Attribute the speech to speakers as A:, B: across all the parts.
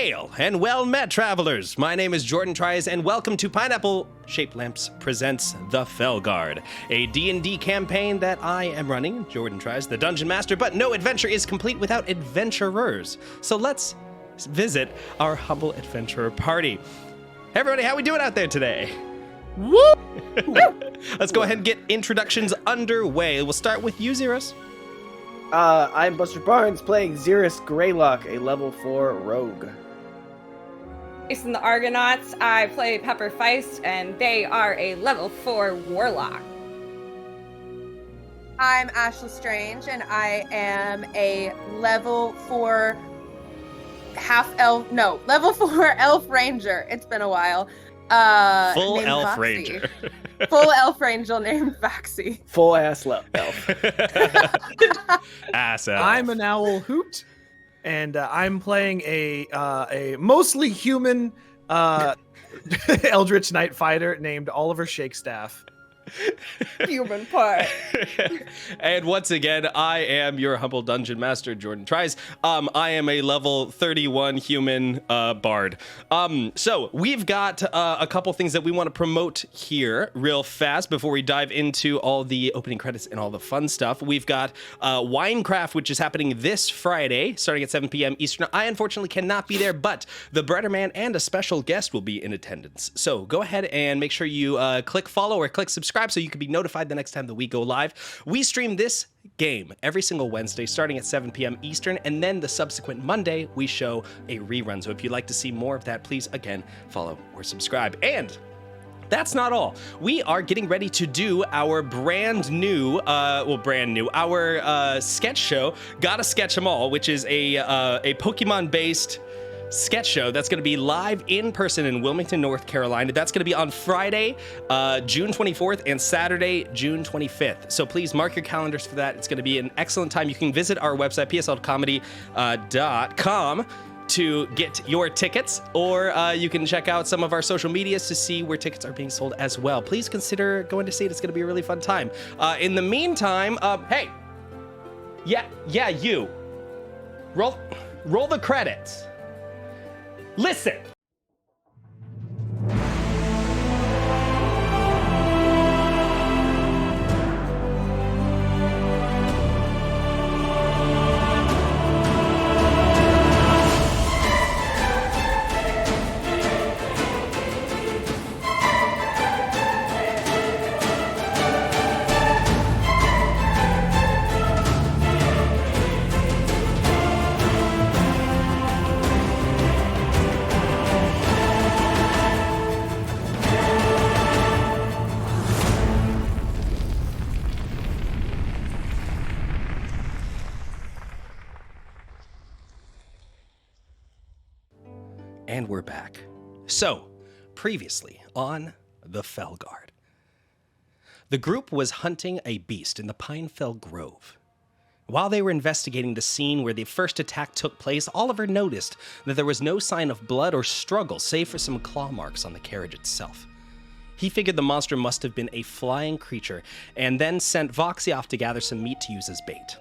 A: Hail and well met, travelers! My name is Jordan Tries, and welcome to Pineapple Shaped Lamps presents The Fellguard, a D&D campaign that I am running. Jordan Tries, the Dungeon Master, but no adventure is complete without adventurers. So let's visit our humble adventurer party. Hey everybody, how we doing out there today?
B: Woo!
A: Let's go ahead and get introductions underway. We'll start with you, Xeros.
B: I'm Buster Barnes, playing Xeris Greylock, a level 4 rogue.
C: Based in the Argonauts, I play Pepper Feist, and they are a level 4 warlock.
D: I'm Ashley Strange, and I am a level 4 level 4 elf ranger. It's been a while.
A: Full elf
D: Voxi.
A: ranger.
D: Full elf ranger named Voxi.
B: Full ass elf.
A: Ass elf.
E: I'm an owl hoot, and I'm playing a mostly human Eldritch Knight fighter named Oliver Shakestaff.
D: Human part.
A: And once again, I am your humble dungeon master, Jordan Tries. I am a level 31 human bard. So we've got a couple things that we want to promote here real fast before we dive into all the opening credits and all the fun stuff. We've got Winecraft, which is happening this Friday, starting at 7 p.m. Eastern. I unfortunately cannot be there, but the Breader Man and a special guest will be in attendance. So go ahead and make sure you click follow or click subscribe so you can be notified the next time that we go live. We stream this game every single Wednesday starting at 7 p.m. Eastern, and then the subsequent Monday we show a rerun. So if you'd like to see more of that, please again follow or subscribe. And that's not all. We are getting ready to do our brand new sketch show, Gotta Sketch 'Em All, which is a Pokemon-based sketch show that's going to be live in person in Wilmington, North Carolina. That's going to be on Friday, June 24th, and Saturday, June 25th. So please mark your calendars for that. It's going to be an excellent time. You can visit our website, pslcomedy.com, to get your tickets, or you can check out some of our social medias to see where tickets are being sold as well. Please consider going to see it. It's going to be a really fun time. In the meantime, hey, you roll the credits. Listen. And we're back. So, previously on the Fellguard, the group was hunting a beast in the Pinefell Grove. While they were investigating the scene where the first attack took place, Oliver noticed that there was no sign of blood or struggle, save for some claw marks on the carriage itself. He figured the monster must have been a flying creature, and then sent Voxi off to gather some meat to use as bait.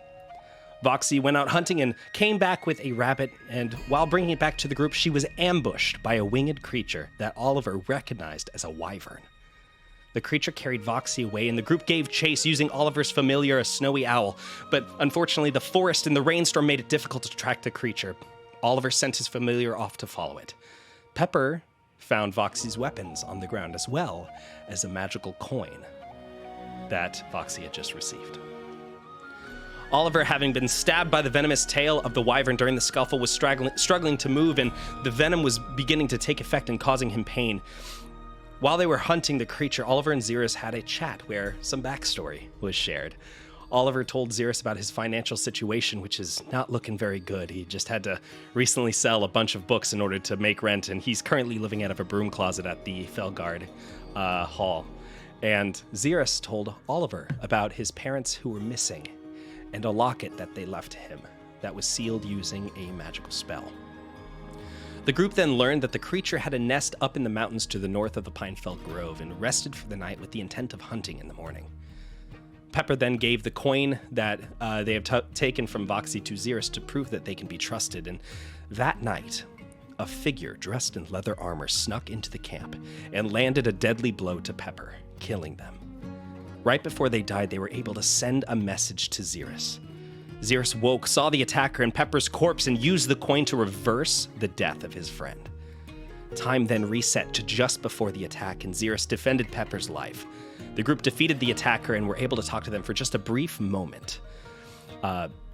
A: Voxi went out hunting and came back with a rabbit, and while bringing it back to the group, she was ambushed by a winged creature that Oliver recognized as a wyvern. The creature carried Voxi away, and the group gave chase using Oliver's familiar, a snowy owl, but unfortunately the forest and the rainstorm made it difficult to track the creature. Oliver sent his familiar off to follow it. Pepper found Voxi's weapons on the ground, as well as a magical coin that Voxi had just received. Oliver, having been stabbed by the venomous tail of the wyvern during the scuffle, was struggling to move, and the venom was beginning to take effect and causing him pain. While they were hunting the creature, Oliver and Xeris had a chat where some backstory was shared. Oliver told Xeris about his financial situation, which is not looking very good. He just had to recently sell a bunch of books in order to make rent, and he's currently living out of a broom closet at the Fellguard Hall. And Xeris told Oliver about his parents who were missing, and a locket that they left him that was sealed using a magical spell. The group then learned that the creature had a nest up in the mountains to the north of the Pinefell Grove and rested for the night with the intent of hunting in the morning. Pepper then gave the coin that they have taken from Voxi to Xeris to prove that they can be trusted, and that night, a figure dressed in leather armor snuck into the camp and landed a deadly blow to Pepper, killing them. Right before they died, they were able to send a message to Xerus. Xerus woke, saw the attacker and Pepper's corpse, and used the coin to reverse the death of his friend. Time then reset to just before the attack, and Xerus defended Pepper's life. The group defeated the attacker and were able to talk to them for just a brief moment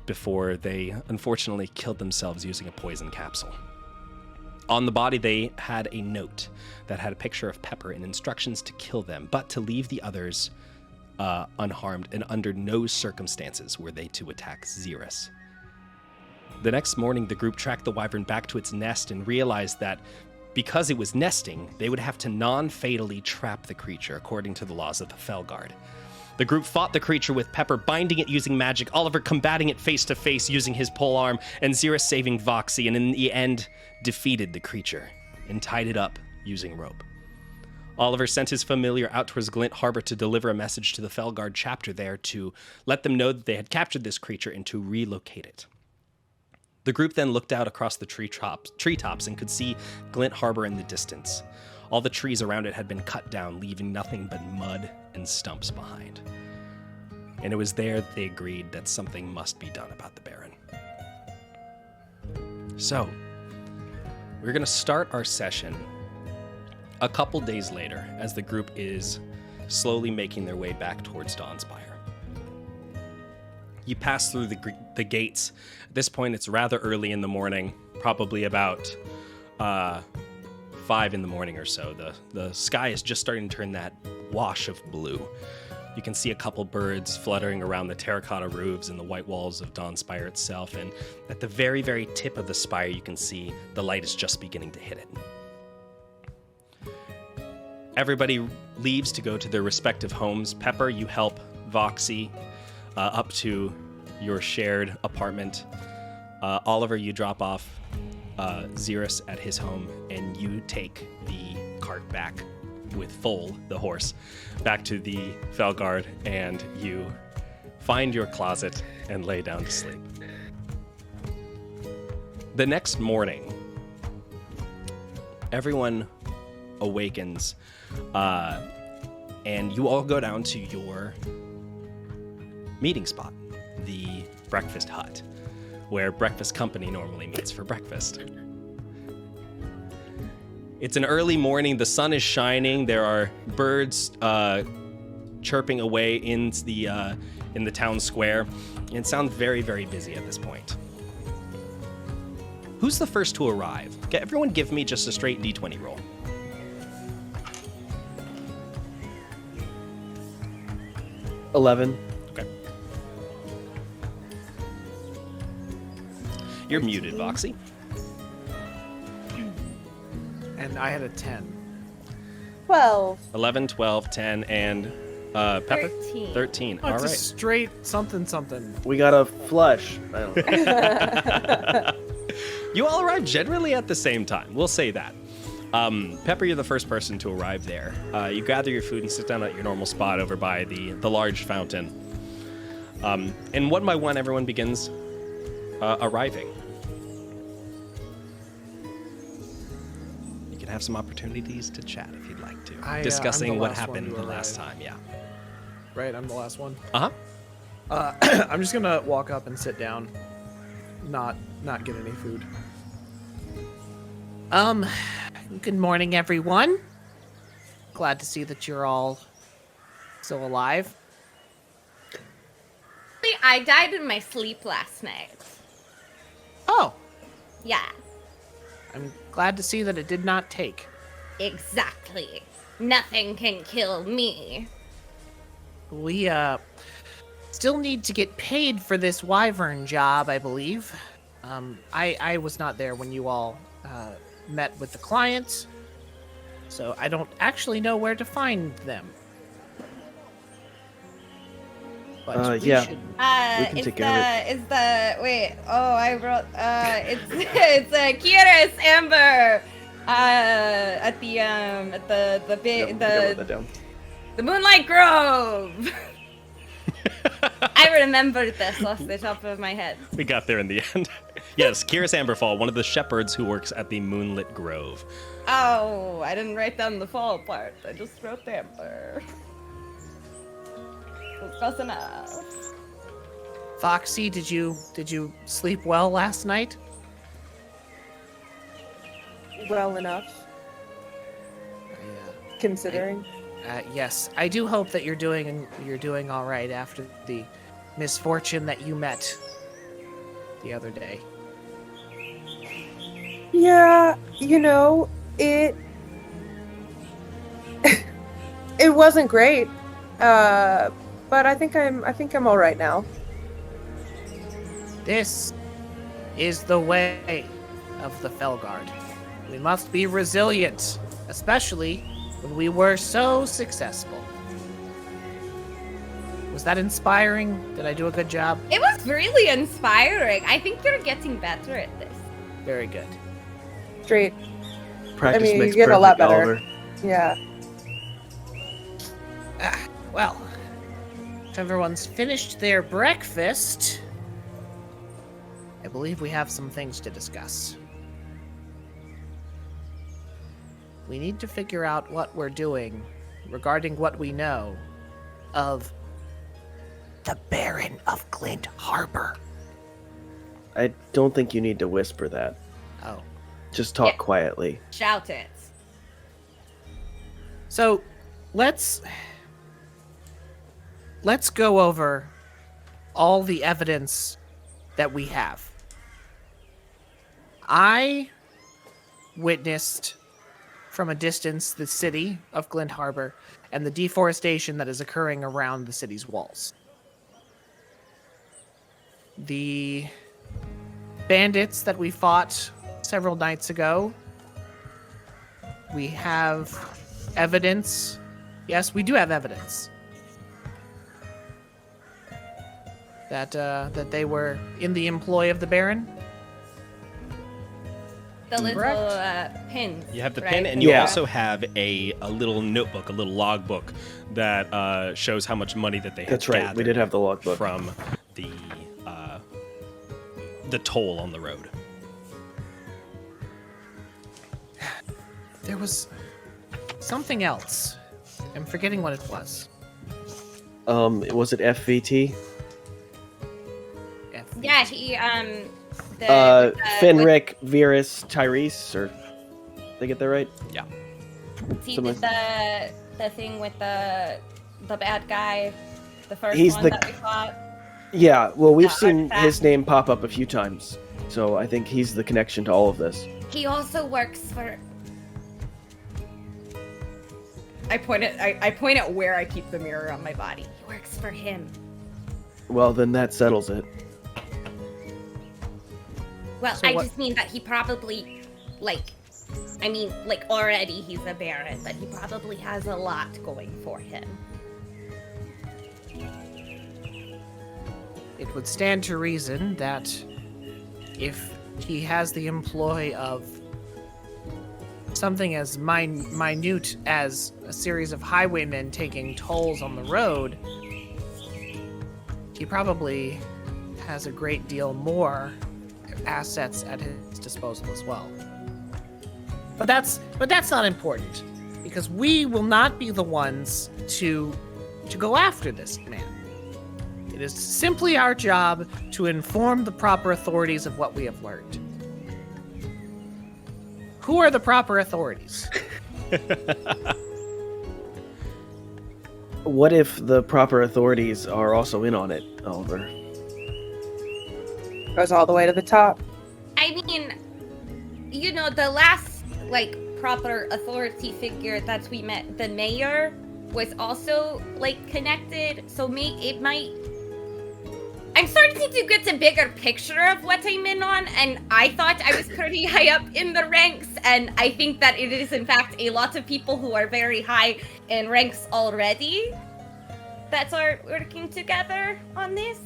A: before they unfortunately killed themselves using a poison capsule. On the body, they had a note that had a picture of Pepper and instructions to kill them, but to leave the others unharmed, and under no circumstances were they to attack Xerus. The next morning, the group tracked the wyvern back to its nest and realized that because it was nesting, they would have to non-fatally trap the creature according to the laws of the Fellguard. The group fought the creature with Pepper binding it using magic, Oliver combating it face to face using his polearm, and Xerus saving Voxi, and in the end defeated the creature and tied it up using rope. Oliver sent his familiar out towards Glint Harbor to deliver a message to the Fellguard chapter there to let them know that they had captured this creature and to relocate it. The group then looked out across the treetops and could see Glint Harbor in the distance. All the trees around it had been cut down, leaving nothing but mud and stumps behind. And it was there that they agreed that something must be done about the Baron. So, we're going to start our session a couple days later as the group is slowly making their way back towards Dawnspire. You pass through the gates. At this point, it's rather early in the morning, probably about 5 in the morning or so. The sky is just starting to turn that wash of blue. You can see a couple birds fluttering around the terracotta roofs and the white walls of Dawnspire itself, and at the very, very tip of the spire, you can see the light is just beginning to hit it. Everybody leaves to go to their respective homes. Pepper, you help Voxi up to your shared apartment. Oliver, you drop off Xerus at his home, and you take the cart back with Foal, the horse, back to the Fellguard, and you find your closet and lay down to sleep. The next morning, everyone awakens, and you all go down to your meeting spot, the breakfast hut, where breakfast company normally meets for breakfast. It's an early morning, the sun is shining, there are birds chirping away in the town square. It sounds very, very busy at this point. Who's the first to arrive? Okay, everyone give me just a straight D20 roll.
B: $11.
A: Okay. You're muted, Voxi.
E: And I had a 10.
D: 12.
A: 11, 12, 10, and Pepper?
C: 13.
A: 13.
E: Oh,
A: All
E: it's a
A: right.
E: straight something.
B: We got a flush. I don't
A: You all arrive generally at the same time. We'll say that. Pepper, you're the first person to arrive there. You gather your food and sit down at your normal spot over by the large fountain. And one by one, everyone begins arriving. You can have some opportunities to chat if you'd like to.
E: I'm
A: Discussing
E: the
A: what
E: last
A: happened
E: one to
A: the last
E: arrive.
A: time, yeah.
E: Right, I'm the last one.
A: Uh-huh.
E: I'm just gonna walk up and sit down, not get any food.
F: Good morning, everyone. Glad to see that you're all still alive.
C: I died in my sleep last night.
F: Oh,
C: Yeah,
F: I'm glad to see that it did not take.
C: exactly. Nothing can kill me.
F: We, still need to get paid for this wyvern job, I believe. I was not there when you all, met with the clients, so I don't actually know where to find them. But we
B: yeah.
F: should...
B: can
C: It's
B: take care of
C: wait, oh, I wrote, it's Kira's Amber, at the big,
B: Yep, we gotta write that down.
C: the Moonlight Grove. I remembered this off the top of my head.
A: We got there in the end. Yes, Kiris Amberfall, one of the shepherds who works at the Moonlit Grove.
C: Oh, I didn't write down the fall part. I just wrote the Amber. That's close enough.
F: Voxi, did you sleep well last night?
D: Well enough, considering.
F: Yes, I do hope that you're doing all right after the misfortune that you met the other day.
D: Yeah, it it wasn't great, but I think I'm all right now.
F: This is the way of the Fellguard. We must be resilient, especially when we were so successful. Was that inspiring? Did I do a good job?
C: It was really inspiring. I think you're getting better at this.
F: Very good.
D: Straight.
B: Practice
D: you
B: makes
D: get
B: perfect,
D: a lot better.
B: Oliver.
D: Yeah.
F: Well, if everyone's finished their breakfast, I believe we have some things to discuss. We need to figure out what we're doing regarding what we know of the Baron of Glint Harbor.
B: I don't think you need to whisper that.
F: Oh.
B: Just talk
C: Yeah.
B: quietly.
C: Shout it.
F: So, let's go over all the evidence that we have. I witnessed from a distance the city of Glint Harbor and the deforestation that is occurring around the city's walls. The bandits that we fought several nights ago, we have evidence. Yes, we do have evidence that they were in the employ of the Baron.
C: The little
F: Correct.
C: pins.
A: You have the
C: right?
A: pin, and you
B: Yeah.
A: also have a little notebook, a little logbook that shows how much money that they had
B: That's right. We
A: gathered
B: did have the logbook.
A: from the toll on the road.
F: There was something else. I'm forgetting what it was.
B: Was it FVT?
C: Yeah, he the
B: Fenric, Virus, Tyrese, or did I get that right?
A: Yeah.
C: he
B: someone-
C: did the thing with the bad guy, the first
B: He's
C: one
B: the-
C: that we fought.
B: Yeah, well, we've
C: Yeah,
B: seen
C: artifact.
B: his name pop up a few times, so I think he's the connection to all of this.
C: He also works for. I point at where I keep the mirror on my body. He works for him.
B: Well, then that settles it.
C: Well,
F: So
C: I
F: what-
C: just mean that he probably, already he's a baron, but he probably has a lot going for him.
F: It would stand to reason that if he has the employ of something as minute as a series of highwaymen taking tolls on the road, he probably has a great deal more assets at his disposal as well. But that's not important, because we will not be the ones to go after this man. It is simply our job to inform the proper authorities of what we have learned. Who are the proper authorities?
B: What if the proper authorities are also in on it, Oliver?
D: Goes all the way to the top.
C: I mean, the last, proper authority figure that we met, the mayor, was also, connected, so it might... I'm starting to get a bigger picture of what I'm in on, and I thought I was pretty high up in the ranks, and I think that it is, in fact, a lot of people who are very high in ranks already that are working together on this.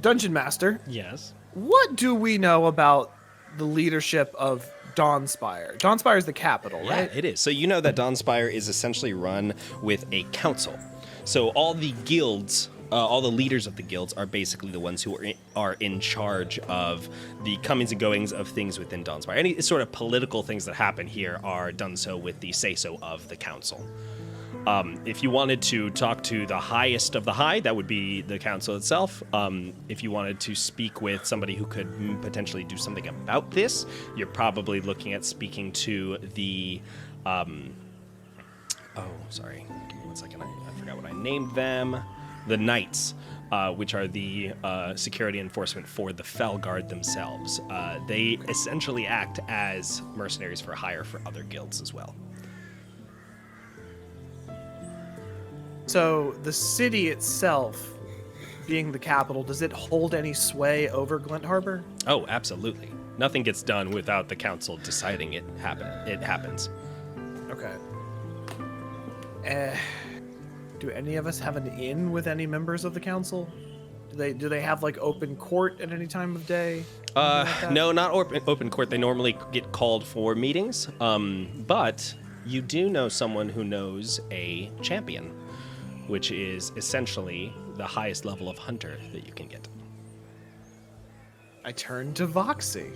E: Dungeon Master,
A: Yes.
E: what do we know about the leadership of Dawnspire? Dawnspire is the capital, right?
A: Yeah, it is. So you know that Dawnspire is essentially run with a council. So all the guilds all the leaders of the guilds are basically the ones who are in charge of the comings and goings of things within Dawnspire. Any sort of political things that happen here are done so with the say-so of the council. If you wanted to talk to the highest of the high, that would be the council itself. If you wanted to speak with somebody who could potentially do something about this, you're probably looking at speaking to the... sorry. Give me 1 second. I forgot what I named them. The Knights, which are the security enforcement for the Fellguard themselves. They essentially act as mercenaries for hire for other guilds as well.
E: So the city itself, being the capital, does it hold any sway over Glint Harbor?
A: Oh, absolutely. Nothing gets done without the council deciding it happens.
E: Okay. Do any of us have an in with any members of the council? Do they have like open court at any time of day?
A: No, not open court. They normally get called for meetings. But you do know someone who knows a champion, which is essentially the highest level of hunter that you can get.
E: I turn to Voxi.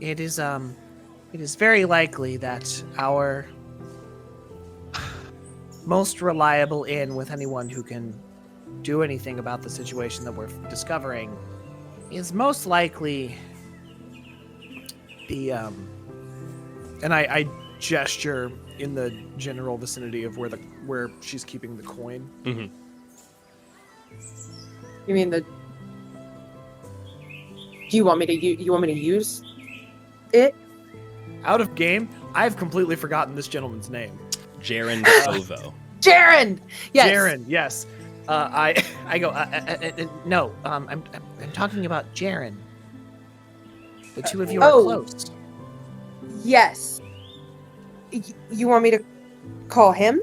F: It is very likely that our most reliable in with anyone who can do anything about the situation that we're discovering is most likely the and I gesture in the general vicinity of where she's keeping the coin.
A: Mm-hmm.
D: You mean the? Do you want me to? You want me to use it?
E: Out of game, I've completely forgotten this gentleman's name.
A: Jaren Ovo.
D: Jaren. Yes.
E: Jaren, yes. I go.
F: No, I'm talking about Jaren. The two of you are close.
D: Yes. You want me to call him?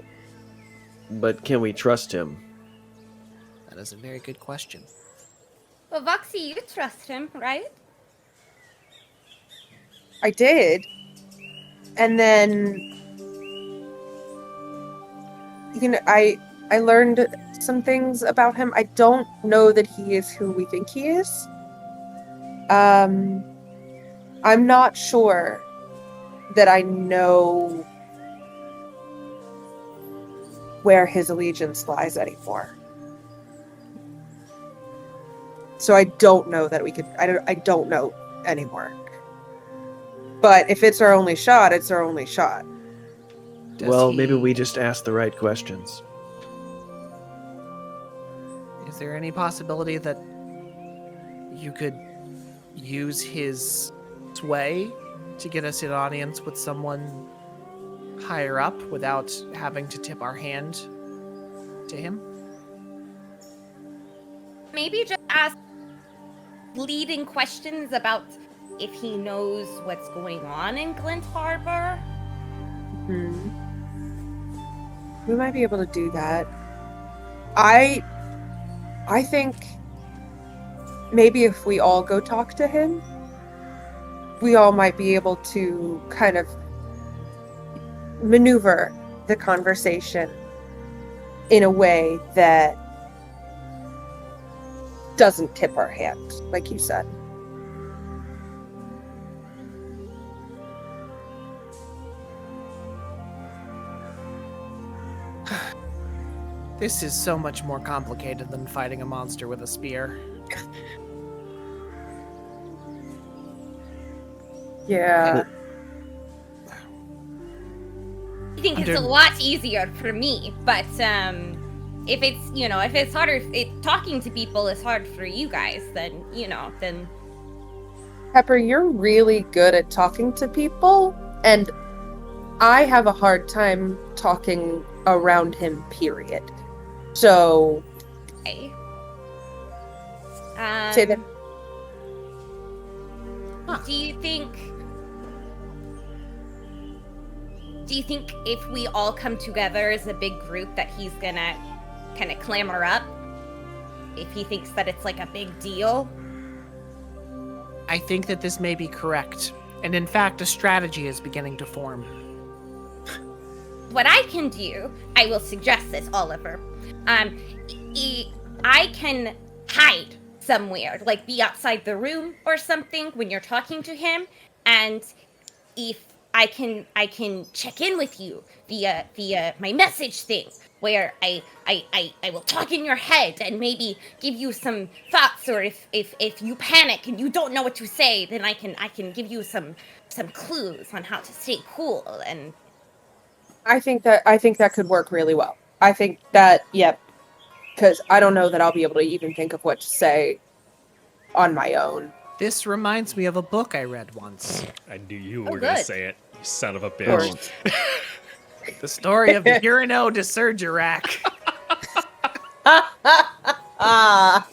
B: But can we trust him?
F: That is a very good question.
C: Well, Voxi, you trust him, right?
D: I did. And then, I learned some things about him. I don't know that he is who we think he is. I'm not sure that I know where his allegiance lies anymore. So I don't know that we could. I don't know anymore. But if it's our only shot, it's our only shot.
B: Maybe we just asked the right questions.
F: Is there any possibility that you could use his sway to get us an audience with someone higher up without having to tip our hand to him?
C: Maybe just ask leading questions about if he knows what's going on in Glint Harbor.
D: We might be able to do that. I think maybe if we all go talk to him, we all might be able to kind of maneuver the conversation in a way that doesn't tip our hand, like you said.
F: This is so much more complicated than fighting a monster with a spear.
D: Yeah.
C: I think it's a lot easier for me, but if it's harder, if talking to people is hard for you guys, then then.
D: Pepper, you're really good at talking to people, and I have a hard time talking around him, period. So,
C: Okay.
D: say that.
C: Do you think if we all come together as a big group that he's gonna kind of clamor up? If he thinks that it's like a big deal?
F: I think that this may be correct, and in fact, a strategy is beginning to form.
C: what I can do, I will suggest this, Oliver. I can hide somewhere, like be outside the room or something when you're talking to him, and if I can check in with you via my message thing, where I will talk in your head and maybe give you some thoughts, or if you panic and you don't know what to say, then I can give you some clues on how to stay cool. And
D: I think that could work really well. I think that, yep, because I don't know that I'll be able to even think of what to say on my own.
F: This reminds me of a book I read once.
A: I knew you
C: Oh,
A: were going to
C: good.
A: say it, you son of a
D: Or-
A: bitch.
F: The story of Urano de Sergerac.
D: Ah,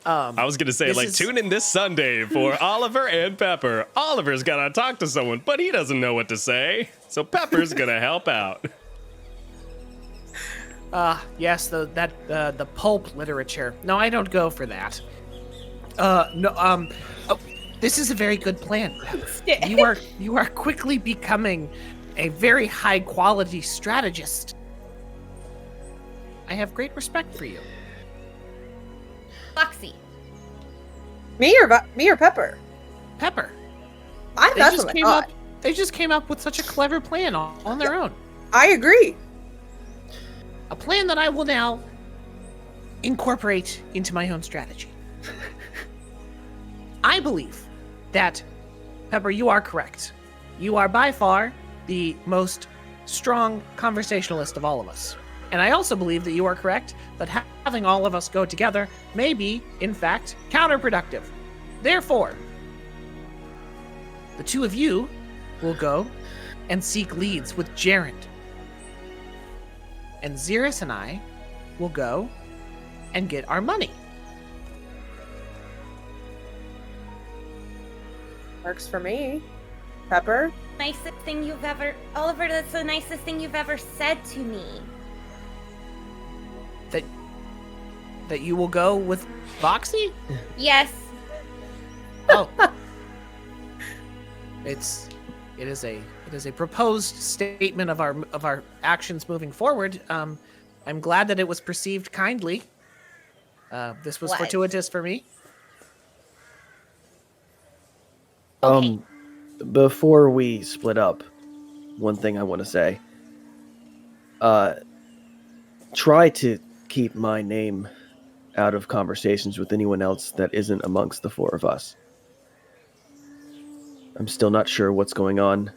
A: I was going to say,
F: This
A: like,
F: is-
A: tune in this Sunday for Oliver and Pepper. Oliver's got to talk to someone, but he doesn't know what to say. So Pepper's going to help out.
F: Yes, the pulp literature. No, I don't go for that. This is a very good plan. You are quickly becoming a very high quality strategist. I have great respect for you.
C: Voxi.
D: me or Pepper?
F: Pepper. They
D: That's
F: just
D: what I
F: came
D: thought.
F: up. They just came up with such a clever plan on their own.
D: I agree.
F: A plan that I will now incorporate into my own strategy. I believe that, Pepper, you are correct. You are by far the most strong conversationalist of all of us. And I also believe that you are correct that having all of us go together may be, in fact, counterproductive. Therefore, the two of you will go and seek leads with Gerund. And Xeris and I will go and get our money.
D: Works for me. Pepper?
C: Nicest thing you've ever, Oliver, that's the nicest thing you've ever said to me.
F: That you will go with Voxi?
C: Yes.
F: Oh. It is a proposed statement of our actions moving forward. I'm glad that it was perceived kindly. This was
C: What?
F: fortuitous for me.
C: Okay.
B: Before we split up, one thing I want to say. Try to keep my name out of conversations with anyone else that isn't amongst the four of us. I'm still not sure what's going on.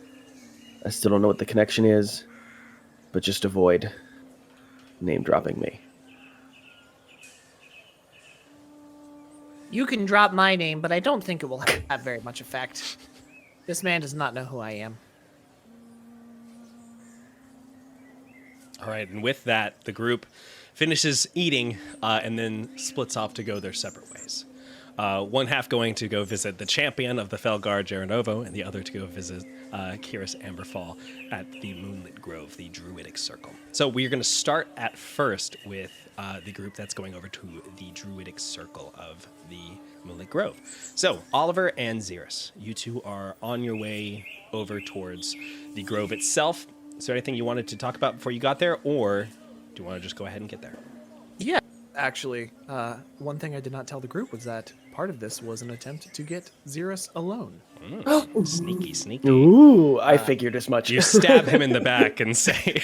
B: I still don't know what the connection is, but just avoid name dropping me.
F: You can drop my name, but I don't think it will have very much effect. This man does not know who I am.
A: All right, and with that, the group finishes eating and then splits off to go their separate ways. One half going to go visit the champion of the Fellguard, Jaranovo, and the other to go visit Kiris Amberfall at the Moonlit Grove, the Druidic Circle. So we're going to start at first with the group that's going over to the Druidic Circle of the Moonlit Grove. So Oliver and Xeris, you two are on your way over towards the grove itself. Is there anything you wanted to talk about before you got there, or do you want to just go ahead and get there?
E: Yeah, actually, one thing I did not tell the group was that part of this was an attempt to get Xeris alone.
A: Sneaky, sneaky.
B: Ooh, I figured as much.
A: You stab him in the back and say,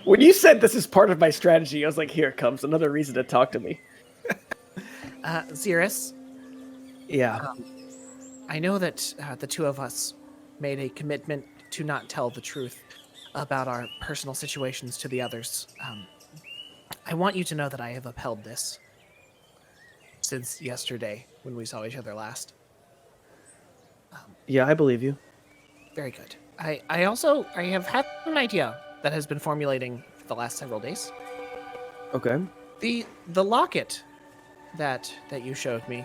B: When you said this is part of my strategy, I was like, here comes another reason to talk to me.
F: Xeris,
B: Yeah.
F: I know that the two of us made a commitment to not tell the truth about our personal situations to the others. I want you to know that I have upheld this since yesterday when we saw each other last.
B: Yeah, I believe you.
F: Very good. I have had an idea that has been formulating for the last several days.
B: Okay.
F: The locket that you showed me,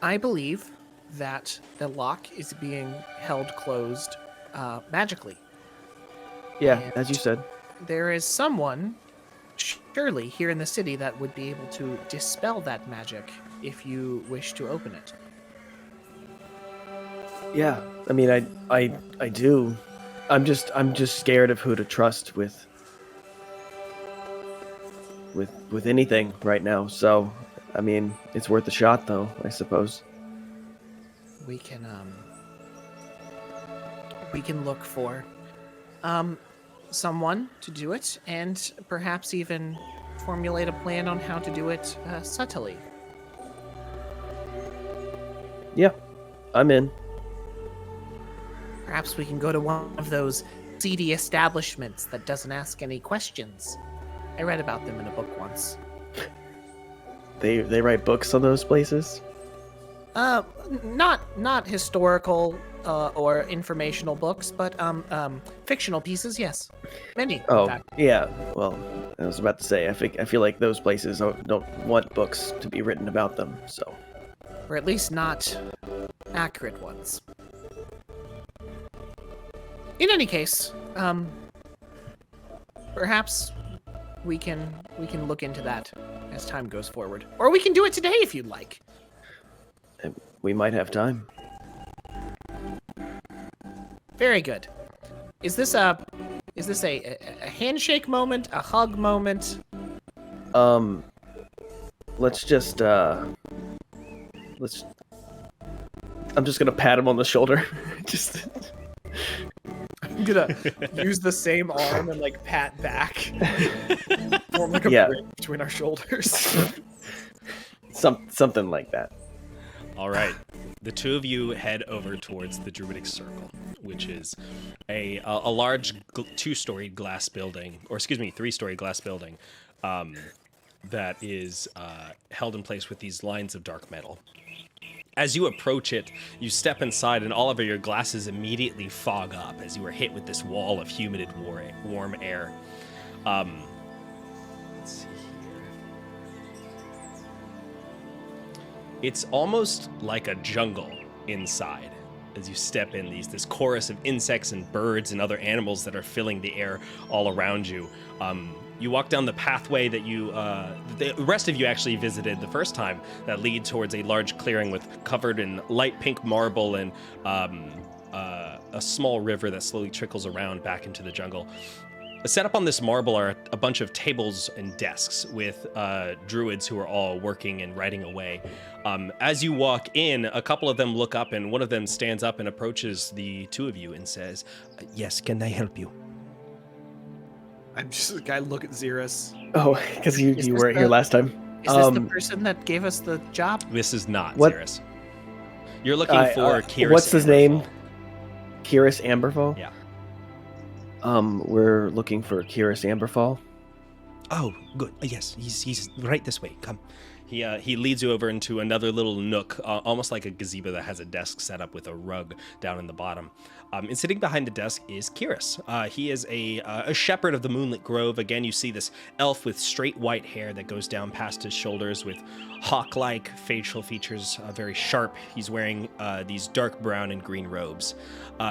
F: I believe that the lock is being held closed magically.
B: Yeah,
F: And-
B: as you said.
F: There is someone, surely, here in the city that would be able to dispel that magic if you wish to open it.
B: Yeah, I mean, I do. I'm just scared of who to trust with anything right now. So, I mean, it's worth a shot, though, I suppose.
F: We can look for someone to do it, and perhaps even formulate a plan on how to do it subtly.
B: Yeah, I'm in.
F: Perhaps we can go to one of those seedy establishments that doesn't ask any questions. I read about them in a book once.
B: They write books on those places?
F: Not historical or informational books, but fictional pieces, yes. Many, in
B: Oh,
F: fact.
B: yeah. Well, I was about to say, I feel like those places don't want books to be written about them, so.
F: Or at least not accurate ones. In any case, perhaps we can look into that as time goes forward. Or we can do it today if you'd like.
B: We might have time.
F: Very good. Is this a handshake moment, a hug moment?
B: Let's just, I'm just gonna pat him on the shoulder. Just.
E: I'm gonna use the same arm and like pat back. Form like a bridge between our shoulders.
B: Something like that.
A: All right. The two of you head over towards the Druidic Circle, which is a large two-storied glass building, or excuse me, three-storied glass building that is held in place with these lines of dark metal. As you approach it, you step inside, and all of your glasses immediately fog up as you are hit with this wall of humid, warm air. Let's see here. It's almost like a jungle inside as you step in. This chorus of insects and birds and other animals that are filling the air all around you. You walk down the pathway that the rest of you actually visited the first time, that lead towards a large clearing covered in light pink marble and a small river that slowly trickles around back into the jungle. Set up on this marble are a bunch of tables and desks with druids who are all working and writing away. As you walk in, a couple of them look up, and one of them stands up and approaches the two of you and says, "Yes, can I help you?"
E: I'm just like, I look at Xeris.
B: Oh, because you weren't here last time.
F: Is this the person that gave us the job?
A: This is not
B: What?
A: Xeris. You're looking for Kyrus.
B: What's his name?
A: Amberfall.
B: Kyrus Amberfall?
A: Yeah.
B: We're looking for Kyrus Amberfall.
A: Oh, good. Yes, he's right this way. Come. He leads you over into another little nook, almost like a gazebo that has a desk set up with a rug down in the bottom. And sitting behind the desk is Kyrus. He is a shepherd of the Moonlit Grove. Again, you see this elf with straight white hair that goes down past his shoulders with hawk-like facial features, very sharp. He's wearing these dark brown and green robes.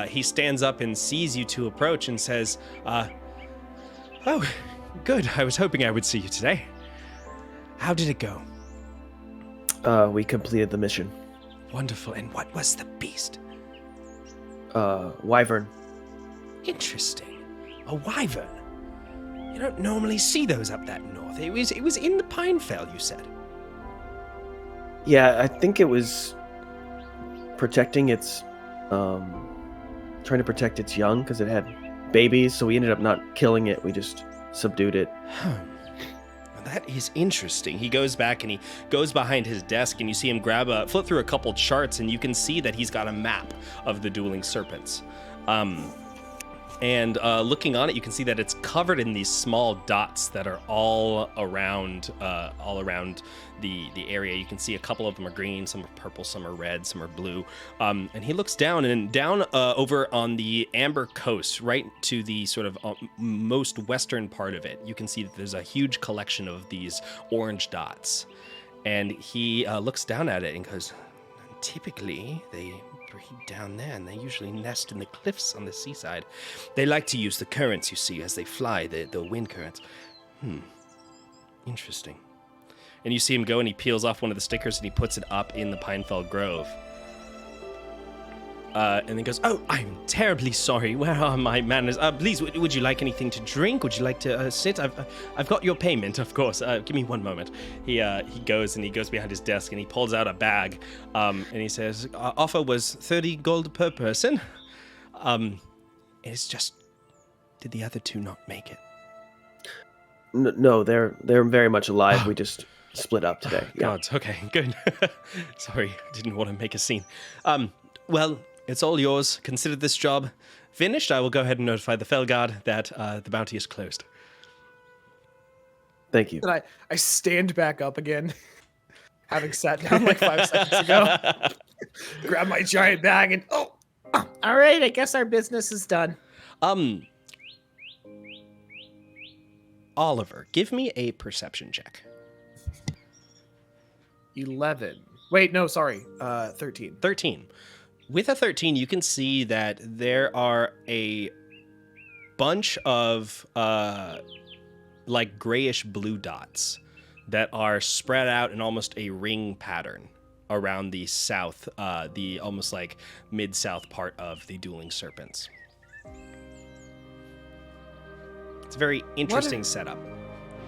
A: He stands up and sees you two approach and says, "Oh, good. I was hoping I would see you today. How did it go?"
B: We completed the mission.
A: Wonderful. And what was the beast?
B: Wyvern.
A: Interesting. A wyvern. You don't normally see those up that north. It was in the Pinefell, you said.
B: Yeah, I think it was protecting its, trying to protect its young because it had babies. So we ended up not killing it. We just subdued it.
A: That is interesting. He goes back and he goes behind his desk, and you see him flip through a couple charts, and you can see that he's got a map of the dueling serpents. And looking on it, you can see that it's covered in these small dots that are all around the area. You can see a couple of them are green, some are purple, some are red, some are blue. And he looks down, and down over on the Amber Coast, right to the sort of most western part of it, you can see that there's a huge collection of these orange dots. And he looks down at it and goes, "Typically, they breed down there, and they usually nest in the cliffs on the seaside. They like to use the currents, you see, as they fly, the wind currents." Interesting. And you see him go, and he peels off one of the stickers, and he puts it up in the Pinefell Grove. and then goes, "Oh, I'm terribly sorry. Where are my manners? Please, would you like anything to drink? Would you like to sit? I've got your payment, of course. Give me one moment." He goes behind his desk and he pulls out a bag, and he says, "Offer was 30 gold per person. It's just, did the other two not make it?"
B: No, they're very much alive. We just split up today. Yeah.
A: God, okay, good. Sorry, didn't want to make a scene. Well, it's all yours. Consider this job finished. I will go ahead and notify the Fellguard that the bounty is closed.
B: Thank you.
E: And I stand back up again, having sat down like 5 seconds ago. Grab my giant bag and
F: all right, I guess our business is done.
A: Oliver, give me a perception check.
E: 11. Wait, no, sorry. 13.
A: 13. With a 13, you can see that there are a bunch of like grayish blue dots that are spread out in almost a ring pattern around the south, the almost like mid-south part of the Dueling Serpents. It's a very interesting setup.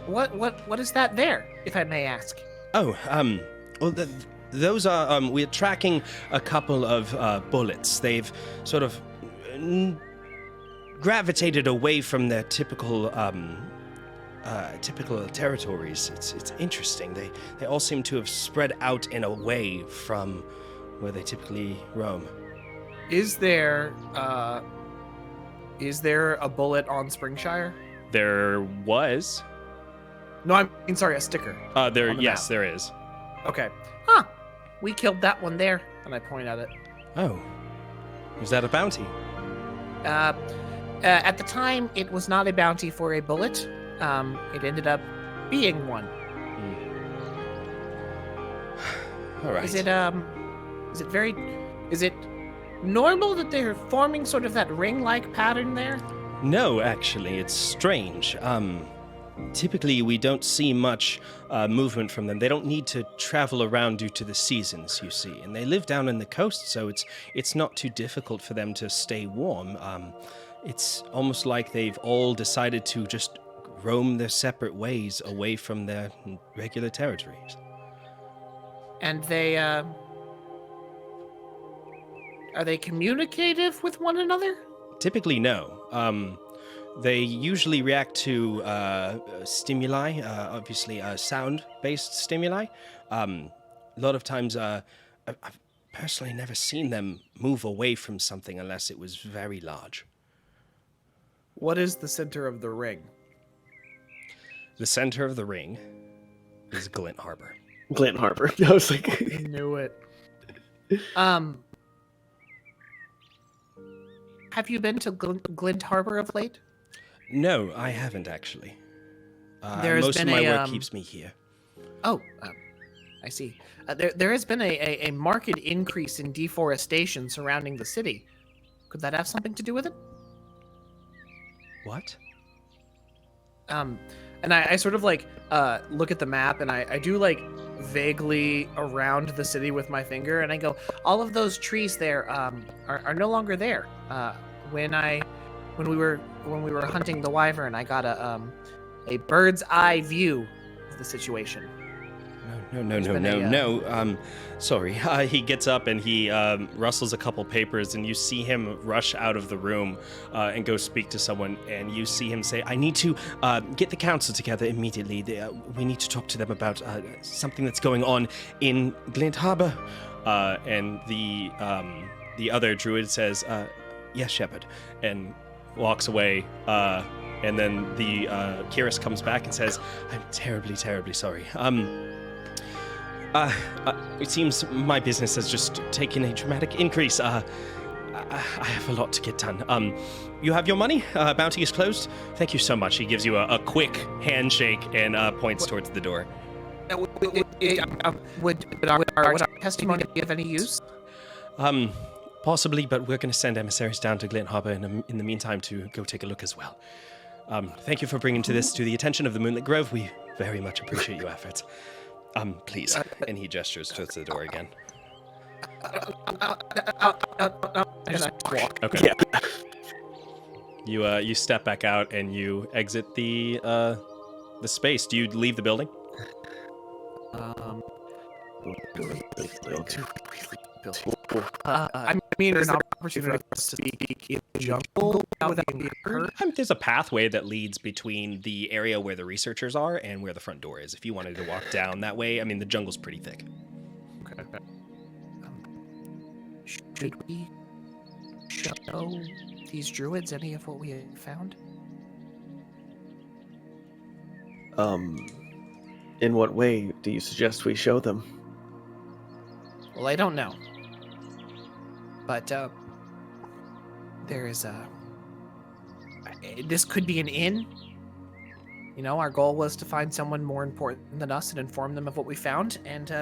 F: What is that there, if I may ask?
A: Oh, well, those are, we're tracking a couple of bullets. They've sort of gravitated away from their typical territories. It's interesting. They all seem to have spread out and away from where they typically roam.
E: Is there a bullet on Springshire?
A: There was.
E: No, I mean, sorry, a sticker.
A: Yes, there is.
E: Okay.
F: Huh. We killed that one there.
E: And I point at it.
A: Oh. Was that a bounty?
F: At the time, it was not a bounty for a bullet. It ended up being one.
A: All right.
F: Is it normal that they're forming sort of that ring-like pattern there?
A: No, actually, it's strange. Typically, we don't see much movement from them. They don't need to travel around due to the seasons, you see. And they live down in the coast, so it's not too difficult for them to stay warm. It's almost like they've all decided to just roam their separate ways away from their regular territories.
F: And they, are they communicative with one another?
A: Typically, no. They usually react to stimuli, obviously sound-based stimuli. A lot of times, I've personally never seen them move away from something unless it was very large.
E: What is the center of the ring?
A: The center of the ring is Glint Harbor.
B: Glint Harbor. I was like,
E: I knew it.
F: Have you been to Glint Harbor of late?
A: No, I haven't actually.
F: There's
A: most of
F: been
A: my
F: a,
A: work keeps me here.
F: Oh, I see. There has been a marked increase in deforestation surrounding the city. Could that have something to do with it?
A: What?
E: And I sort of like look at the map and I do like vaguely around the city with my finger and I go,
F: All of those trees there are no longer there. When we were hunting the wyvern, I got a bird's eye view of the situation.
A: No. Sorry. He gets up and he rustles a couple papers, and you see him rush out of the room and go speak to someone. And you see him say, "I need to get the council together immediately. We need to talk to them about something that's going on in Glint Harbor." And the other druid says, "Yes, Shepherd," and walks away. And then the Kyrus comes back and says, "I'm terribly, terribly sorry. It seems my business has just taken a dramatic increase. I have a lot to get done. You have your money? Bounty is closed? Thank you so much." He gives you a quick handshake and points towards the door.
F: Would our testimony be of any use?
A: Possibly, but we're going to send emissaries down to Glint Harbor in the meantime to go take a look as well. Thank you for bringing this to the attention of the Moonlit Grove. We very much appreciate your efforts. Please. And he gestures towards the door again.
F: I just walk.
A: Okay.
B: Yeah.
A: You step back out and you exit the space. Do you leave the building?
F: I mean, there's an opportunity for us to speak in the jungle without being heard.
A: There's a pathway that leads between the area where the researchers are and where the front door is. If you wanted to walk down that way, the jungle's pretty thick.
F: Okay. Should we show these druids any of what we have found?
B: In what way do you suggest we show them?
F: Well, I don't know. But, there is this could be an inn. You know, our goal was to find someone more important than us and inform them of what we found, and,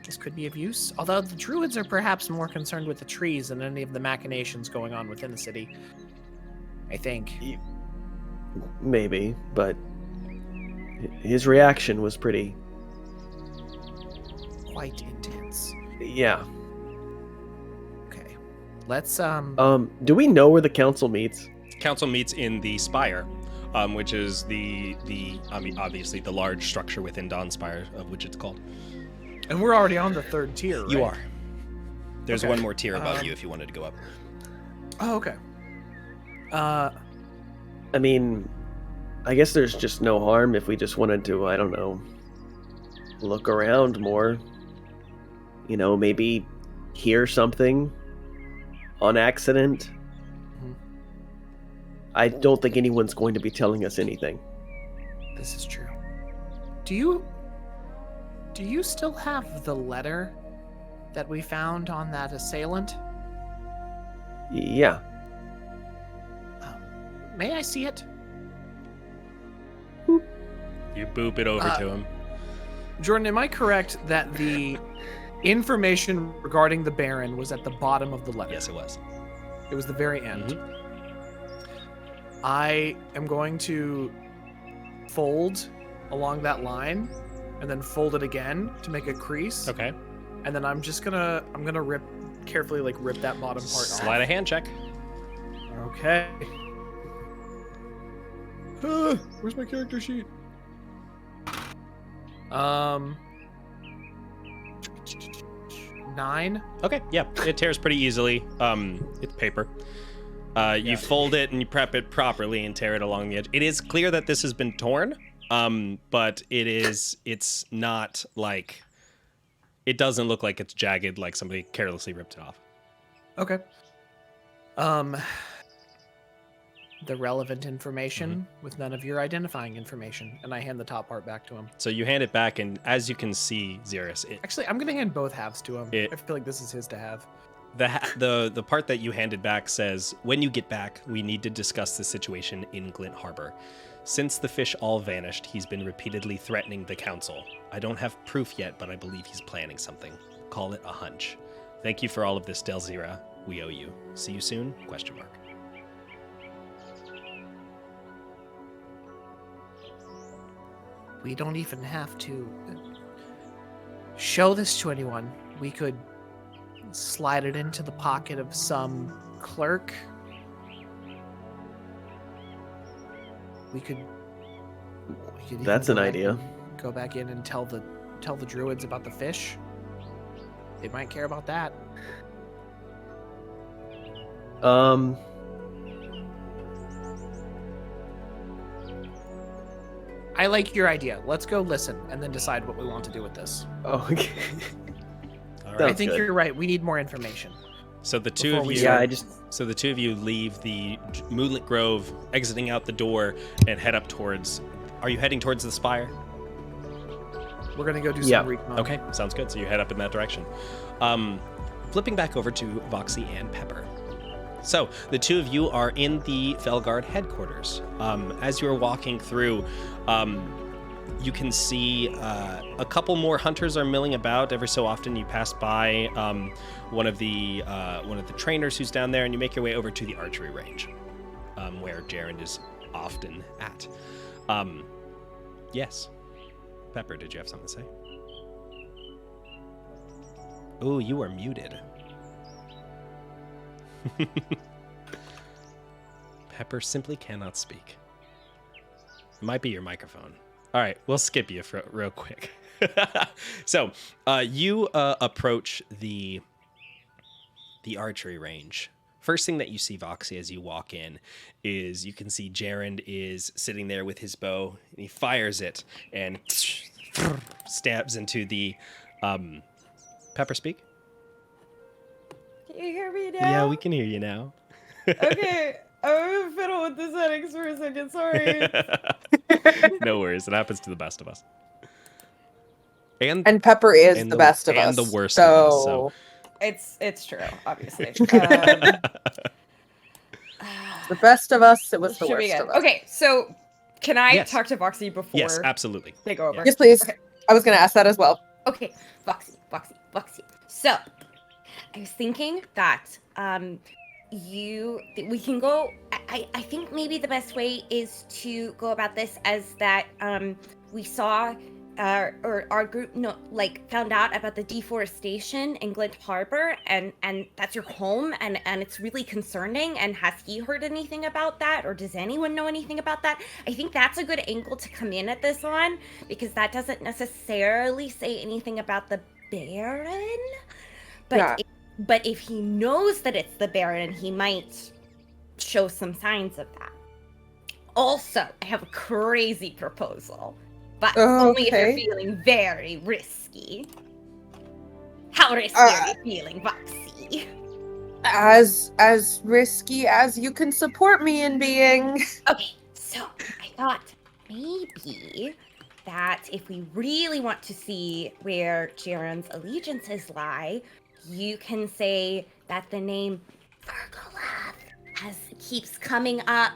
F: this could be of use. Although the druids are perhaps more concerned with the trees than any of the machinations going on within the city. I think.
B: Maybe, but his reaction was pretty...
F: quite intense.
B: Yeah.
F: Okay. Let's,
B: do we know where the council meets?
A: Council meets in the Spire, which is obviously the large structure within Dawnspire, of which it's called.
E: And we're already on the 3rd tier, right?
A: You are. There's
E: Okay.
A: one more tier above you if you wanted to go up.
E: Oh, okay.
B: I guess there's just no harm if we just wanted to, I don't know, look around more. You know, maybe hear something on accident.
F: Mhm.
B: I don't think anyone's going to be telling us anything.
F: This is true. Do you still have the letter that we found on that assailant?
B: Yeah.
F: May I see it?
A: You boop it over to him.
E: Jordan, am I correct that the information regarding the Baron was at the bottom of the letter?
A: Yes, it was.
E: It was the very end.
A: Mhm.
E: I am going to fold along that line and then fold it again to make a crease.
A: Okay.
E: And then I'm gonna carefully rip that bottom part
A: Slide a hand check.
E: off. Okay. Where's my character sheet? 9.
A: Okay, yeah, it tears pretty easily. It's paper. You fold it and you prep it properly and tear it along the edge. It is clear that this has been torn, but it's not like, it doesn't look like it's jagged, like somebody carelessly ripped it off.
E: Okay.
F: The relevant information with none of your identifying information, and I hand the top part back to him.
A: So you hand it back, and as you can see, Xeris,
E: Actually, I'm gonna hand both halves to him.
A: It-
E: I feel like this is his to have.
A: the part that you handed back says, "When you get back, we need to discuss the situation in Glint Harbor. Since the fish all vanished, he's been repeatedly threatening the council. I don't have proof yet, but I believe he's planning something. Call it a hunch. Thank you for all of this, Delzira. We owe you. See you soon? ?
F: We don't even have to show this to anyone. We could slide it into the pocket of some clerk. We could even
B: That's an
F: go back
B: idea.
F: and Go back in and tell the druids about the fish. They might care about that. I like your idea. Let's go listen and then decide what we want to do with this.
B: Oh, okay.
A: All
B: Sounds
A: right.
F: I think
B: good.
F: you're right. We need more information.
A: So the two
F: Before
A: of
F: we
A: you,
F: start-
A: so the two of you leave the Moonlit Grove, exiting out the door, and head up towards. Are you heading towards the spire?
E: We're gonna go do
B: Yeah.
E: some recon.
A: Okay, sounds good. So you head up in that direction. Flipping back over to Voxi and Pepper. So the two of you are in the Fellguard headquarters. As you're walking through, you can see a couple more hunters are milling about. Every so often, you pass by one of the trainers who's down there, and you make your way over to the archery range, where Jaren is often at. Yes, Pepper, did you have something to say? Ooh, you are muted. Pepper simply cannot speak. It might be your microphone. All right, we'll skip you for real quick. So, you approach the archery range. First thing that you see, Voxi, as you walk in, is you can see Gerund is sitting there with his bow, and he fires it and stabs into the Pepper. Speak.
G: Can you hear me now?
A: Yeah, we can hear you now.
G: Okay, I'm fiddle with the settings for a second. Sorry.
A: No worries. It happens to the best of us.
D: And Pepper is
A: and
D: the best of us.
A: And the worst of us. So.
G: It's true, obviously.
D: The best of us, it was the
G: Should be
D: worst
G: good.
D: of us.
G: Okay, so can I
A: Yes.
G: talk to Voxi before
A: Yes, absolutely.
G: they go over?
D: Yes, please.
G: Okay.
D: I was going to ask that as well.
C: Okay, Voxi. So, I was thinking that we can go. I think maybe the best way is to go about this as that we saw or our group found out about the deforestation in Glint Harbor, and that's your home, and it's really concerning. And has he heard anything about that, or does anyone know anything about that? I think that's a good angle to come in at this on, because that doesn't necessarily say anything about the Baron, but
D: Yeah.
C: but if he knows that it's the Baron, he might show some signs of that. Also, I have a crazy proposal, but only if you're
D: Okay.
C: feeling very risky. How risky are you feeling, Voxi?
D: As risky as you can support me in being.
C: Okay, so I thought maybe that if we really want to see where Jaren's allegiances lie, you can say that the name Fellguard keeps coming up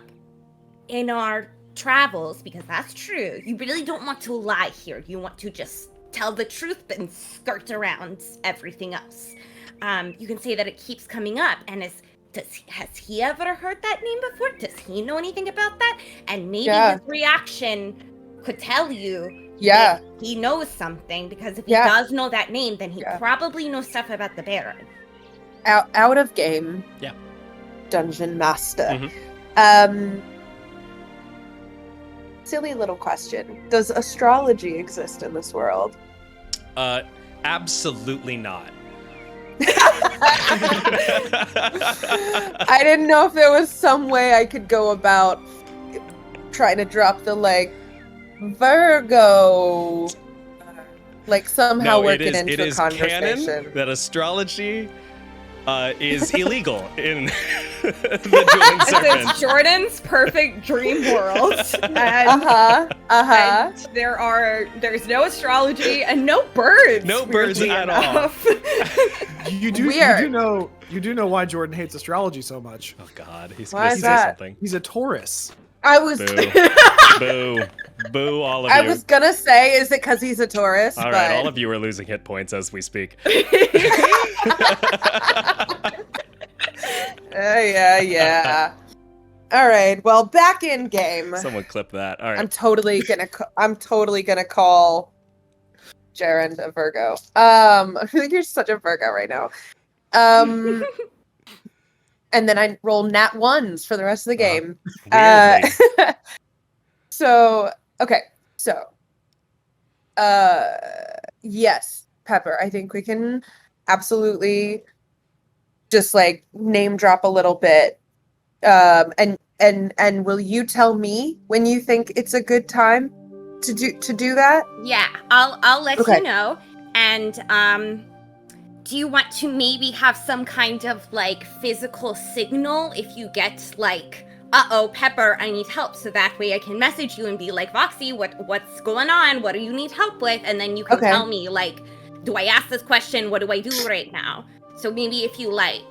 C: in our travels, because that's true. You really don't want to lie here. You want to just tell the truth and skirt around everything else. You can say that it keeps coming up, and has he ever heard that name before? Does he know anything about that? And maybe his reaction could tell you if he knows something, because if he does know that name, then he probably knows stuff about the Baron.
D: Out of game.
A: Yeah.
D: Dungeon Master.
A: Mhm.
D: Silly little question. Does astrology exist in this world?
A: Absolutely not.
D: I didn't know if there was some way I could go about trying to drop the Virgo, somehow work it into a conversation.
A: Canon that astrology is illegal in the Dueling Serpent.
G: It's Jordan's perfect dream world. And, and there's no astrology and no birds.
A: No birds
G: weirdly
A: at
G: enough.
E: You do know why Jordan hates astrology so much.
A: Oh God, he's
D: Why
A: gonna
D: is
A: say
D: that?
A: something.
E: He's a Taurus.
D: I was
A: Boo, all of you.
D: I was gonna say, is it because he's a Taurus?
A: All right, all of you are losing hit points as we speak.
D: Yeah. All right. Well, back in game.
A: Someone clip that. All right.
D: I'm totally gonna call Jaren a Virgo. I feel like you're such a Virgo right now. And then I roll nat ones for the rest of the game.
A: Weirdly.
D: Yes, Pepper. I think we can absolutely just name drop a little bit. And will you tell me when you think it's a good time to do that?
C: Yeah, I'll let you know. And do you want to maybe have some kind of physical signal if you get uh-oh, Pepper, I need help, so that way I can message you and be like, Voxi, what's going on? What do you need help with? And then you can tell me, do I ask this question? What do I do right now? So maybe if you I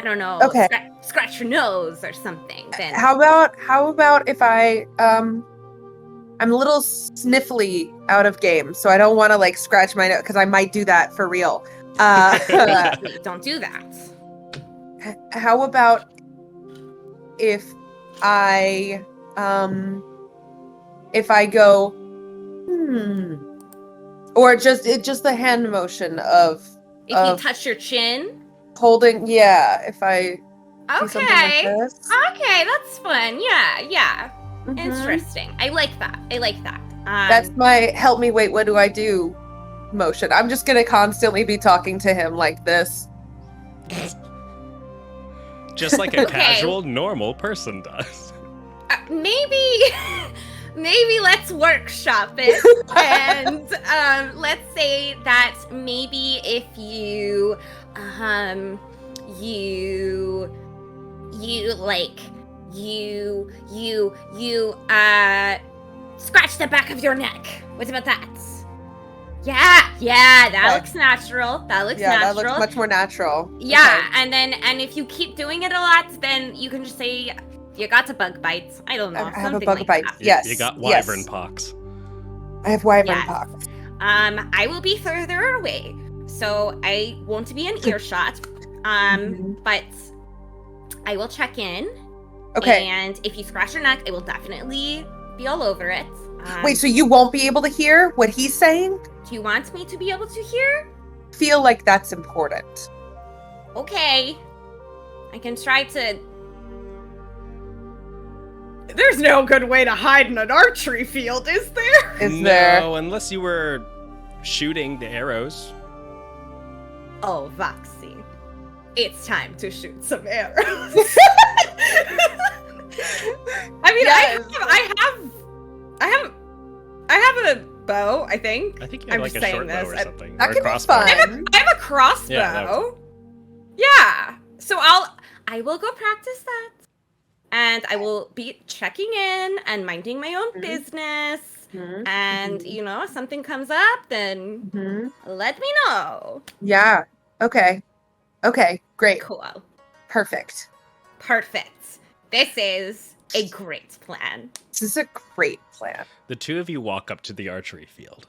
C: don't know, scratch your nose or something, then
D: How about if I'm a little sniffly out of game, so I don't want to scratch my nose, because I might do that for real.
C: please don't do that.
D: How about if I go or just the hand motion of
C: If you touch your chin.
D: Holding, if I do something like
C: Okay.
D: this.
C: Okay, that's fun. Yeah.
D: Mhm.
C: Interesting. I like that.
D: That's my help me wait, what do I do motion. I'm just gonna constantly be talking to him like this.
A: Just like a casual, normal person does.
C: Maybe let's workshop it. And let's say that maybe if you scratch the back of your neck. What about that? Yeah, that looks natural. That looks
D: That looks much more natural.
C: Yeah, okay. And if you keep doing it a lot, then you can just say you got a bug bite. I don't know.
D: I have a bug bite. Yes.
A: You got wyvern pox.
D: I have wyvern pox.
C: I will be further away, so I won't be in earshot. But I will check in.
D: Okay.
C: And if you scratch your neck, I will definitely be all over it.
D: Wait, so you won't be able to hear what he's saying?
C: Do you want me to be able to hear?
D: Feel like that's important.
C: Okay. I can try to...
G: There's no good way to hide in an archery field, is there?
A: No, unless you were shooting the arrows.
G: Oh, Voxi. It's time to shoot some arrows. I mean,
D: yes.
G: I have a bow, I think.
A: I think you have like a short bow or something.
D: That
A: or
D: could
A: a crossbow.
D: be fun.
G: I have a crossbow. Yeah.
C: So I will go practice that. And I will be checking in and minding my own business. And, if something comes up, then let me know.
D: Yeah. Okay, great.
C: Cool.
D: Perfect.
C: This is a great plan.
D: This is a great plan.
A: The two of you walk up to the archery field.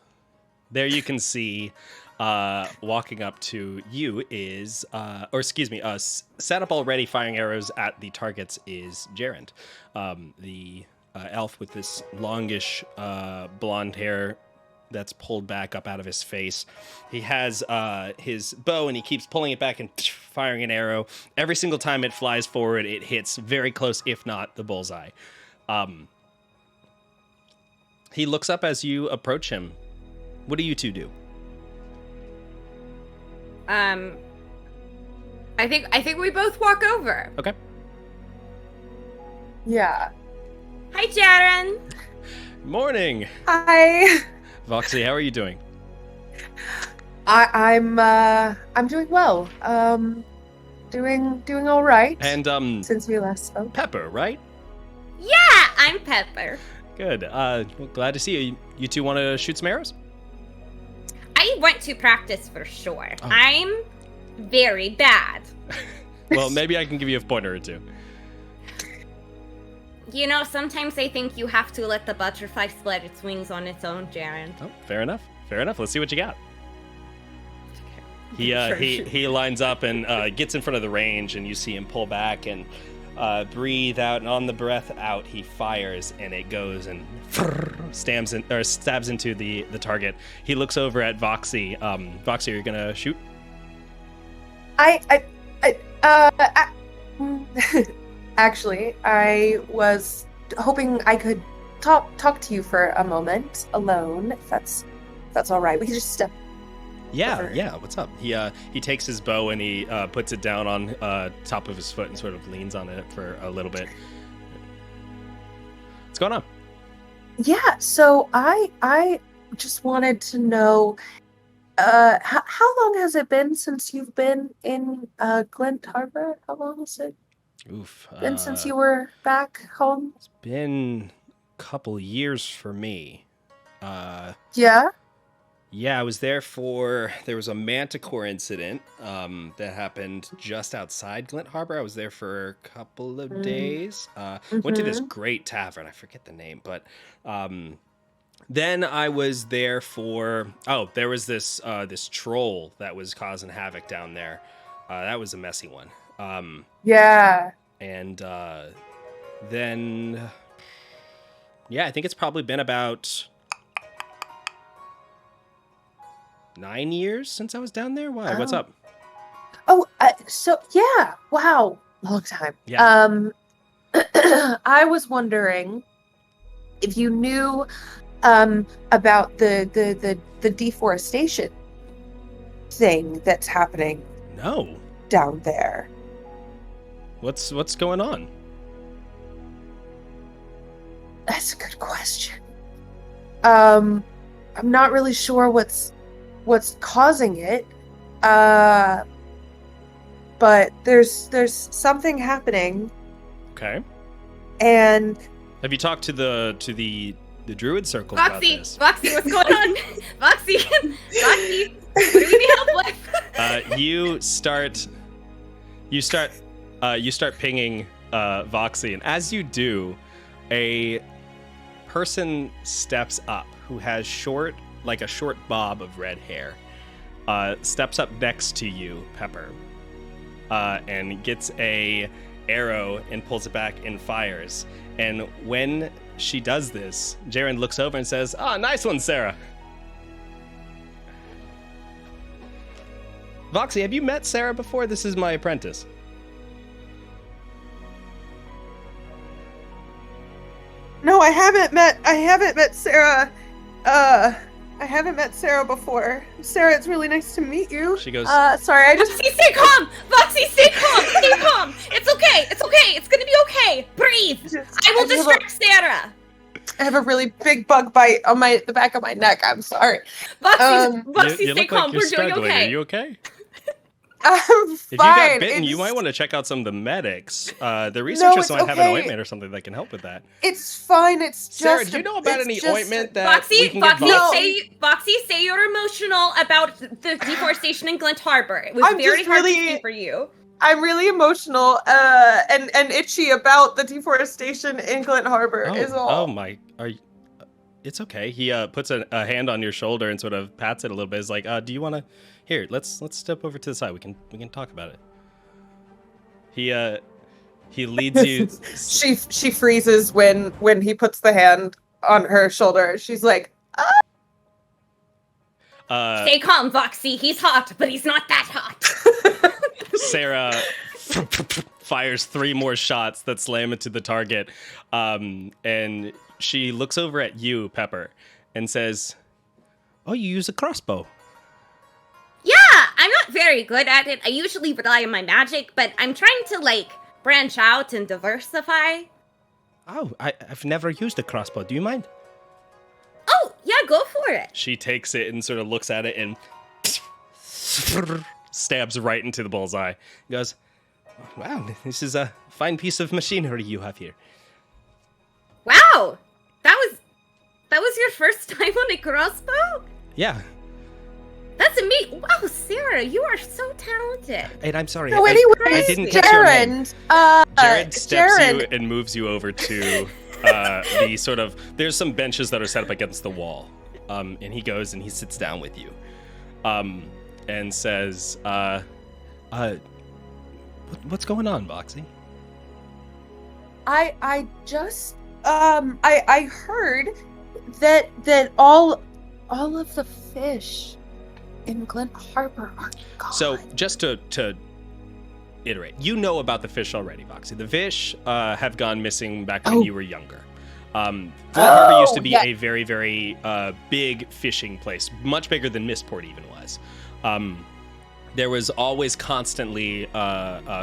A: There you can see, walking up to you is, set up already firing arrows at the targets is Gerund, the elf with this longish blonde hair that's pulled back up out of his face. He has his bow and he keeps pulling it back and firing an arrow. Every single time it flies forward, it hits very close, if not the bullseye. He looks up as you approach him. What do you two do?
C: I think we both walk over.
A: Okay.
D: Yeah.
C: Hi, Jaren.
A: Morning.
D: Hi.
A: Voxi, how are you doing?
D: I'm doing well. Doing all right.
A: And
D: since we last spoke.
A: Pepper, right?
C: Yeah, I'm Pepper.
A: Good. Glad to see you. You two want to shoot some arrows?
C: I went to practice for sure.
A: Oh.
C: I'm very bad.
A: Well, maybe I can give you a pointer or two.
C: Sometimes I think you have to let the butterfly spread its wings on its own, Jaren.
A: Oh, fair enough. Let's see what you got. He lines up and gets in front of the range, and you see him pull back and breathe out, and on the breath out, he fires, and it goes and stabs into the target. He looks over at Voxi. Voxi, are you gonna shoot?
D: Actually, I was hoping I could talk to you for a moment alone. If that's all right. We can just step.
A: Yeah. What's up? He takes his bow and he puts it down on top of his foot and sort of leans on it for a little bit. What's going on?
D: Yeah. So I just wanted to know, how long has it been since you've been in Glent Harbor? How long has it been since you were back home?
A: It's been a couple years for me.
D: Yeah.
A: Yeah, I was there there was a manticore incident that happened just outside Glent Harbor. I was there for a couple of days. Went to this great tavern. I forget the name, but then I was there there was this troll that was causing havoc down there. That was a messy one.
D: Yeah.
A: And then, I think it's probably been about 9 years since I was down there. Why? What's up?
D: Oh, so yeah. Wow, long time.
A: Yeah.
D: I was wondering if you knew about the deforestation thing that's happening
A: No.
D: down there.
A: What's going on?
D: That's a good question. I'm not really sure what's causing it. But there's something happening.
A: Okay.
D: And
A: Have you talked to the druid circle about
C: Voxi,
A: this?
C: Voxi, what's going on? Voxi, Voxi, what do we need help with?
A: You start pinging Voxi, and as you do, a person steps up who has a short bob of red hair. Steps up next to you, Pepper, and gets a arrow and pulls it back and fires. And when she does this, Jaren looks over and says, nice one, Sarah. Voxi, have you met Sarah before? This is my apprentice.
D: no, I haven't met Sarah. I haven't met Sarah before. Sarah, it's really nice to meet you.
A: She goes,
D: sorry, I just
C: Voxi, stay calm! Voxi, stay calm! Stay calm! It's okay! It's okay! It's gonna be okay! Breathe! I will distract Sarah!
D: I have a really big bug bite on the back of my neck. I'm sorry.
C: Voxi, Voxi,
A: you
C: stay
A: look
C: calm.
A: like you're
C: We're doing
A: struggling.
C: okay.
A: Are you okay?
D: I'm fine.
A: If you got bitten, you might want to check out some of the medics. The researchers
D: it's
A: might have an
D: okay.
A: ointment or something that can help with that.
D: It's fine. It's just.
A: Sarah, do you know about any ointment that we
C: Voxi,
A: can get
C: Voxi, say you're emotional about the deforestation in Glint Harbor. It was
D: I'm
C: very
D: just
C: hard
D: really-
C: to see for you.
D: I'm really emotional and itchy about the deforestation in Glint Harbor. Is all.
A: Oh my! It's okay. He puts a hand on your shoulder and sort of pats it a little bit. Is like, do you want to? Here, let's step over to the side. We can talk about it. He leads you.
D: She freezes when he puts the hand on her shoulder. She's like,
C: Stay calm, Voxi. He's hot, but he's not that hot.
A: Sarah fires 3 more shots that slam into the target, and she looks over at you, Pepper, and says, "Oh, you use a crossbow."
C: Yeah, I'm not very good at it. I usually rely on my magic, but I'm trying to, branch out and diversify.
A: Oh, I've never used a crossbow. Do you mind?
C: Oh, yeah, go for it.
A: She takes it and sort of looks at it and stabs right into the bullseye. Goes, "Wow, this is a fine piece of machinery you have here."
C: Wow, that was your first time on a crossbow?
A: Yeah.
C: That's amazing. Wow, Sarah, you are so talented.
A: And I'm sorry.
D: "No,
A: I didn't catch your name. Jared steps you and moves you over to the sort of. There's some benches that are set up against the wall, and he goes and he sits down with you, and says, "What's going on, Voxi?"
D: I just I heard that all of the fish in Glint Harbor are gone.
A: So just to iterate, you know about the fish already, Voxi. The fish have gone missing back when you were younger. Glint Harbor used to be a very, very big fishing place, much bigger than Mistport even was. There was always constantly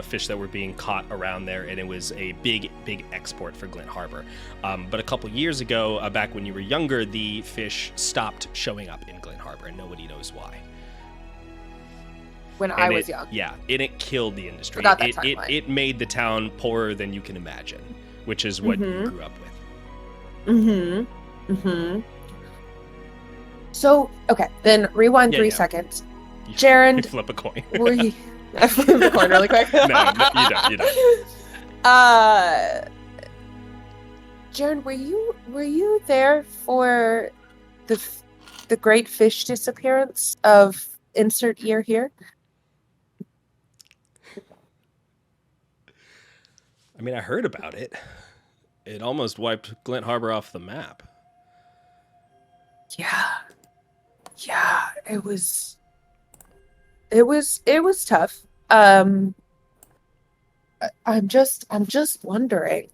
A: fish that were being caught around there, and it was a big, big export for Glint Harbor. But a couple years ago, back when you were younger, the fish stopped showing up in Glint Harbor, and nobody knows why.
D: When I was young.
A: Yeah, and it killed the industry.
D: Forgot that timeline.
A: It made the town poorer than you can imagine, which is what you grew up with.
D: So, okay, then rewind 3 seconds.
A: You
D: Jaren,
A: flip a coin.
D: were you... I flipped the coin really quick.
A: no, you don't.
D: Jaren, were you there for the great fish disappearance of insert year here?
A: I mean, I heard about it. It almost wiped Glint Harbor off the map.
D: Yeah, it was tough. I'm just wondering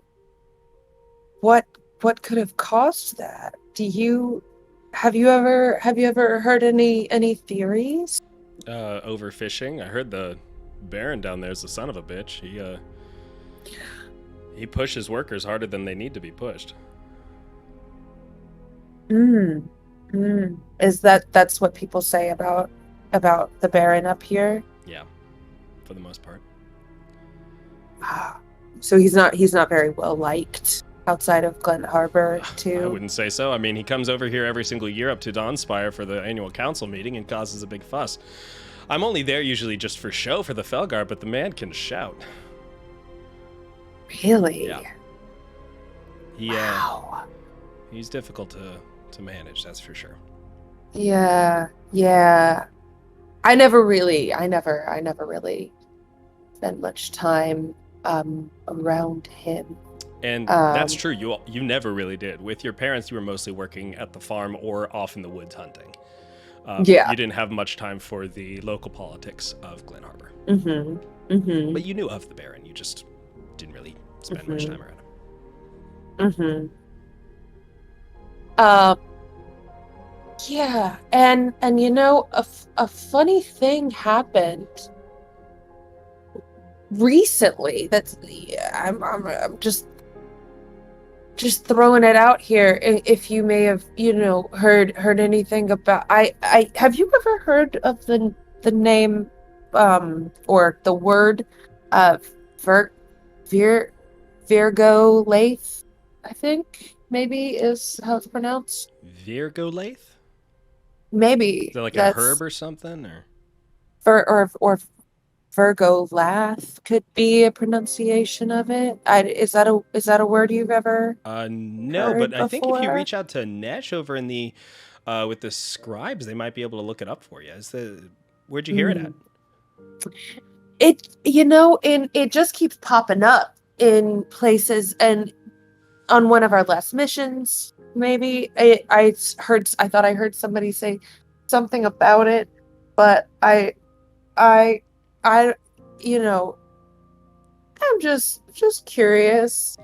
D: what could have caused that. Have you ever heard any theories?
H: Overfishing. I heard the Baron down there is the son of a bitch. He pushes workers harder than they need to be pushed.
D: Is that's what people say about the Baron up here?
H: Yeah, for the most part.
D: So he's not very well liked outside of Glen Harbor too.
H: I wouldn't say so. I mean, he comes over here every single year up to Dawnspire for the annual council meeting and causes a big fuss. I'm only there usually just for show for the Fellguard, but the man can shout.
D: Really?
H: Yeah.
D: Wow.
H: He's difficult to manage, that's for sure.
D: Yeah. I never really spent much time around him.
H: And that's true. You never really did. With your parents, you were mostly working at the farm or off in the woods hunting. You didn't have much time for the local politics of Glen Harbor. But you knew of the Baron. You just didn't really spend much time around him.
D: Yeah, and a funny thing happened recently. That's I'm just throwing it out here. If you may have heard anything about I have you ever heard of the name or the word Virgo Lath, I think maybe is how it's pronounced.
H: Virgo Lath?
D: Maybe.
H: Is that like a herb or something,
D: or Virgo Lath could be a pronunciation of it. Is that a word you've ever?
H: No, but I think if you
D: before?
H: reach out to Nesh over in the with the scribes, they might be able to look it up for you. Where'd you hear it at?
D: It just keeps popping up in places, and on one of our last missions, maybe I thought I heard somebody say something about it, but I'm just curious.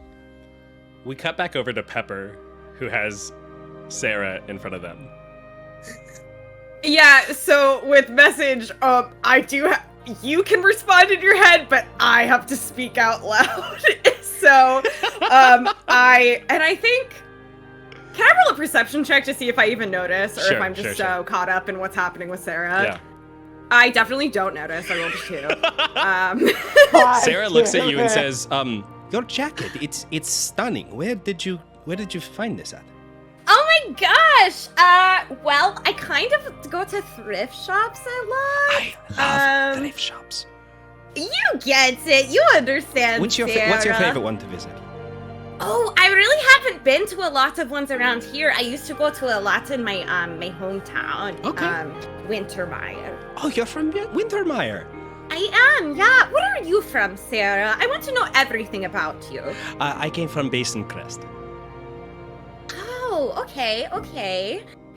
H: We cut back over to Pepper, who has Sarah in front of them.
G: Yeah, so with message, you can respond in your head, but I have to speak out loud. So, I think, can I roll a perception check to see if I even notice, or if I'm just so caught up in what's happening with Sarah?
H: Yeah.
G: I definitely don't notice. I rolled a 2.
H: Sarah looks at you and says, "Your jacket, it's stunning. Where did you find this at?"
C: Oh my gosh! Well, I kind of go to thrift shops a lot.
H: I love thrift shops.
C: You get it. You understand.
H: What's your favorite one to visit?
C: Oh, I really haven't been to a lot of ones around here. I used to go to a lot in my my hometown.
H: Okay.
C: Wintermeyer.
H: Oh, you're from Wintermeyer.
C: I am, yeah. Where are you from, Sarah? I want to know everything about you.
H: I came from Basin Crest.
C: Oh, okay.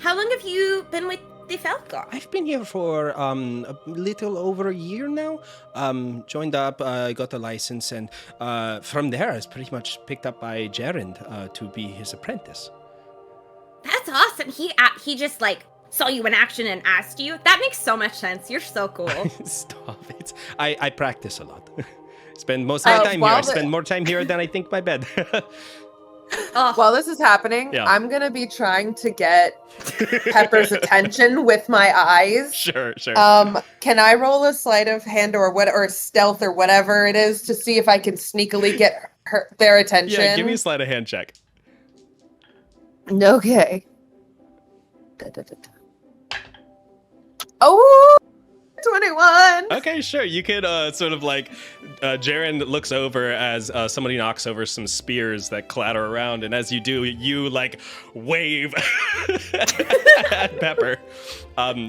C: How long have you been with the Fellguard?
H: I've been here for a little over a year now. Joined up, got a license, and from there I was pretty much picked up by Gerend to be his apprentice.
C: That's awesome. He just saw you in action and asked you. That makes so much sense. You're so cool.
H: Stop it. I practice a lot. Spend most of my time here. I spend more time here than I think my bed.
D: While this is happening, I'm gonna be trying to get Pepper's attention with my eyes.
H: Sure.
D: Can I roll a sleight of hand or stealth or whatever it is to see if I can sneakily get their attention?
H: Yeah, give me a sleight of hand check.
D: Okay. Oh, 21.
H: Okay, sure. You could sort of Jaren looks over as somebody knocks over some spears that clatter around, and as you do, you wave at Pepper.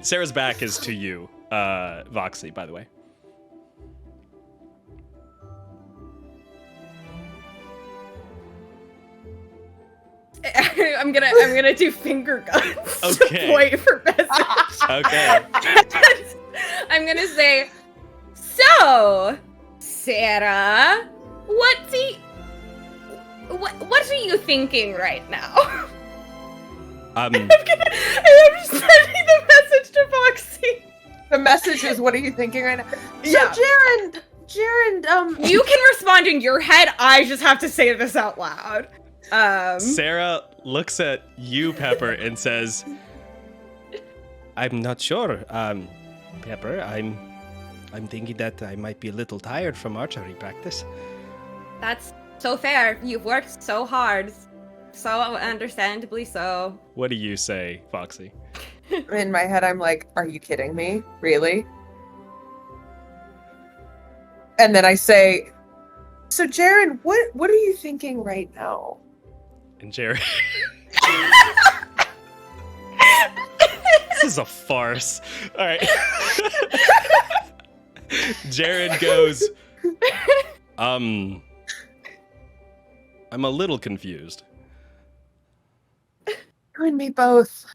H: Sarah's back is to you, Voxi, by the way.
G: I'm gonna do finger guns to point for message.
H: Okay.
G: I'm gonna say, so, Sarah, what are you thinking right now? I'm just sending the message to Voxi.
D: The message is, what are you thinking right now?
G: Yeah.
D: So, Jaren,
G: you can respond in your head. I just have to say this out loud.
H: Sarah looks at you, Pepper, and says, I'm not sure. Pepper, I'm thinking that I might be a little tired from archery practice.
C: That's so fair. You've worked so hard. So understandably so.
H: What do you say, Voxi?
D: in my head, I'm like, are you kidding me? Really? And then I say, so Jaren, what are you thinking right now?
H: And Jaren... This is a farce. All right. Jaren goes, I'm a little confused.
D: You and me both.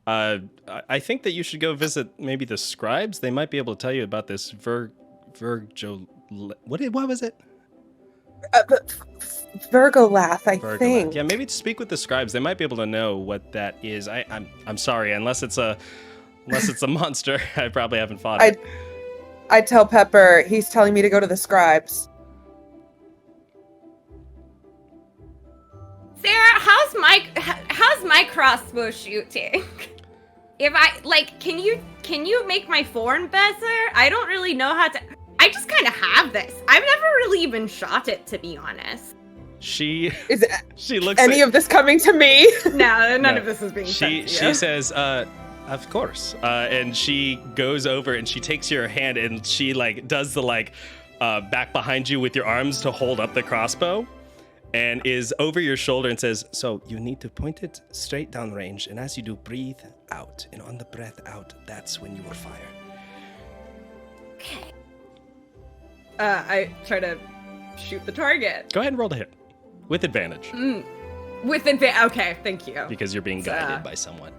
H: I think that you should go visit maybe the scribes. They might be able to tell you about this Virgo... What was it?
D: Virgo laugh, I
H: Virgo
D: think.
H: laugh. Yeah, maybe speak with the scribes. They might be able to know what that is. I'm sorry, unless it's a monster. I probably haven't fought it.
D: I tell Pepper, he's telling me to go to the scribes.
C: Sarah, how's my crossbow shooting? If can you make my form better? I don't really know how to. I just kind of have this. I've never really even shot it, to be honest.
H: She looks.
D: Any of this coming to me?
G: No, none of this is being said to you.
H: She says, of course. And she goes over and she takes your hand and she does the back behind you with your arms to hold up the crossbow, and is over your shoulder and says, so you need to point it straight down range, and as you do, breathe out, and on the breath out, that's when you will fire.
C: Okay.
G: I try to shoot the target.
H: Go ahead and roll to hit with advantage.
G: With advantage. Okay, thank you.
H: Because you're being guided by someone.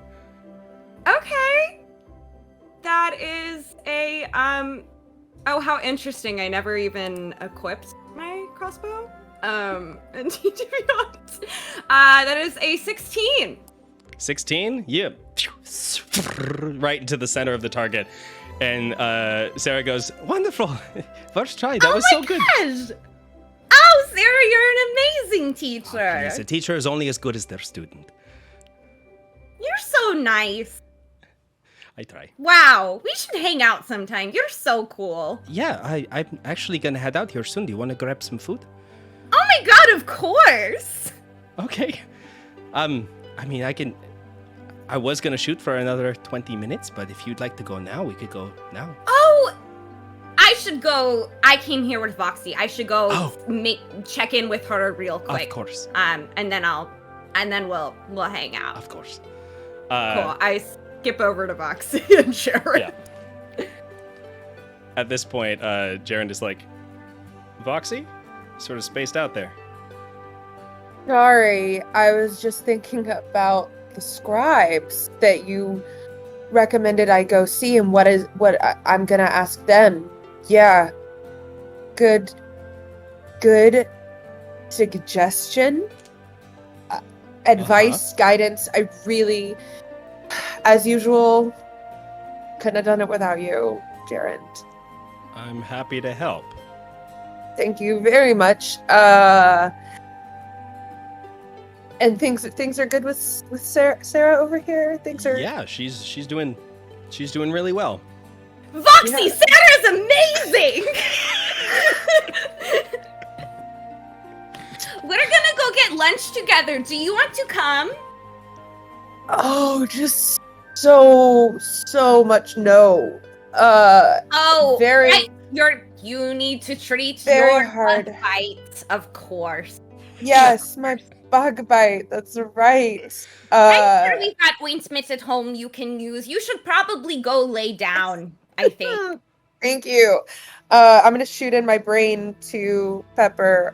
G: Okay. That is a oh, how interesting. I never even equipped my crossbow. And to be honest, that is a 16. 16?
H: Yeah. Right into the center of the target. And Sarah goes, wonderful. First try. That was so good.
C: Gosh. Oh, Sarah, you're an amazing teacher.
H: Yes, a teacher is only as good as their student.
C: You're so nice.
H: I try.
C: Wow, we should hang out sometime. You're so cool.
H: Yeah, I'm actually going to head out here soon. Do you want to grab some food?
C: Oh my god, of course.
H: Okay. I mean, I was going to shoot for another 20 minutes, but if you'd like to go now, we could go now.
C: Oh, I should go. I came here with Voxi. I should go check in with her real quick.
H: Of course.
C: And then we'll hang out.
H: Of course.
G: Cool. I skip over to Voxi and Jaren.
H: Yeah. At this point, Jaren is like, Voxi? Sort of spaced out there.
D: Sorry, I was just thinking about the scribes that you recommended I go see, and what I'm gonna ask them. Yeah, good suggestion, advice, guidance. I really, as usual, couldn't have done it without you, Jaren.
H: I'm happy to help.
D: Thank you very much. And things are good with Sarah over here. Things are
H: she's doing really well.
C: Voxi, Sarah's amazing. We're gonna go get lunch together. Do you want to come?
D: Oh, just so much no. Very.
C: You need to treat
D: very
C: your
D: hard
C: bug bite, of course.
D: Yes, my bug bite. That's right.
C: I'm sure we've got ointment at home you can use. You should probably go lay down, I think.
D: Thank you. I'm gonna shoot in my brain to Pepper.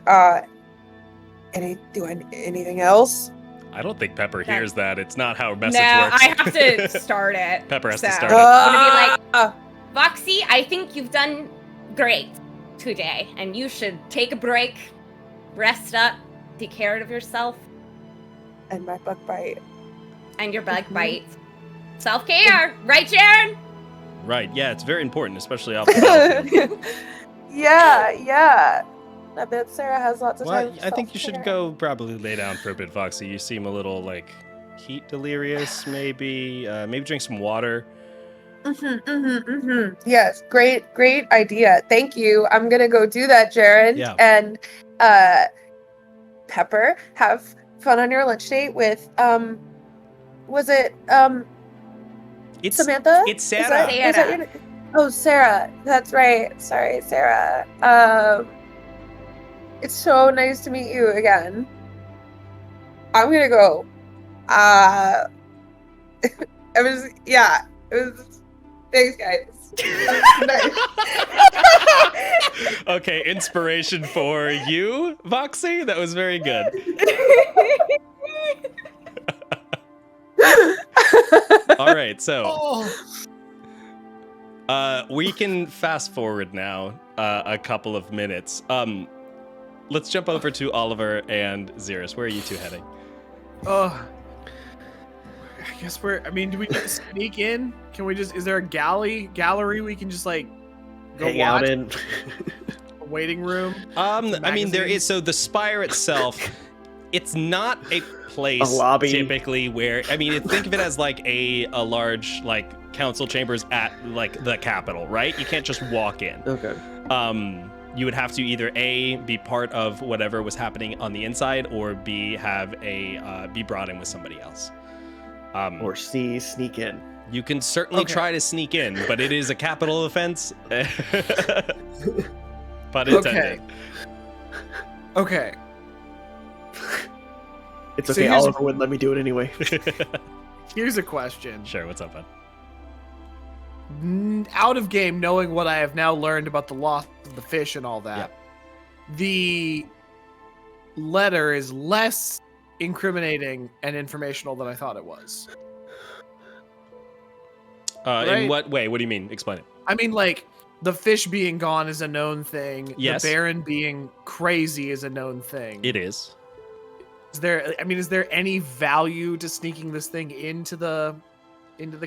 D: anything else?
H: I don't think Pepper hears that. It's not how a
C: No,
H: message works.
C: I have to start it.
H: Pepper has
C: so.
H: to start it.
C: I'm gonna be like, Voxi, I think you've done great today, and you should take a break, rest up, take care of yourself.
D: And my bug bite.
C: And your bug bite. Self-care, right, Sharon?
H: Right, yeah, it's very important, especially off the battlefield.
D: Yeah. I bet Sarah has lots of time.
H: I think you should go probably lay down for a bit, Voxi. You seem a little, like, heat delirious, maybe. Maybe drink some water.
D: Yes, great idea. Thank you. I'm gonna go do that, Jaren.
H: Yeah.
D: And Pepper, have fun on your lunch date with was it
A: It's
D: Samantha?
A: It's
D: Is
A: Sarah.
D: that your name? Oh, Sarah. That's right. Sorry, Sarah. It's so nice to meet you again. I'm gonna go. It was. Thanks, guys. Nice.
H: Okay, inspiration for you, Voxi. That was very good. All right, so we can fast forward now a couple of minutes. Let's jump over to Oliver and Xeris. Where are you two heading?
E: I guess do we need to sneak in? Can we just, is there a gallery we can just like go
B: hang
E: watch?
B: out in?
E: A waiting room?
H: I mean, there is, so the spire itself, it's not a place
B: A lobby.
H: typically where, I mean, think of it as like a large, like, council chambers at, like, the Capitol, right? You can't just walk in.
B: Okay.
H: You would have to either A, be part of whatever was happening on the inside, or B, have be brought in with somebody else.
B: Or C, sneak in.
H: You can certainly try to sneak in, but it is a capital offense. But intended.
E: Okay.
B: It's
E: So
B: okay,
E: here's-
B: Oliver wouldn't let me do it anyway.
E: Here's a question.
H: Sure, what's up, bud?
E: Out of game, knowing what I have now learned about the loss of the fish and all that, the letter is less incriminating and informational than I thought it was.
H: In what way? What do you mean? Explain it.
E: I mean, like, the fish being gone is a known thing.
H: Yes.
E: The Baron being crazy is a known thing.
H: It is.
E: Is there any value to sneaking this thing into the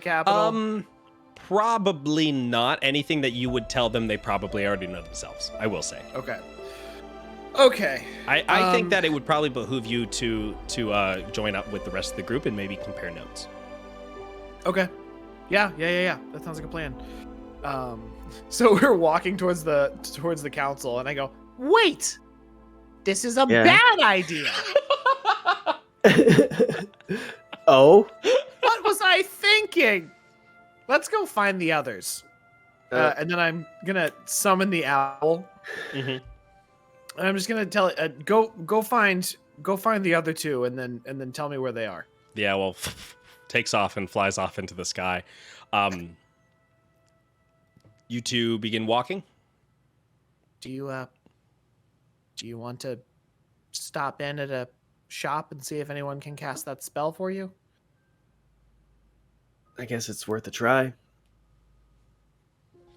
E: capital?
H: Probably not. Anything that you would tell them, they probably already know themselves, I will say.
E: Okay.
H: I think that it would probably behoove you to join up with the rest of the group and maybe compare notes.
E: Okay. Yeah. That sounds like a plan. So we're walking towards the council, and I go,
F: Wait! This is a
B: Yeah.
F: bad idea!
B: Oh?
F: What was I thinking? Let's go find the others.
E: and then I'm gonna summon the owl.
H: Mm-hmm.
E: And I'm just gonna tell it, go find the other two, and then tell me where they are.
H: The owl takes off and flies off into the sky. You two begin walking.
F: Do you want to stop in at a shop and see if anyone can cast that spell for you?
B: I guess it's worth a try.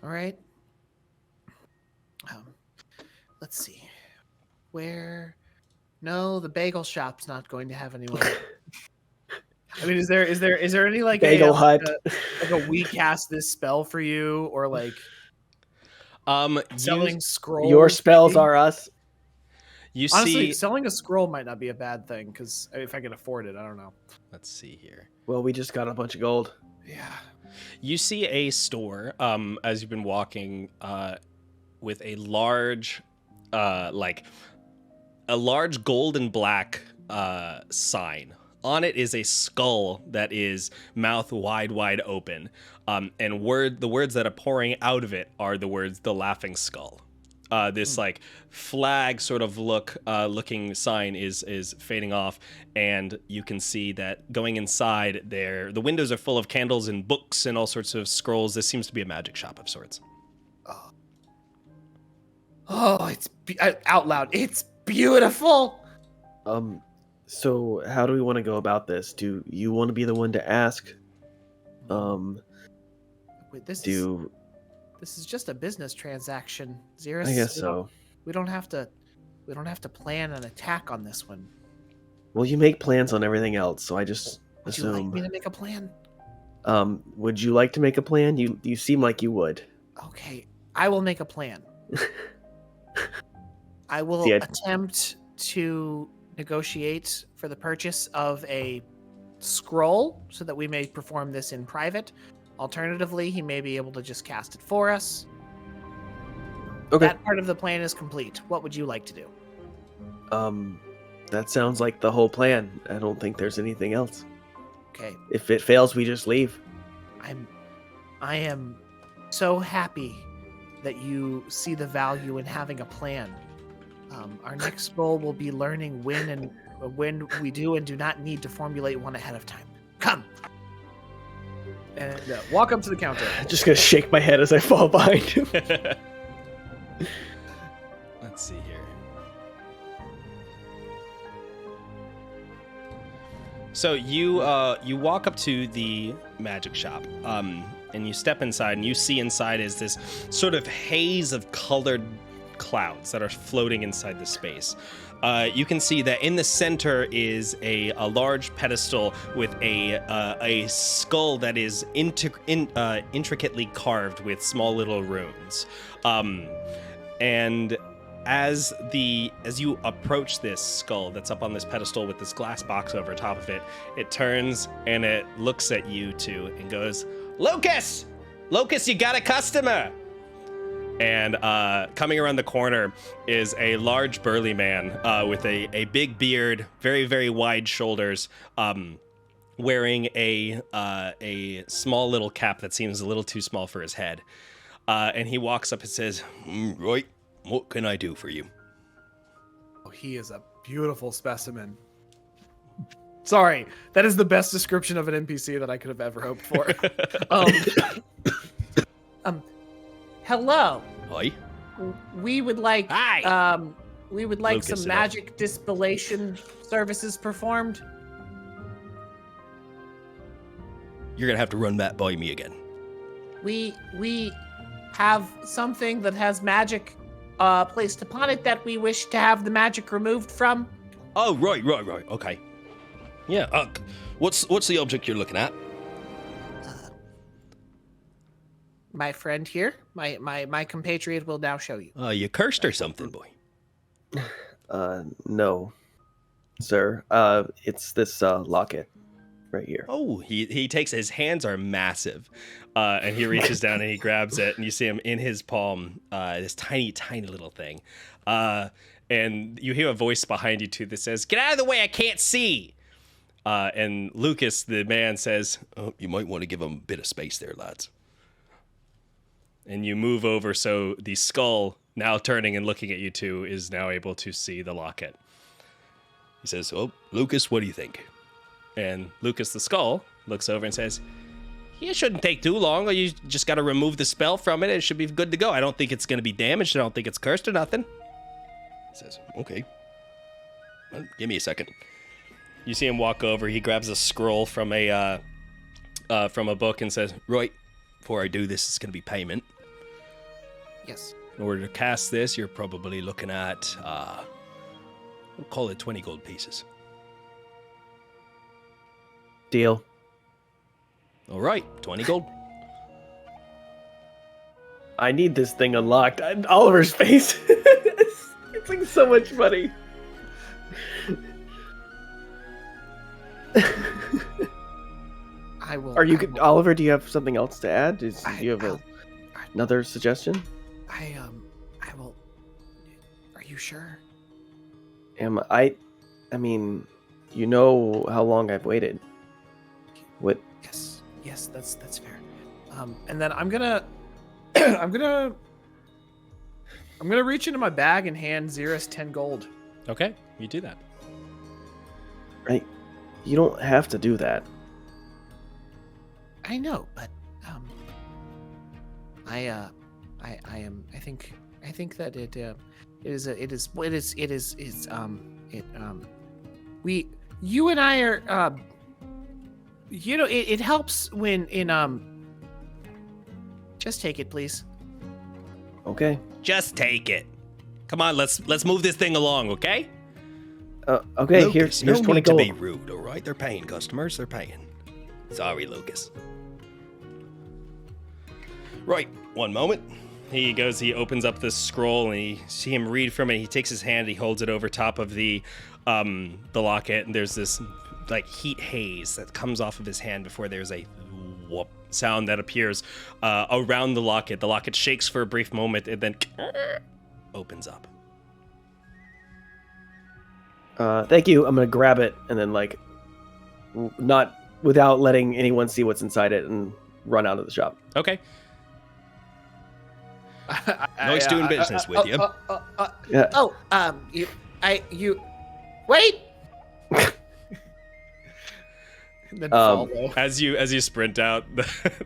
F: All right. Let's see. Where? No, the bagel shop's not going to have anyone.
E: I mean, is there any like
B: Bagel Hut.
E: like a we cast this spell for you, or like selling scrolls?
B: Your spells
E: maybe?
B: are us.
H: You
E: Honestly,
H: see.
E: selling a scroll might not be a bad thing, because if I can afford it, I don't know.
H: Let's see here.
B: Well, we just got a bunch of gold.
E: Yeah.
H: You see a store as you've been walking with a large, like a large gold and black sign. On it is a skull that is mouth wide open, and the words that are pouring out of it are the words "the laughing skull." This like flag sort of looking sign is fading off, and you can see that going inside there, the windows are full of candles and books and all sorts of scrolls. This seems to be a magic shop of sorts.
F: Oh, it's out loud. It's beautiful.
B: So how do we want to go about this? Do you want to be the one to ask?
F: Wait, this
B: Do
F: is just a business transaction, Xeris.
B: I guess so.
F: We don't have to plan an attack on this one.
B: Well, you make plans on everything else, so I just
F: Would you
B: assume.
F: like me to make a plan?
B: Would you like to make a plan? You seem like you would.
F: Okay, I will make a plan. I will
B: See,
F: attempt to negotiate for the purchase of a scroll so that we may perform this in private. Alternatively, he may be able to just cast it for us.
B: Okay.
F: That part of the plan is complete. What would you like to do?
B: That sounds like the whole plan. I don't think there's anything else.
F: Okay,
B: If it fails, we just leave.
F: I am so happy that you see the value in having a plan. Our next goal will be learning when we do and do not need to formulate one ahead of time. Come. And walk up to the counter.
B: I'm just gonna shake my head as I fall behind him.
H: Let's see here. So you walk up to the magic shop, and you step inside, and you see inside is this sort of haze of colored clouds that are floating inside the space. You can see that in the center is a large pedestal with a skull that is intricately carved with small little runes. And as you approach this skull that's up on this pedestal with this glass box over top of it, it turns and it looks at you two and goes, "Lucas! Lucas, you got a customer!" And coming around the corner is a large burly man with a big beard, very, very wide shoulders, wearing a small little cap that seems a little too small for his head. And he walks up and says, "Right, what can I do for you?"
E: Oh, he is a beautiful specimen. Sorry, that is the best description of an NPC that I could have ever hoped for.
F: Hello.
H: Hi.
F: We would like
H: Hi.
F: We would like
H: Lucas,
F: some
H: it up.
F: magic dispellation services performed.
A: You're gonna have to run that by me again.
F: We have something that has magic placed upon it that we wish to have the magic removed from.
A: Oh, right. Okay. Yeah. What's the object you're looking at?
F: My friend here, my compatriot will now show you.
A: You cursed or something, boy?
B: No, sir. It's this locket right here.
H: Oh, he takes, his hands are massive, and he reaches down and he grabs it, and you see him in his palm, this tiny little thing, and you hear a voice behind you too that says, "Get out of the way, I can't see." And Lucas, the man, says,
A: Oh, you might want to give him a bit of space there, lads.
H: and you move over so the skull, now turning and looking at you two, is now able to see the locket.
A: He says, "Oh, Lucas, what do you think?"
H: And Lucas the skull looks over and says, "It shouldn't take too long. You just got to remove the spell from it. It should be good to go. I don't think it's going to be damaged. I don't think it's cursed or nothing."
A: He says, "Okay. Well, give me a second."
H: You see him walk over. He grabs a scroll from a book and says,
A: Right. Before I do this, it's gonna be payment.
F: Yes.
A: In order to cast this, you're probably looking at, we'll call it 20 gold pieces.
B: Deal.
A: All right, 20 gold.
B: I need this thing unlocked. Oliver's face. It's like so much money.
F: I will.
B: Are you
F: I will-
B: Oliver? Do you have something else to add? Do you have
F: I'll-
B: another suggestion?
F: I will. Are you sure?
B: I mean, you know how long I've waited. What?
F: Yes, that's fair. And then I'm gonna I'm gonna reach into my bag and hand Xeris 10 gold.
H: "Okay, you do that."
B: You don't have to do that.
F: I know, but I think that it is You and I are, it helps when just take it, please.
B: Okay.
A: Just take it. Come on, let's move this thing along, okay?
B: Okay,
A: Lucas,
B: here's
A: no
B: 20
A: need to
B: gold.
A: be rude, all right? They're paying customers. They're paying. Sorry, Lucas. Right, one moment. He opens up this scroll, and you see him read from it. He takes his hand, he holds it over top of the locket, and there's this like heat haze that comes off of his hand before there's a whoop sound that appears around the locket. The locket shakes for a brief moment and then opens up.
B: Thank you. I'm gonna grab it and then not without letting anyone see what's inside it and run out of the shop.
A: Okay. Noise doing business with you.
B: Yeah.
F: Oh, wait. And then follow.
H: As you sprint out,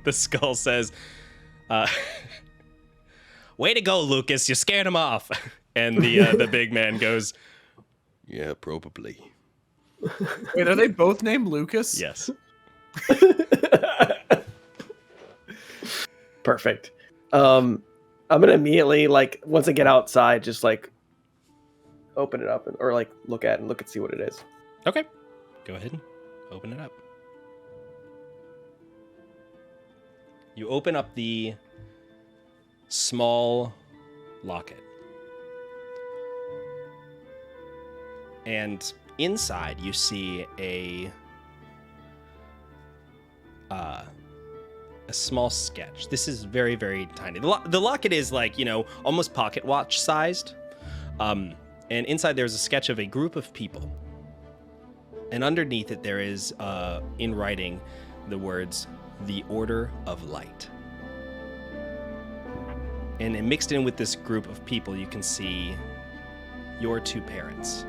H: the skull says,
A: Way to go, Lucas. You scared him off.
H: and the big man goes,
A: Yeah, probably.
E: Wait, are they both named Lucas?
H: yes.
B: Perfect. I'm gonna immediately once I get outside, just open it up or look and see what it is.
A: Okay. Go ahead and open it up. You open up the small locket. And inside you see a small sketch. This is very, very tiny. The locket is almost pocket watch sized. And inside there's a sketch of a group of people. And underneath it there is, in writing, the words, "The Order of Light." And mixed in with this group of people, you can see your two parents.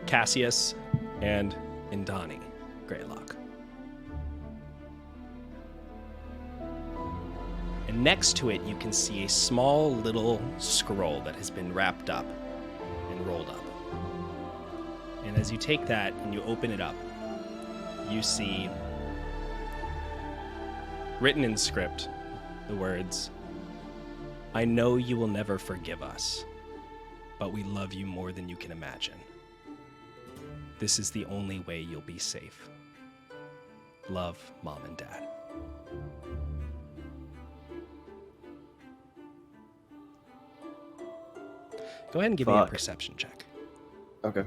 A: Cassius and Indani Greylock. And next to it, you can see a small little scroll that has been wrapped up and rolled up. And as you take that and you open it up, you see, written in script, the words, "I know you will never forgive us, but we love you more than you can imagine. This is the only way you'll be safe. Love, Mom and Dad." Go ahead and give me a perception check.
B: Okay.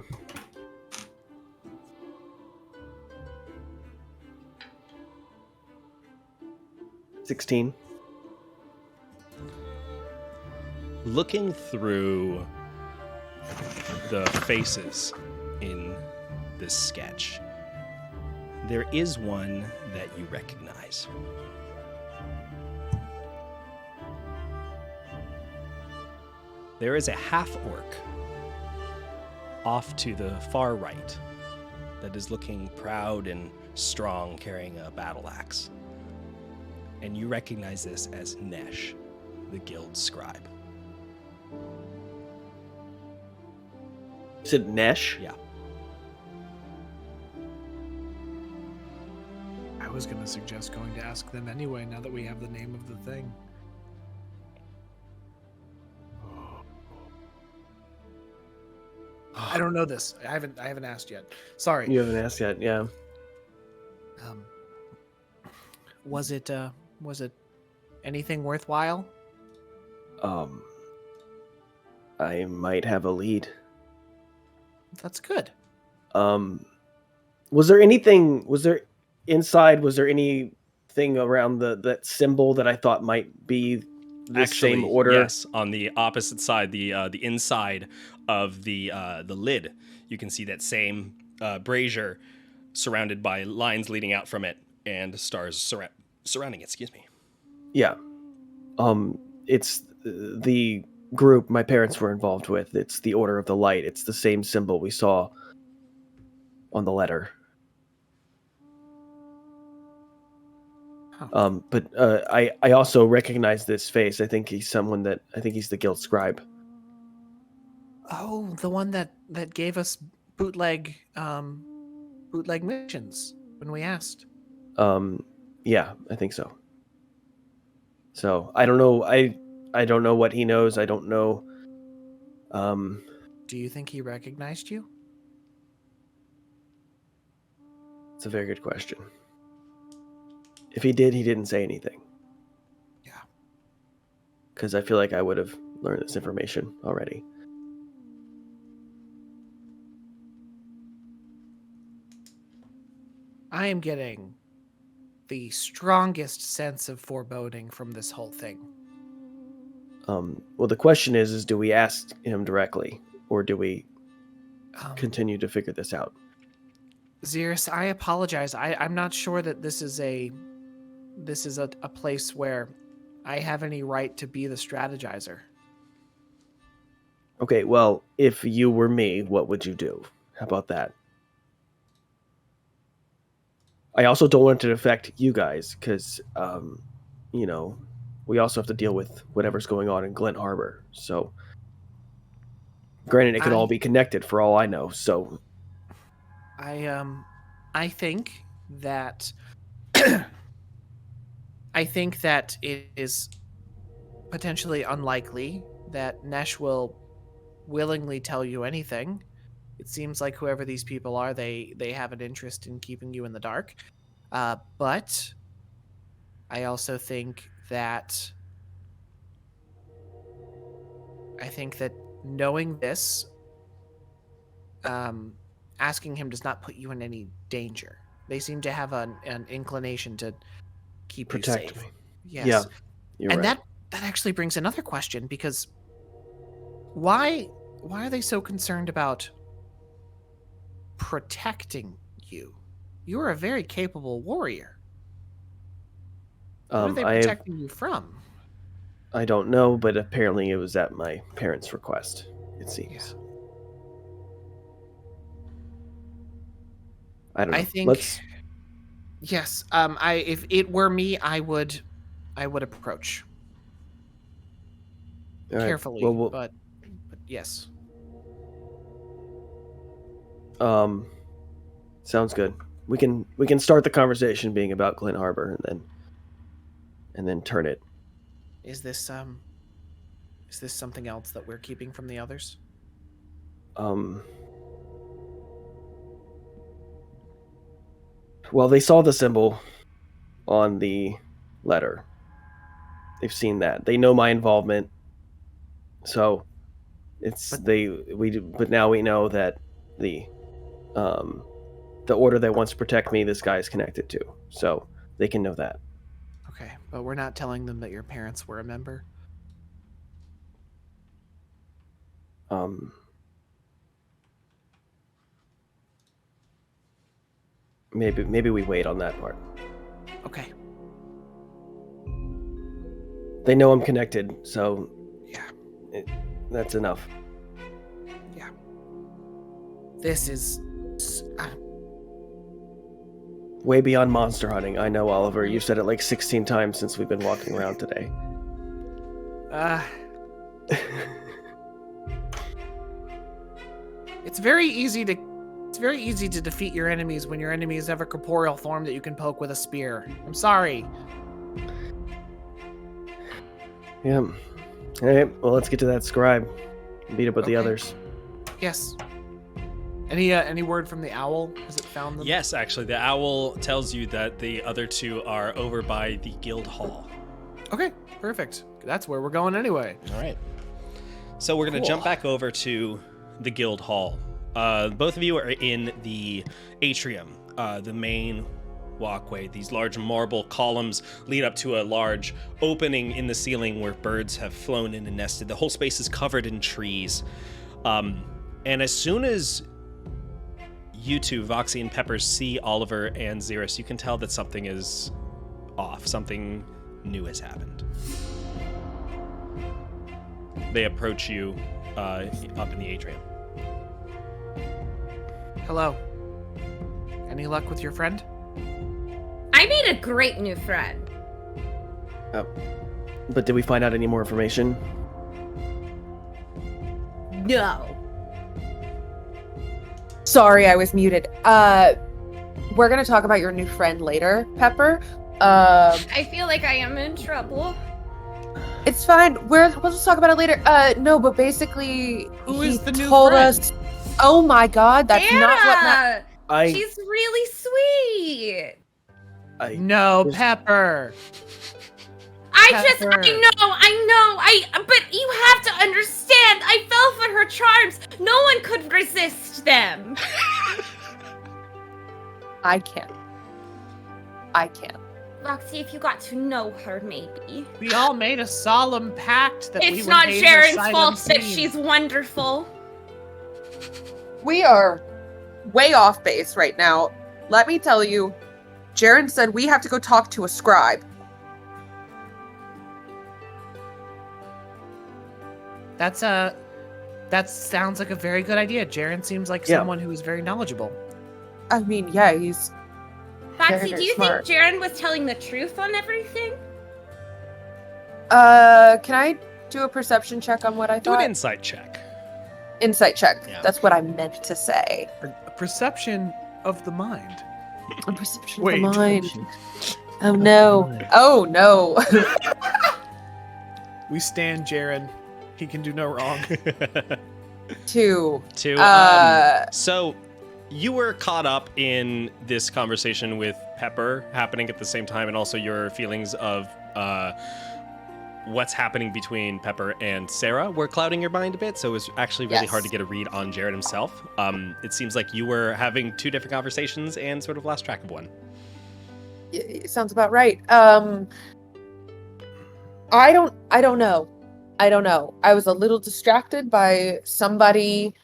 B: $16.
A: Looking through the faces in this sketch, there is one that you recognize. There is a half-orc off to the far right that is looking proud and strong, carrying a battle axe. And you recognize this as Nesh, the guild scribe.
B: Is it Nesh?
A: Yeah.
E: I was going to suggest going to ask them anyway, now that we have the name of the thing. I don't know this. I haven't asked yet. Sorry.
B: You haven't asked yet, yeah.
F: Was it anything worthwhile?
B: I might have a lead.
F: That's good.
B: Was there anything around that symbol that I thought might be the same order?
H: Yes, on the opposite side, the inside of the lid, you can see that same brazier surrounded by lines leading out from it and stars surrounding it. Excuse me.
B: Yeah. It's the group my parents were involved with. It's the Order of the Light. It's the same symbol we saw on the letter. But I also recognize this face. I think he's the guild scribe.
F: Oh, the one that gave us bootleg missions when we asked.
B: Yeah, I think so. So I don't know. I don't know what he knows. I don't know.
F: Do you think he recognized you?
B: It's a very good question. If he did, he didn't say anything.
F: Yeah.
B: Because I feel like I would have learned this information already.
F: I am getting the strongest sense of foreboding from this whole thing.
B: Well, the question is do we ask him directly, or do we continue to figure this out?
F: Xerus, I apologize. I'm not sure that this is a place where I have any right to be the strategizer.
B: Okay, well, if you were me, what would you do? How about that? I also don't want it to affect you guys, because, you know, we also have to deal with whatever's going on in Glint Harbor. So, granted, it could all be connected for all I know. So,
F: I think that it is potentially unlikely that Nesh will willingly tell you anything. It seems like whoever these people are, they have an interest in keeping you in the dark. But I also think that knowing this, asking him does not put you in any danger. They seem to have an inclination to keep
B: protect
F: you safe.
B: me.
F: Yes.
B: Yeah, you're
F: and
B: right.
F: that actually brings another question, because why are they so concerned about protecting you? You are a very capable warrior. What are they protecting you from?
B: I don't know, but apparently it was at my parents' request, it seems.
F: Yeah.
B: I don't know.
F: I think yes. If it were me, I would approach carefully,
B: well,
F: but yes.
B: Sounds good. We can start the conversation being about Glint Harbor, and then turn it.
F: Is this something else that we're keeping from the others?
B: Well, they saw the symbol on the letter. They've seen that. They know my involvement. So but now we know that the order that wants to protect me, this guy is connected to. So they can know that.
F: Okay, but we're not telling them that your parents were a member.
B: Maybe we wait on that part.
F: Okay.
B: They know I'm connected, so
F: yeah,
B: that's enough.
F: Yeah. This is
B: way beyond monster hunting. I know, Oliver. You've said it like 16 times since we've been walking around today.
F: It's very easy to defeat your enemies when your enemies have a corporeal form that you can poke with a spear. I'm sorry.
B: Yeah. All right. Well, let's get to that scribe. Beat up with the others.
F: Yes. Any word from the owl? Has it found them?
H: Yes, actually, the owl tells you that the other two are over by the guild hall.
F: Okay, perfect. That's where we're going anyway.
H: All right. So we're going to jump back over to the guild hall. Both of you are in the atrium, the main walkway. These large marble columns lead up to a large opening in the ceiling where birds have flown in and nested. The whole space is covered in trees. And as soon as you two, Voxi and Peppers, see Oliver and Xerus, you can tell that something is off. Something new has happened. They approach you up in the atrium.
F: Hello. Any luck with your friend?
C: I made a great new friend.
B: But did we find out any more information?
C: No.
D: Sorry, I was muted. We're gonna talk about your new friend later, Pepper.
C: I feel like I am in trouble.
D: It's fine. We'll just talk about it later. No, but basically,
E: Who
D: he
E: is the new
D: told
E: friend?
D: us. Oh my God, that's not what.
C: She's really sweet.
F: No, Pepper.
C: I know, but you have to understand, I fell for her charms. No one could resist them.
D: I can't.
C: Roxy, if you got to know her, maybe.
F: We all made a solemn pact that we
C: It's
F: would
C: not
F: hate her
C: Sharon's
F: sight
C: fault that
F: unseen.
C: she's wonderful.
D: We are way off base right now. Let me tell you, Jaren said we have to go talk to a scribe.
F: That sounds like a very good idea. Jaren seems like someone who is very knowledgeable.
D: I mean, yeah, he's
C: Voxi,
D: very
C: do you
D: smart.
C: think Jaren was telling the truth on everything?
D: Can I do a perception check on what I
H: Do an
D: thought?
H: insight check.
D: Insight check.
H: Yeah.
D: That's what I meant to say.
E: A perception of the mind.
D: A perception
E: Wait.
D: of the mind. Oh no. Oh no.
E: We stand Jaren. He can do no wrong.
D: Two.
H: So you were caught up in this conversation with Pepper happening at the same time, and also your feelings of what's happening between Pepper and Sarah were clouding your mind a bit, so it was actually really hard to get a read on Jared himself. It seems like you were having two different conversations and sort of lost track of one.
D: Sounds about right. I don't know. I was a little distracted by somebody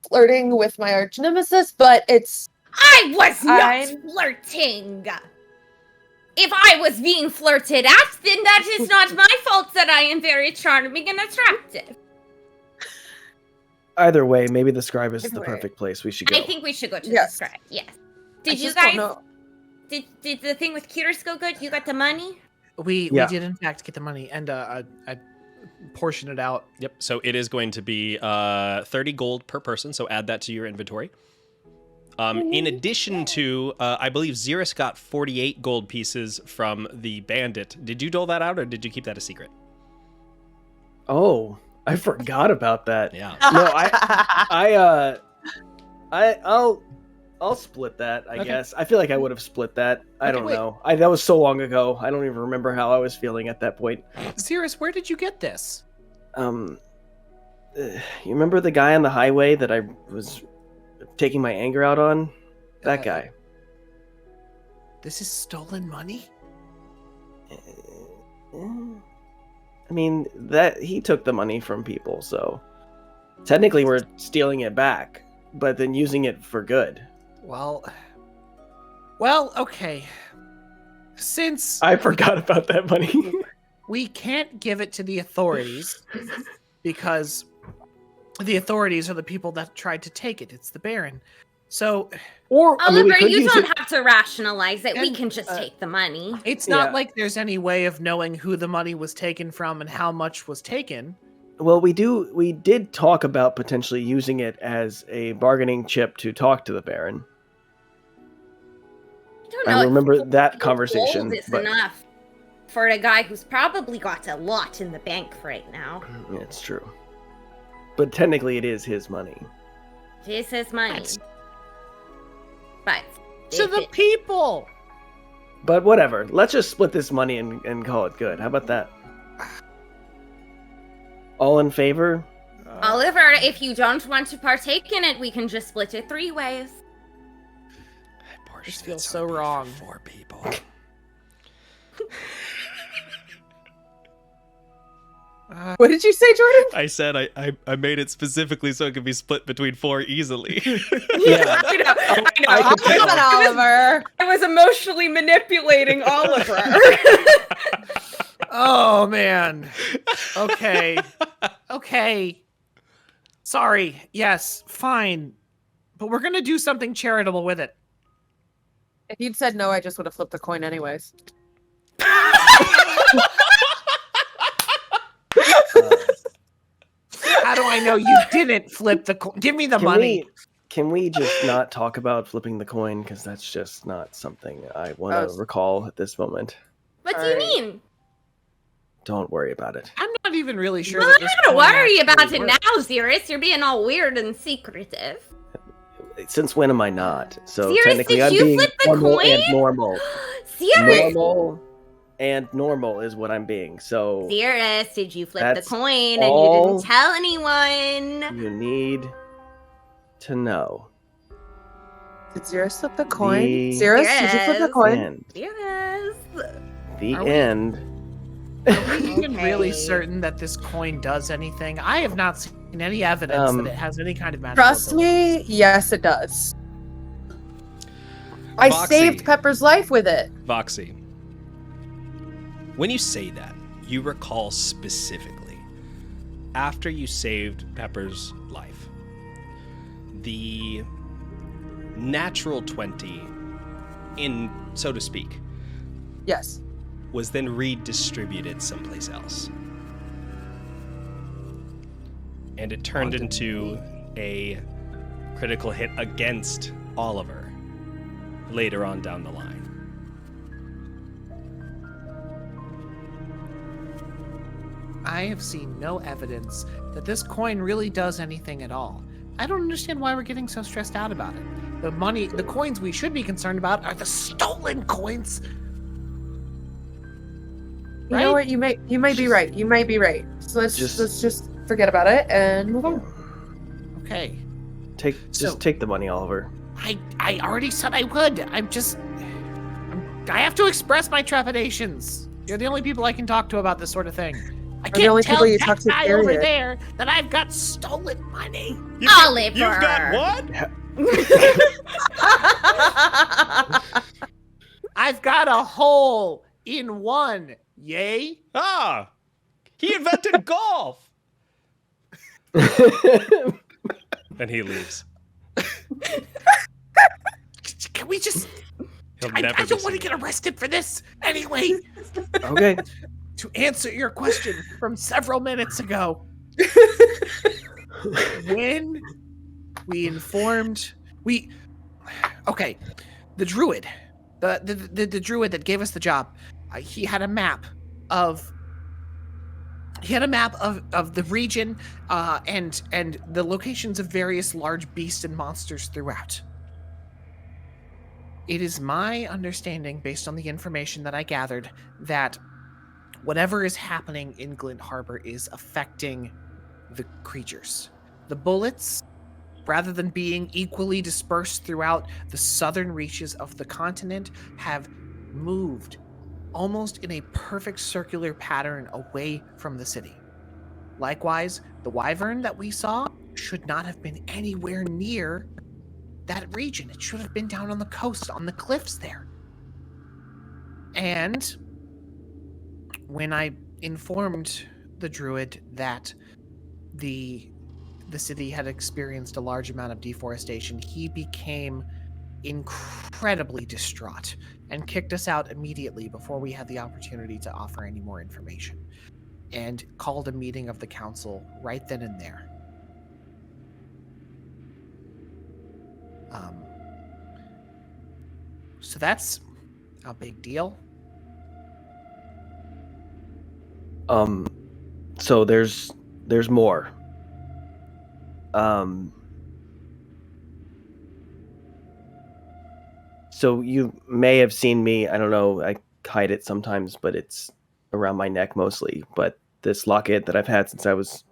D: flirting with my arch nemesis, but it's
C: I was not flirting. If I was being flirted at, then that is not my fault that I am very charming and attractive.
B: Either way, maybe the scribe is
D: Either
B: the
D: way.
B: perfect place we should go.
C: I think we should go to
D: Yes.
C: the scribe. Yes.
D: I
C: Did you
D: just don't
C: guys?
D: know.
C: Did the thing with Curious go good? You got the money?
F: We
B: Yeah.
F: did in fact get the money, and I portion it out.
H: Yep, so it is going to be 30 gold per person, so add that to your inventory. In addition to, I believe Xeris got 48 gold pieces from the bandit. Did you dole that out, or did you keep that a secret?
B: Oh, I forgot about that.
H: Yeah.
B: No, I'll split that, I guess. I feel like I would have split that. I don't know. That was so long ago. I don't even remember how I was feeling at that point.
F: Xeris, where did you get this?
B: You remember the guy on the highway that I was taking my anger out on? That guy.
F: This is stolen money?
B: I mean, that he took the money from people, so technically we're stealing it back, but then using it for good.
F: Well, okay. Since
B: I forgot about that money.
F: we can't give it to the authorities because the authorities are the people that tried to take it. It's the Baron. So,
B: Or I mean, we
C: Oliver,
B: could
C: you
B: use
C: don't
B: it-
C: have to rationalize it. We
F: And,
C: can just take the money.
F: it's not
B: Yeah.
F: like there's any way of knowing who the money was taken from and how much was taken.
B: Well, we did talk about potentially using it as a bargaining chip to talk to the Baron.
C: don't
B: I
C: know if
B: remember that
C: gold
B: conversation,
C: is
B: but-
C: enough for a guy who's probably got a lot in the bank right now.
B: Yeah, it's true. But technically it is his money.
C: It is his money. But
F: To
C: if
F: the
C: it-
F: people!
B: But whatever. Let's just split this money and call it good. How about that? All in favor?
C: Oliver, if you don't want to partake in it, we can just split it 3 ways.
F: This feels so wrong.
H: 4 people.
D: What did you say, Jordan?
H: I said I made it specifically so it could be split between 4 easily.
B: Yeah.
G: I know.
B: I could
D: Come on,
B: tell.
D: Oliver.
G: I was emotionally manipulating Oliver.
F: Oh, man. Okay. Okay. Sorry. Yes, fine. But we're going to do something charitable with it.
D: If you'd said no, I just would have flipped the coin anyways.
F: How do I know you didn't flip the coin? Give me the money.
B: Can we just not talk about flipping the coin? Because that's just not something I want to recall at this moment.
C: What do you mean?
B: Don't worry about it.
F: I'm not even really sure.
C: Well,
F: that
C: I'm
F: this
C: not gonna
F: coin
C: worry about
F: actually
C: it
F: works.
C: now, Xerus. You're being all weird and secretive.
B: Since when am I not? So
C: Xerus,
B: technically,
C: did
B: I'm
C: you
B: being
C: flip the
B: normal
C: coin?
B: and normal.
C: Xerus!
B: Normal and normal is what I'm being. So
C: Xerus, did you flip the
B: that's
C: coin and you
B: all
C: didn't tell anyone?
B: you need to know.
D: Did Xerus flip the coin?
B: The
D: Xerus, did you flip the coin?
B: end.
C: Xerus.
B: The
F: Are we-
B: end.
F: Are we even really
C: Okay.
F: certain that this coin does anything? I have not seen any evidence that it has any kind of magical
D: Trust
F: ability.
D: me, yes, it does. I
A: Voxi.
D: saved Pepper's life with it.
A: Voxi, when you say that, you recall specifically after you saved Pepper's life, the natural 20, in so to speak,
D: Yes.
A: was then redistributed someplace else. And it turned into a critical hit against Oliver later on down the line.
F: I have seen no evidence that this coin really does anything at all. I don't understand why we're getting so stressed out about it. The coins we should be concerned about are the stolen coins.
D: You know what? You might be right. You might be right. So let's just forget about it and move on.
F: Okay.
B: Just take the money, Oliver.
F: I already said I would. I have to express my trepidations. You're the only people I can talk to about this sort of thing. I
D: the
F: can't
D: only
F: tell
D: people you
F: that
D: talk to,
F: guy over
D: period.
F: there that I've got stolen money.
C: Oliver!
H: You've got what?
F: I've got a hole in one. Yay?
H: Ah! He invented golf! And he leaves.
F: Can we just...
H: He'll
F: I
H: never
F: don't
H: be
F: want to
H: seen.
F: get arrested for this. Anyway,
B: Okay.
F: to answer your question from several minutes ago, when we informed... Okay, the druid, the druid that gave us the job, he had a map of the region and the locations of various large beasts and monsters throughout. It is my understanding, based on the information that I gathered, that whatever is happening in Glint Harbor is affecting the creatures. The bullets, rather than being equally dispersed throughout the southern reaches of the continent, have moved almost in a perfect circular pattern away from the city. Likewise, the wyvern that we saw should not have been anywhere near that region. It should have been down on the coast, on the cliffs there. And when I informed the druid that the city had experienced a large amount of deforestation, he became incredibly distraught and kicked us out immediately before we had the opportunity to offer any more information, and called a meeting of the council right then and there. So that's a big deal.
B: So there's more. So you may have seen me, I don't know, I hide it sometimes, but it's around my neck mostly. But this locket that I've had since I was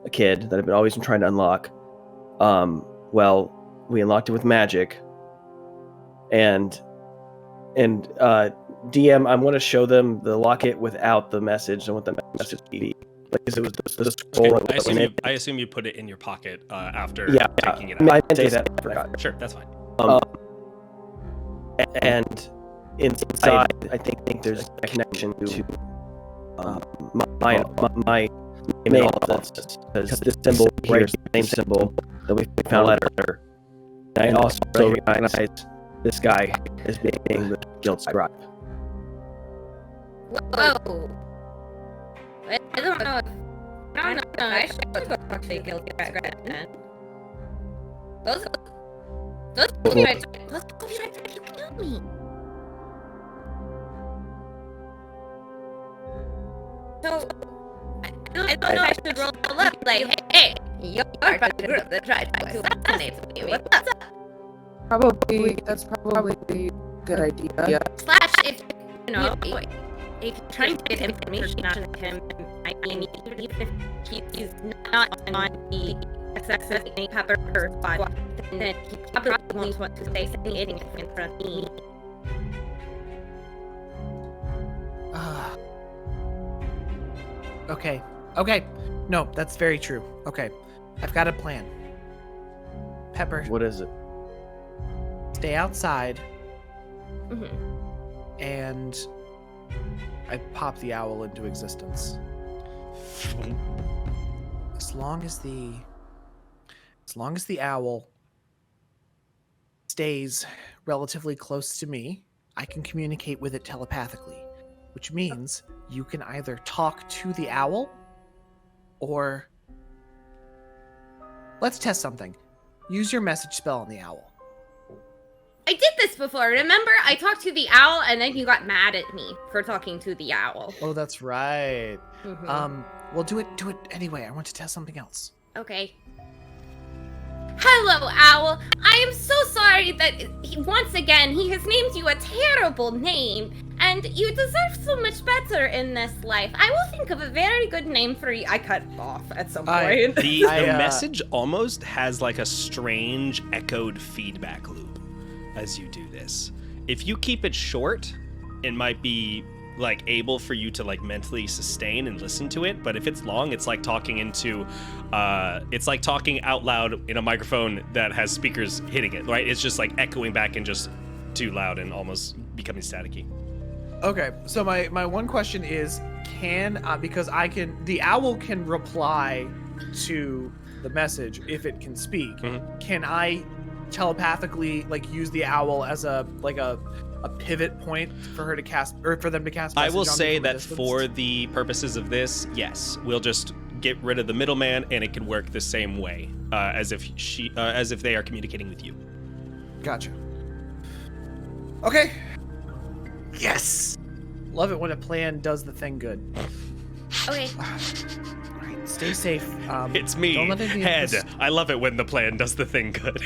B: a kid, that I've always been trying to unlock, well, we unlocked it with magic. And DM, I want to show them the locket without the message. I want the message to be because it was the scroll.
H: Okay, I assume you put it in your pocket after taking it
B: I
H: out.
B: didn't say that. I forgot.
H: Sure, that's fine.
B: And inside, I think there's a connection to my mail office, because this symbol here is the same symbol that we found letter. And I also recognize this guy as being the guild scribe.
C: Whoa. I don't know if I don't know. I should go talk to guilty as then. Those copyrights kill me. So, I don't know if I should roll up like, hey, you're part of the group that tried to assassinate me. What's up?
D: That's probably a good idea.
C: Slash, if if you're trying to get information out of him, I mean, even if he's not on the accessing Pepper squad, then he probably wants to say anything in front of me.
F: Okay. No, that's very true. Okay. I've got a plan. Pepper.
B: What is it?
F: Stay outside.
C: Mm-hmm.
F: And I pop the owl into existence. As long as the owl stays relatively close to me, I can communicate with it telepathically, which means you can either talk to the owl or let's test something. Use your message spell on the owl.
C: I did this before. Remember, I talked to the owl, and then you got mad at me for talking to the owl.
F: Oh, that's right.
C: Mm-hmm.
F: Well, do it anyway. I want to test something else.
C: Okay. Hello, Owl. I am so sorry that once again he has named you a terrible name, and you deserve so much better in this life. I will think of a very good name for you. I cut off at some point.
H: The message almost has like a strange echoed feedback loop as you do this. If you keep it short, it might be like able for you to like mentally sustain and listen to it, but if it's long, it's like talking into it's like talking out loud in a microphone that has speakers hitting it, right? It's just like echoing back and just too loud and almost becoming staticky.
E: Okay, so my one question is, because the owl can reply to the message if it can speak.
H: Mm-hmm.
E: Can I telepathically like use the owl as a pivot point for her to cast, or for them to cast message
H: I will
E: on me
H: say
E: from a
H: that
E: distance?
H: for the purposes of this, yes, we'll just get rid of the middleman, and it can work the same way as if they are communicating with you.
E: Gotcha. Okay.
F: Yes. Love it when a plan does the thing good.
C: Okay.
F: All right, stay safe.
H: It's me,
F: don't let any of
H: Head.
F: this-
H: I love it when the plan does the thing good.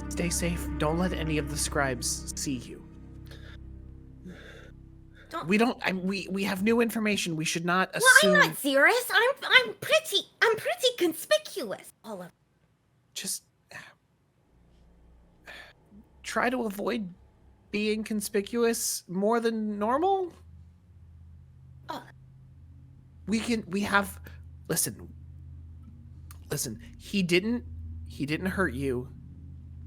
F: Stay safe. Don't let any of the scribes see you. We have new information. We should not assume.
C: Well, I'm not serious. I'm pretty conspicuous. All of
F: Just try to avoid being conspicuous more than normal. Listen, he didn't hurt you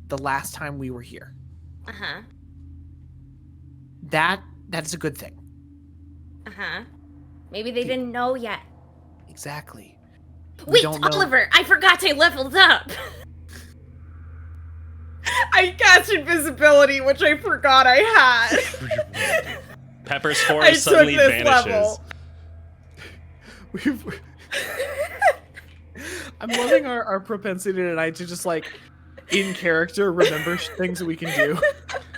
F: the last time we were here.
C: Uh-huh.
F: That's a good thing.
C: Uh-huh. Maybe they didn't know yet.
F: Exactly.
C: Wait, Oliver, I forgot I leveled up.
G: I cast invisibility, which I forgot I had.
H: Pepper's form
G: I
H: suddenly
G: took this
H: vanishes.
G: level.
E: I'm loving our propensity tonight to just like in character remember things that we can do.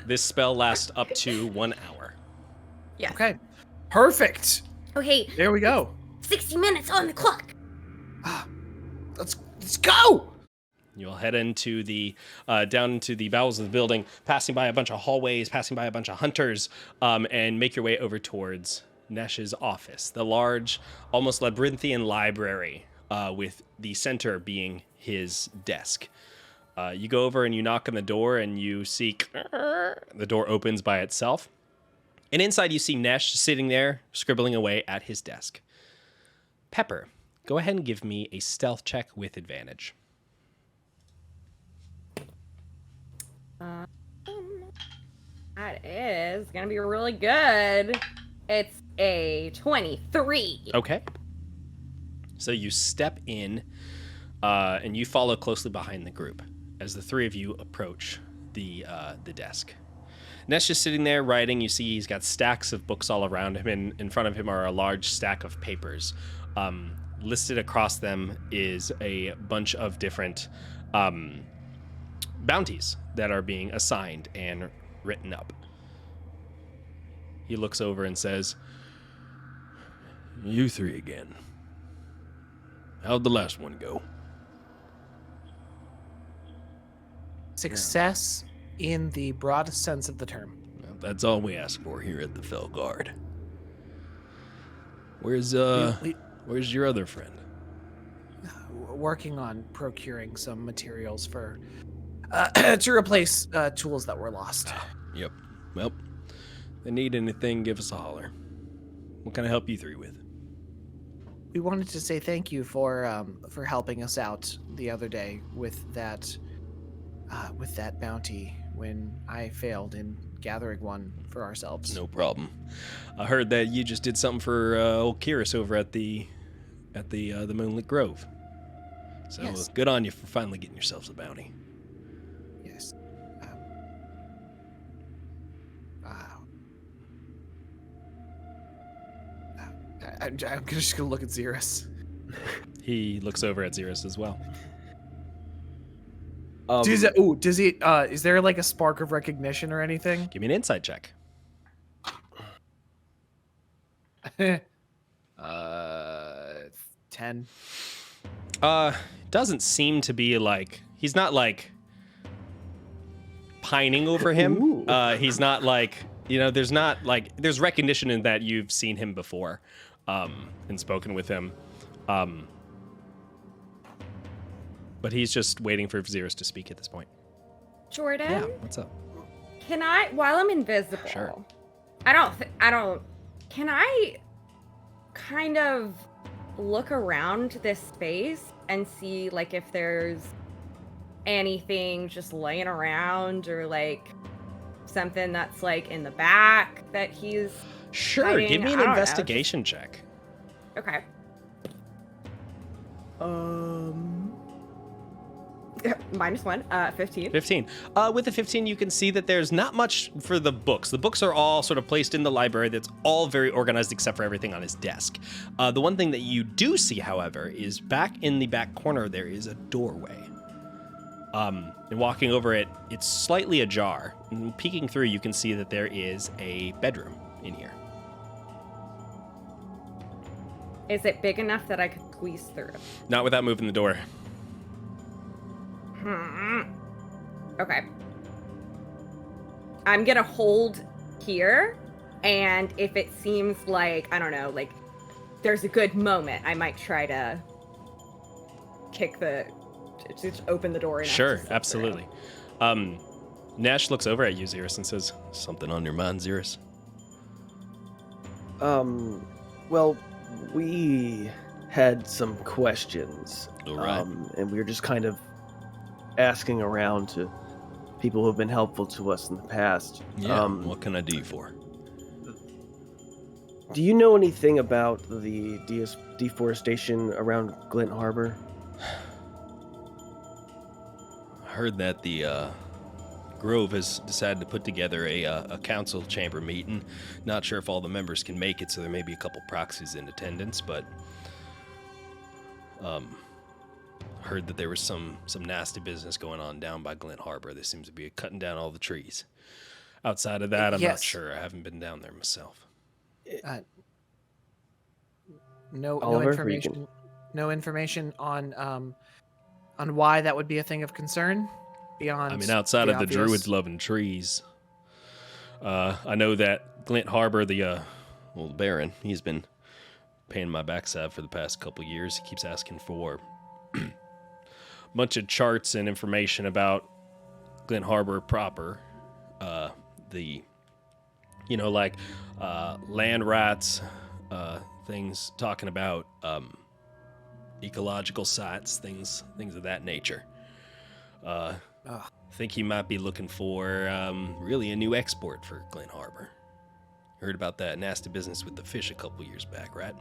H: This spell lasts up to 1 hour.
C: Yes.
E: Okay. Perfect.
C: Okay,
E: There we go.
C: 60 minutes on the clock.
E: Let's go.
H: You'll head into the down into the bowels of the building, passing by a bunch of hallways, passing by a bunch of hunters, and make your way over towards Nesh's office, the large, almost labyrinthian library, with the center being his desk. You go over and you knock on the door, and you see the door opens by itself, and inside you see Nesh sitting there scribbling away at his desk. Pepper, go ahead and give me a stealth check with advantage.
C: That is gonna be really good. It's a 23.
H: Okay. So you step in, and you follow closely behind the group as the three of you approach the desk. Nesh is sitting there writing. You see he's got stacks of books all around him, and in front of him are a large stack of papers. Listed across them is a bunch of different bounties that are being assigned and written up. He looks over and says, "You three again. How'd the last one go?"
F: Success in the broadest sense of the term.
H: Well, that's all we ask for here at the Fellguard. Where's your other friend?
F: Working on procuring some materials for to replace tools that were lost.
H: Yep. Well, if they need anything, give us a holler. What can I help you three with?
F: We wanted to say thank you for helping us out the other day with that bounty when I failed in gathering one for ourselves.
H: No problem. I heard that you just did something for old Kiris over at the Moonlit Grove. So
F: Yes.
H: good on you for finally getting yourselves a bounty.
F: Yes. I'm just gonna look at Xeris.
H: He looks over at Xeris as well.
F: Does he? Is there like a spark of recognition or anything?
H: Give me an insight check.
F: 10.
H: Doesn't seem to be like, he's not like pining over him. He's not like, there's not like, there's recognition in that you've seen him before, and spoken with him. But he's just waiting for Xeris to speak at this point.
C: Jordan?
H: Yeah, what's up?
C: Can I, while I'm invisible,
H: Sure.
C: Can I kind of look around this space and see, like, if there's anything just laying around or, like, something that's, like, in the back that he's
H: Sure,
C: hiding?
H: give me
C: I
H: an
C: don't know,
H: investigation check.
C: Okay. -1, 15.
H: 15. With the 15, you can see that there's not much for the books. The books are all sort of placed in the library. That's all very organized except for everything on his desk. The one thing that you do see, however, is back in the back corner, there is a doorway. And walking over it, it's slightly ajar. And peeking through, you can see that there is a bedroom in here.
C: Is it big enough that I could squeeze through?
H: Not without moving the door.
C: Okay. I'm gonna hold here, and if it seems like, I don't know, like, there's a good moment, I might try to just open the door. And
H: Sure, absolutely. Nash looks over at you, Xeris, and says, "Something on your mind, Xeris?"
B: Well, we had some questions.
H: All right.
B: And we were just kind of asking around to people who have been helpful to us in the past.
H: Yeah, what can I do you for?
B: Do you know anything about the deforestation around Glint Harbor?
H: I heard that the Grove has decided to put together a council chamber meeting. Not sure if all the members can make it, so there may be a couple proxies in attendance, but heard that there was some nasty business going on down by Glint Harbor. There seems to be cutting down all the trees. Outside of that, I'm not sure. I haven't been down there myself.
F: No
B: Oliver,
F: information. No information on why that would be a thing of concern beyond.
H: I mean, outside of the
F: obvious.
H: druids loving trees, I know that Glint Harbor, the Baron, he's been paying my backside for the past couple years. He keeps asking for bunch of charts and information about Glint Harbor proper. Land rights, things talking about ecological sites, things of that nature. I think he might be looking for really a new export for Glint Harbor. Heard about that nasty business with the fish a couple years back, right?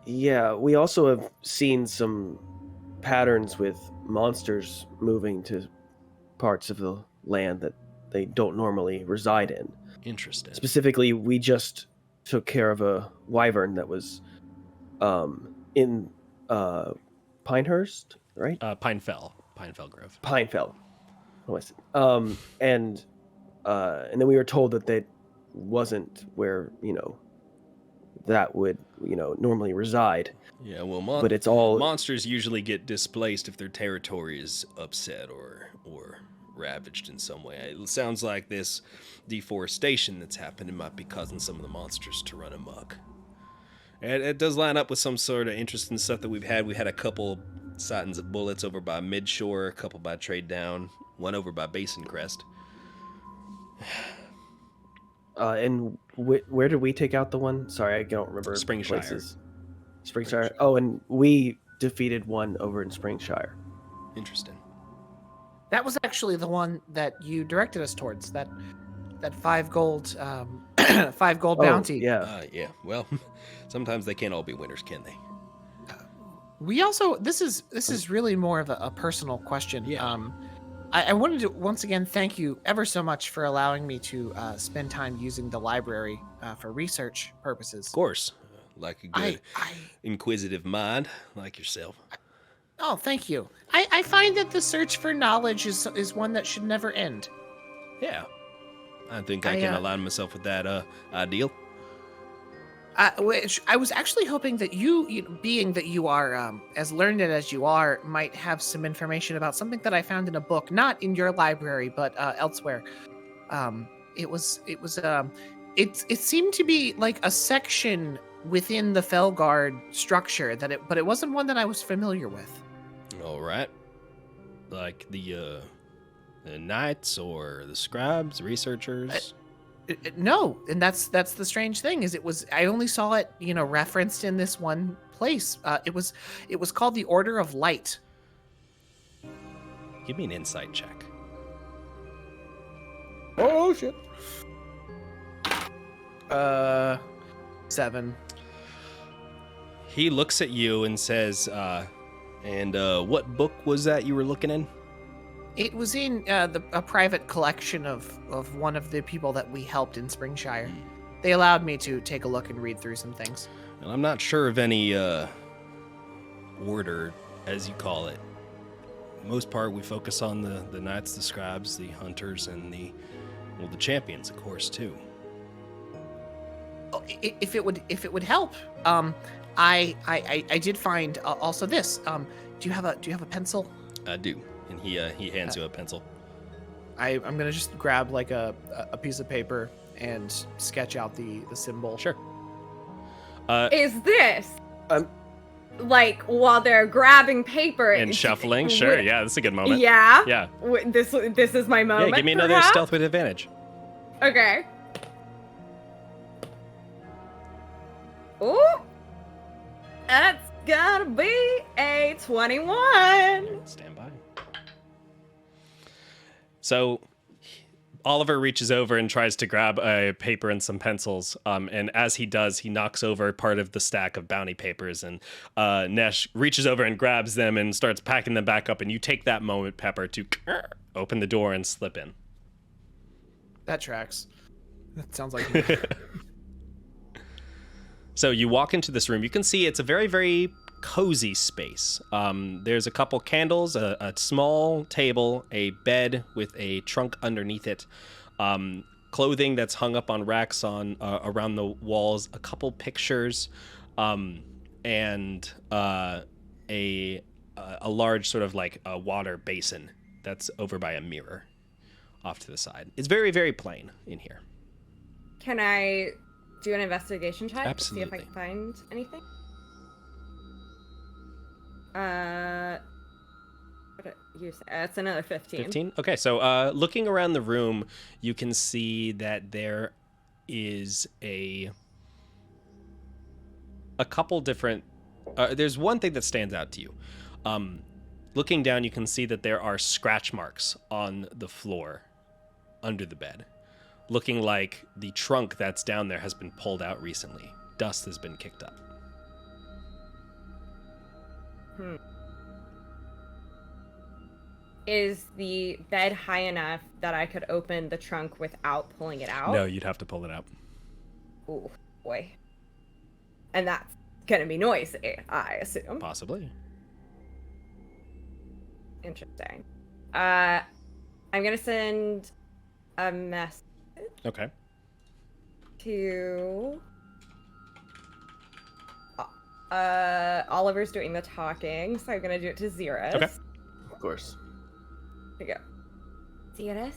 B: Yeah, we also have seen some patterns with monsters moving to parts of the land that they don't normally reside in.
H: Interesting.
B: Specifically, we just took care of a wyvern that was in Pinehurst, right?
H: Pinefell Grove.
B: Pinefell. What was it? And then we were told that that wasn't where, that would, normally reside.
H: Yeah, well,
B: but it's all
H: monsters usually get displaced if their territory is upset or ravaged in some way. It sounds like this deforestation that's happening might be causing some of the monsters to run amok. And it does line up with some sort of interesting stuff that we've had. We had a couple sightings of bullets over by Midshore, a couple by Trade Down, one over by Basin Crest.
B: and where did we take out the one? Sorry, I don't remember.
H: Springshire.
B: Places. Springshire. Oh, and we defeated one over in Springshire.
H: Interesting.
F: That was actually the one that you directed us towards. That 5 gold, 5 gold bounty.
B: Yeah.
H: Yeah. Well, sometimes they can't all be winners, can they?
F: We also this is really more of a personal question.
H: Yeah.
F: I wanted to once again thank you ever so much for allowing me to spend time using the library for research purposes.
H: Of course. Like a good inquisitive mind like yourself.
F: Oh, thank you. I find that the search for knowledge is one that should never end.
H: Yeah. I think I can align myself with that ideal.
F: Which I was actually hoping that you, being that you are as learned as you are, might have some information about something that I found in a book, not in your library, but elsewhere. It seemed to be like a section within the Fellguard structure but it wasn't one that I was familiar with.
H: All right. Like the knights or the scribes, researchers.
F: No, and that's the strange thing is I only saw it referenced in this one place. It was called the Order of Light.
H: Give me an insight check.
E: Oh shit. 7.
H: He looks at you and says, and what book was that you were looking in?
F: It was in a private collection of one of the people that we helped in Springshire. They allowed me to take a look and read through some things.
H: And I'm not sure of any order, as you call it. Most part, we focus on the knights, the scribes, the hunters, and the champions, of course, too.
F: Oh, if it would help, I did find also this. Do you have a pencil?
H: I do. And he hands you a pencil.
E: I'm gonna just grab like a piece of paper and sketch out the symbol.
H: Sure.
G: Is this like while they're grabbing paper
H: and shuffling? Sure. Yeah, that's a good moment.
G: Yeah.
H: Yeah.
G: This is my moment.
H: Yeah, give me another stealth with advantage.
G: Okay. Ooh. That's gotta be a 21.
H: Stand by. So Oliver reaches over and tries to grab a paper and some pencils. And as he does, he knocks over part of the stack of bounty papers. And Nesh reaches over and grabs them and starts packing them back up. And you take that moment, Pepper, to open the door and slip in.
E: That tracks. That sounds like...
H: So you walk into this room. You can see it's a very, very cozy space. There's a couple candles, a small table, a bed with a trunk underneath it, clothing that's hung up on racks on around the walls, a couple pictures, and a large sort of like a water basin that's over by a mirror off to the side. It's very, very plain in here.
G: Can I do an investigation check?
H: Absolutely.
G: See if I can find anything? What did you say? It's another 15.
H: 15? Okay, so looking around the room, you can see that there is a couple different... there's one thing that stands out to you. Looking down, you can see that there are scratch marks on the floor under the bed, looking like the trunk that's down there has been pulled out recently. Dust has been kicked up.
G: Is the bed high enough that I could open the trunk without pulling it out?
H: No, you'd have to pull it out.
G: Ooh, boy. And that's gonna be noisy, I assume.
H: Possibly.
G: Interesting. I'm gonna send a message
H: Okay.
G: to... Oliver's doing the talking, so I'm gonna do it to Xeris.
H: Okay.
B: Of course.
G: Here you go.
C: Xeris,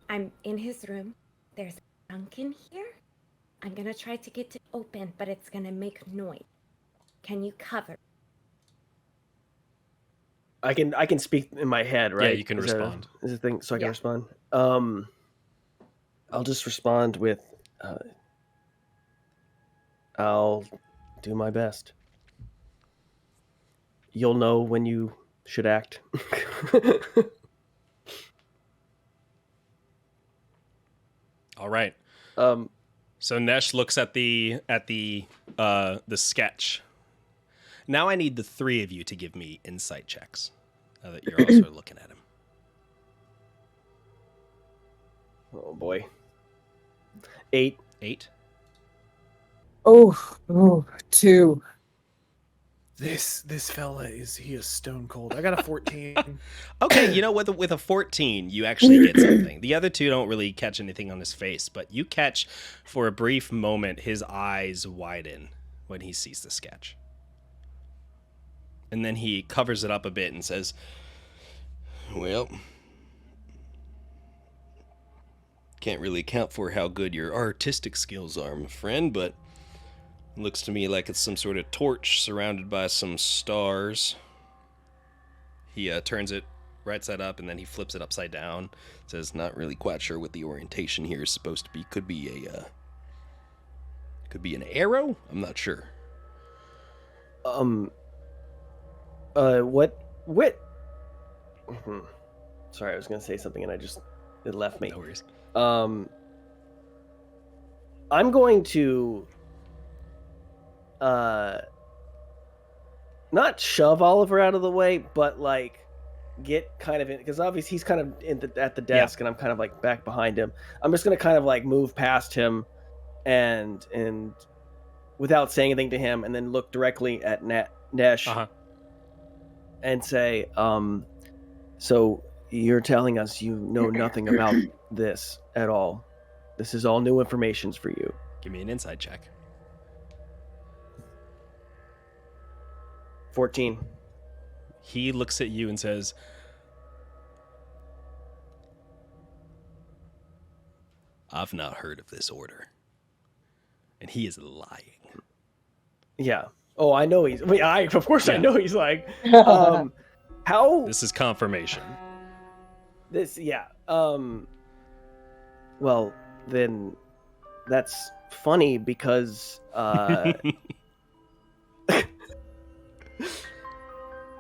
C: I'm in his room. There's a trunk in here. I'm gonna try to get it open, but it's gonna make noise. Can you cover?
B: I can speak in my head, right?
H: Yeah, you can respond.
B: Is a thing, so I can
G: Yeah.
B: respond. I'll just respond with, I'll do my best. You'll know when you should act.
H: All right.
B: Um,
H: So Nesh looks at the sketch. Now I need the three of you to give me insight checks. Now that you're also looking at him.
B: oh boy. 8.
H: 8.
D: Oh, 2.
E: This fella, is he a stone cold? I got a 14.
H: Okay, you know, with a 14, you actually get something. The other two don't really catch anything on his face, but you catch, for a brief moment, his eyes widen when he sees the sketch. And then he covers it up a bit and says, well, can't really account for how good your artistic skills are, my friend, but it looks to me like it's some sort of torch surrounded by some stars. He turns it right side up, and then he flips it upside down. Says, not really quite sure what the orientation here is supposed to be. Could be an arrow? I'm not sure.
B: What? Sorry, I was gonna say something and it left me.
H: No worries.
B: I'm going to not shove Oliver out of the way, but like get kind of in, because obviously he's kind of at the desk, and I'm kind of like back behind him. I'm just gonna kind of like move past him and without saying anything to him, and then look directly at Nesh and say, so you're telling us you know nothing about this at all. This is all new information for you.
H: Give me an insight check.
B: 14.
H: He looks at you and says, I've not heard of this order. And he is lying.
B: Yeah. Oh, I know he's... of course I know he's like... how...
H: This is confirmation.
B: This... Yeah. Well, then... That's funny because...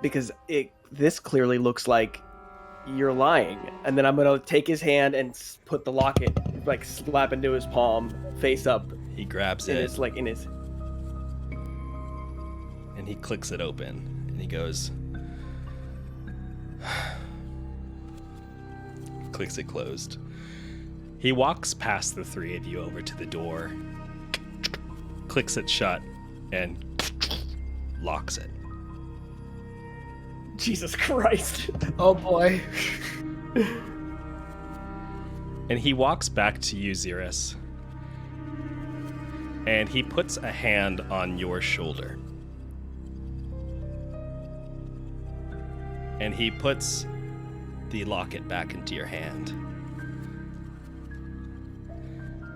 B: because this clearly looks like you're lying. And then I'm going to take his hand and put the locket, like, slap into his palm, face up.
H: He grabs
B: and
H: it.
B: It's like in his...
H: And he clicks it open. And he goes... clicks it closed. He walks past the three of you over to the door, clicks it shut, and locks it.
B: Jesus Christ.
E: Oh boy.
H: And he walks back to you, Xeris. And he puts a hand on your shoulder. And he puts the locket back into your hand.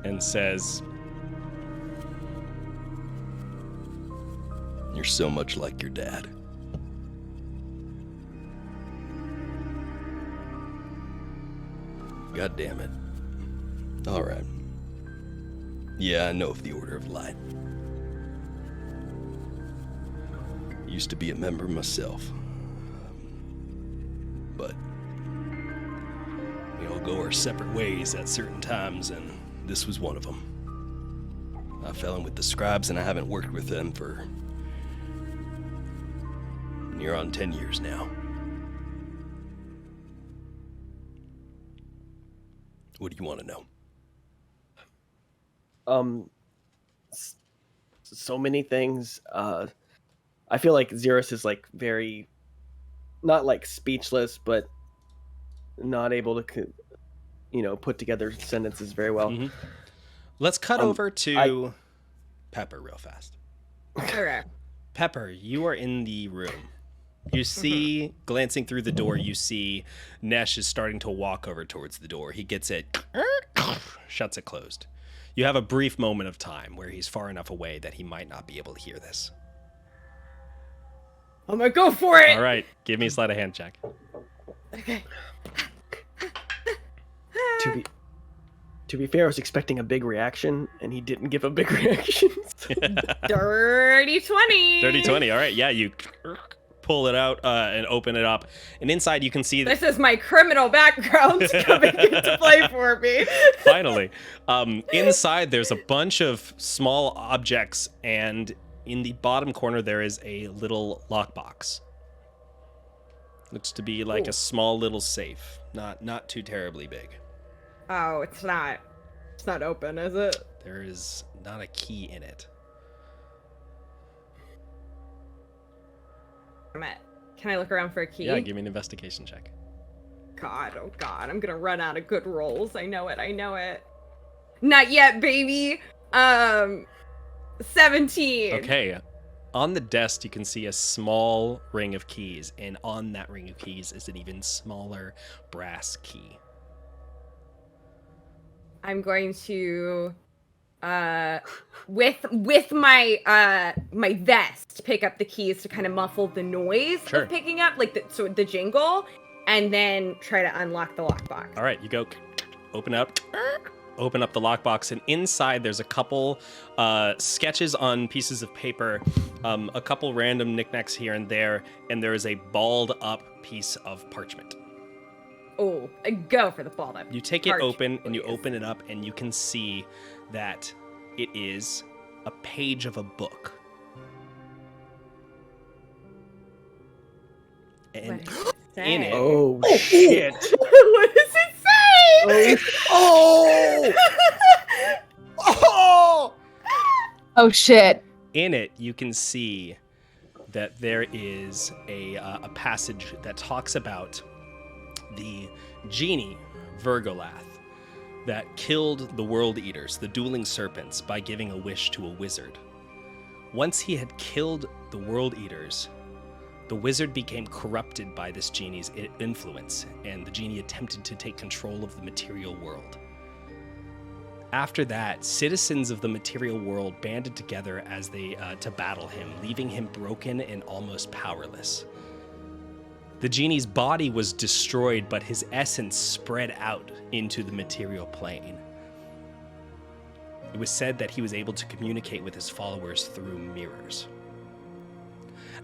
H: And says, you're so much like your dad. God damn it. All right. Yeah, I know of the Order of Light. Used to be a member myself. But we all go our separate ways at certain times, and this was one of them. I fell in with the scribes, and I haven't worked with them for near on 10 years now.
A: What do you want to know?
B: So many things. I feel like Xeris is like very, not like speechless, but not able to, put together sentences very well.
A: Mm-hmm. Let's cut over to Pepper real fast.
G: Okay.
A: Pepper, you are in the room. You see, glancing through the door, you see Nesh is starting to walk over towards the door. He gets it, shuts it closed. You have a brief moment of time where he's far enough away that he might not be able to hear this.
G: I'm gonna go for it.
A: All right, give me a sleight of hand check.
G: Okay.
B: To be fair, I was expecting a big reaction, and he didn't give a big reaction.
G: Dirty 20.
A: Dirty 20. All right, yeah, you pull it out and open it up, and inside you can see that.
G: This is my criminal background coming into play for me.
A: Finally, inside there's a bunch of small objects, and in the bottom corner there is a little lockbox. Looks to be like a small little safe, not too terribly big.
G: Oh, it's not open, is it?
A: There is not a key in it.
G: Can I look around for a key?
A: Yeah, give me an investigation check.
G: God, oh God, I'm gonna run out of good rolls. I know it. Not yet, baby. 17.
A: Okay. On the desk, you can see a small ring of keys, and on that ring of keys is an even smaller brass key.
G: I'm going to, with my my vest, pick up the keys to kind of muffle the noise of picking up, like the jingle, and then try to unlock the lockbox.
A: All right, you go open up the lockbox, and inside there's a couple sketches on pieces of paper, a couple random knickknacks here and there, and there is a balled up piece of parchment.
G: Oh, go for the balled up.
A: You take it open, and you open it up, and you can see that it is a page of a book. And in it...
B: Oh, shit.
G: What does it say?
D: Oh shit.
A: In it, you can see that there is a passage that talks about the genie Vergolath that killed the World Eaters, the dueling serpents, by giving a wish to a wizard. Once he had killed the World Eaters, the wizard became corrupted by this genie's influence, and the genie attempted to take control of the material world. After that, citizens of the material world banded together as they to battle him, leaving him broken and almost powerless. The genie's body was destroyed, but his essence spread out into the material plane. It was said that he was able to communicate with his followers through mirrors.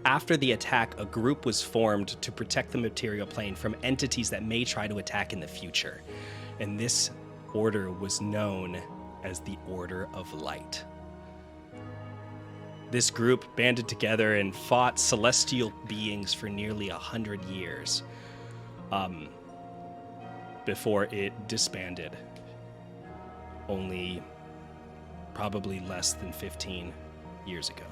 A: After the attack, a group was formed to protect the material plane from entities that may try to attack in the future, and this order was known as the Order of Light. This group banded together and fought celestial beings for nearly 100 years before it disbanded, only probably less than 15 years ago.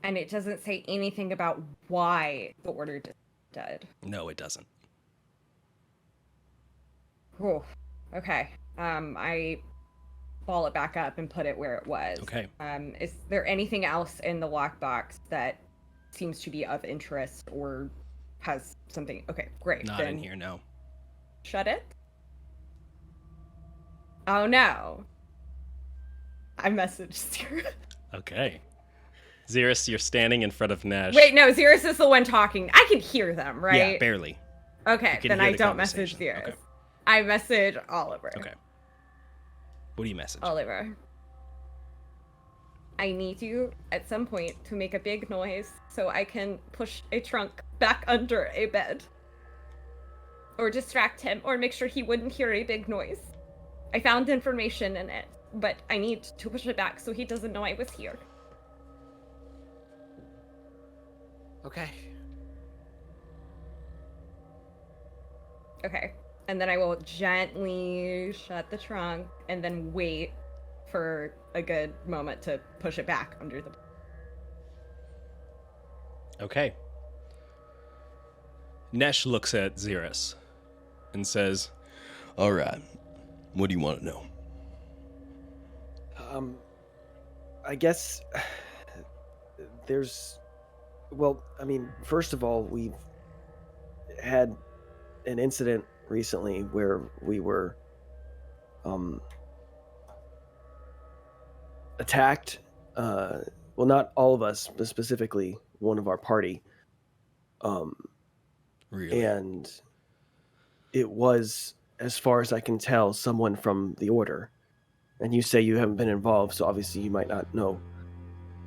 G: And it doesn't say anything about why the order did.
A: No, it doesn't.
G: Oh, okay. I ball it back up and put it where it was.
A: Okay.
G: Is there anything else in the lockbox that seems to be of interest or has something? Okay, great.
A: Not
G: then
A: in here, no.
G: Shut it. Oh no. I messaged Xeris.
A: Okay. Xeris, you're standing in front of Nesh.
G: Wait, no, Xeris is the one talking. I can hear them, right?
A: Yeah, barely.
G: Okay, then I don't message Xeris. Okay. I message Oliver.
A: Okay. What do you message?
G: Oliver. I need you at some point to make a big noise so I can push a trunk back under a bed. Or distract him, or make sure he wouldn't hear a big noise. I found information in it, but I need to push it back so he doesn't know I was here.
F: Okay.
G: Okay. And then I will gently shut the trunk and then wait for a good moment to push it back under the...
H: Okay. Nesh looks at Xeris and says,
I: All right. What do you want to know?
B: I guess there's... Well, I mean, first of all, we've had an incident recently where we were attacked. Well, not all of us, but specifically one of our party.
I: Really?
B: And it was, as far as I can tell, someone from the Order. And you say you haven't been involved, so obviously you might not know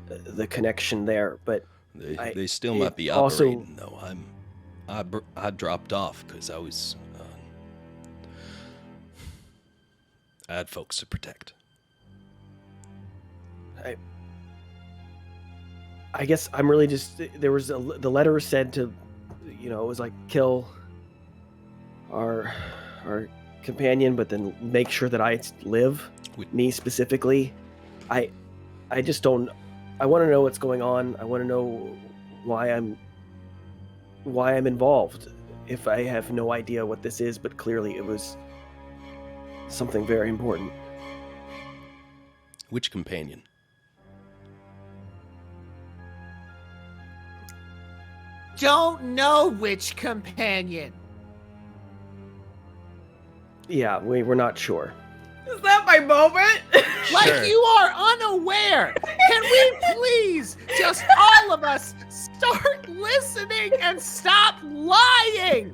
B: the connection there. But
I: They still might be
B: also-
I: operating, though. I dropped off because I was... I had folks to protect.
B: I guess I'm really just... There was the letter said to, it was like kill our companion, but then make sure that I live. Me specifically. I just don't... I want to know what's going on. I want to know why I'm involved. If I have no idea what this is, but clearly it was something very important.
I: Which companion?
F: Don't know which companion.
B: Yeah, we're not sure.
G: Is that my moment?
F: Like
H: Sure.
F: you are unaware. Can we please, just all of us, start listening and stop lying?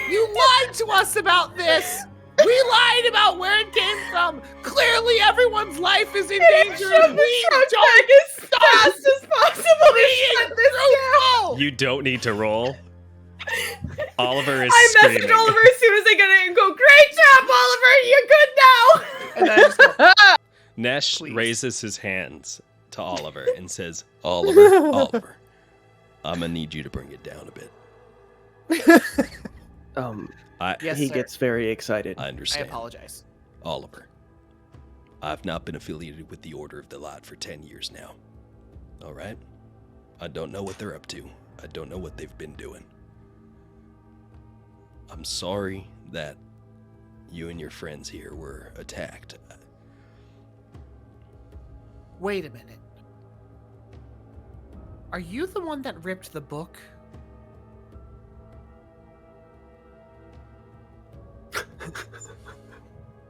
F: You lied to us about this. We lied about where it came from. Clearly, everyone's life is in danger.
G: Shut
F: And
G: the
F: we
G: trunk
F: don't
G: back as
F: start
G: fast as possible to
F: being
G: shut this down.
F: truthful.
H: you don't need to roll. Oliver is
G: I
H: screaming.
G: messaged Oliver as soon as I get it and go, great job, Oliver, you're good now.
F: And I just go,
H: Nesh
F: Please.
H: raises his hands to Oliver and says,
I: Oliver, I'm gonna need you to bring it down a bit.
F: Yes,
B: He
F: sir.
B: gets very excited.
I: I
F: I
I: understand.
F: apologize.
I: Oliver, I've not been affiliated with the Order of the Light for 10 years now. All right? I don't know what they're up to. I don't know what they've been doing. I'm sorry that you and your friends here were attacked.
F: Wait a minute. Are you the one that ripped the book?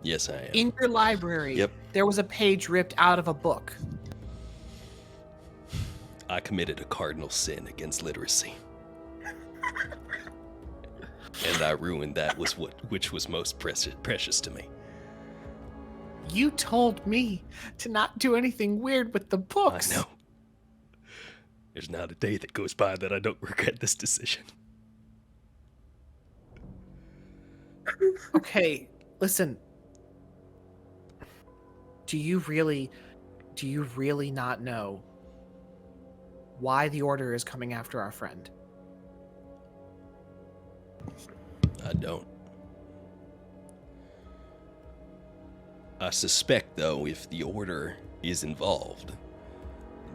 I: Yes, I am.
F: In your library,
I: Yep.
F: there was a page ripped out of a book.
I: I committed a cardinal sin against literacy. And I ruined that which was most precious to me.
F: You told me to not do anything weird with the books.
I: I know. There's not a day that goes by that I don't regret this decision.
F: Okay, listen. Do you really not know why the Order is coming after our friend?
I: I don't. I suspect, though, if the Order is involved,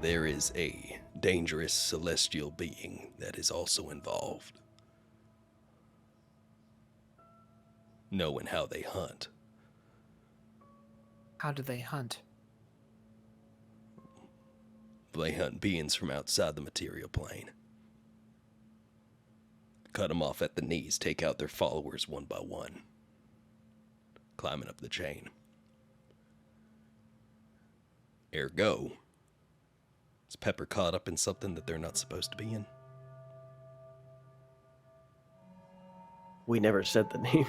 I: there is a dangerous celestial being that is also involved. Knowing how they hunt.
F: How do they hunt?
I: They hunt beings from outside the material plane. Cut them off at the knees, take out their followers one by one. Climbing up the chain. Ergo, is Pepper caught up in something that they're not supposed to be in?
B: We never said the name.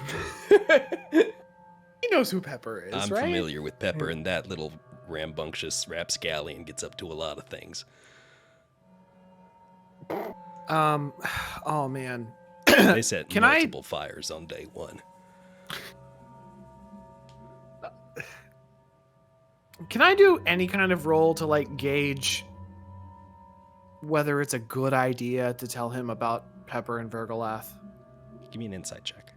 E: He knows who Pepper is,
I: I'm
E: right?
I: familiar with Pepper, and that little rambunctious rapscallion gets up to a lot of things.
F: Oh man.
I: They set
F: Can I-
I: multiple fires on day one.
E: Can I do any kind of roll to like gauge whether it's a good idea to tell him about Pepper and Vergalath?
A: Give me an insight check.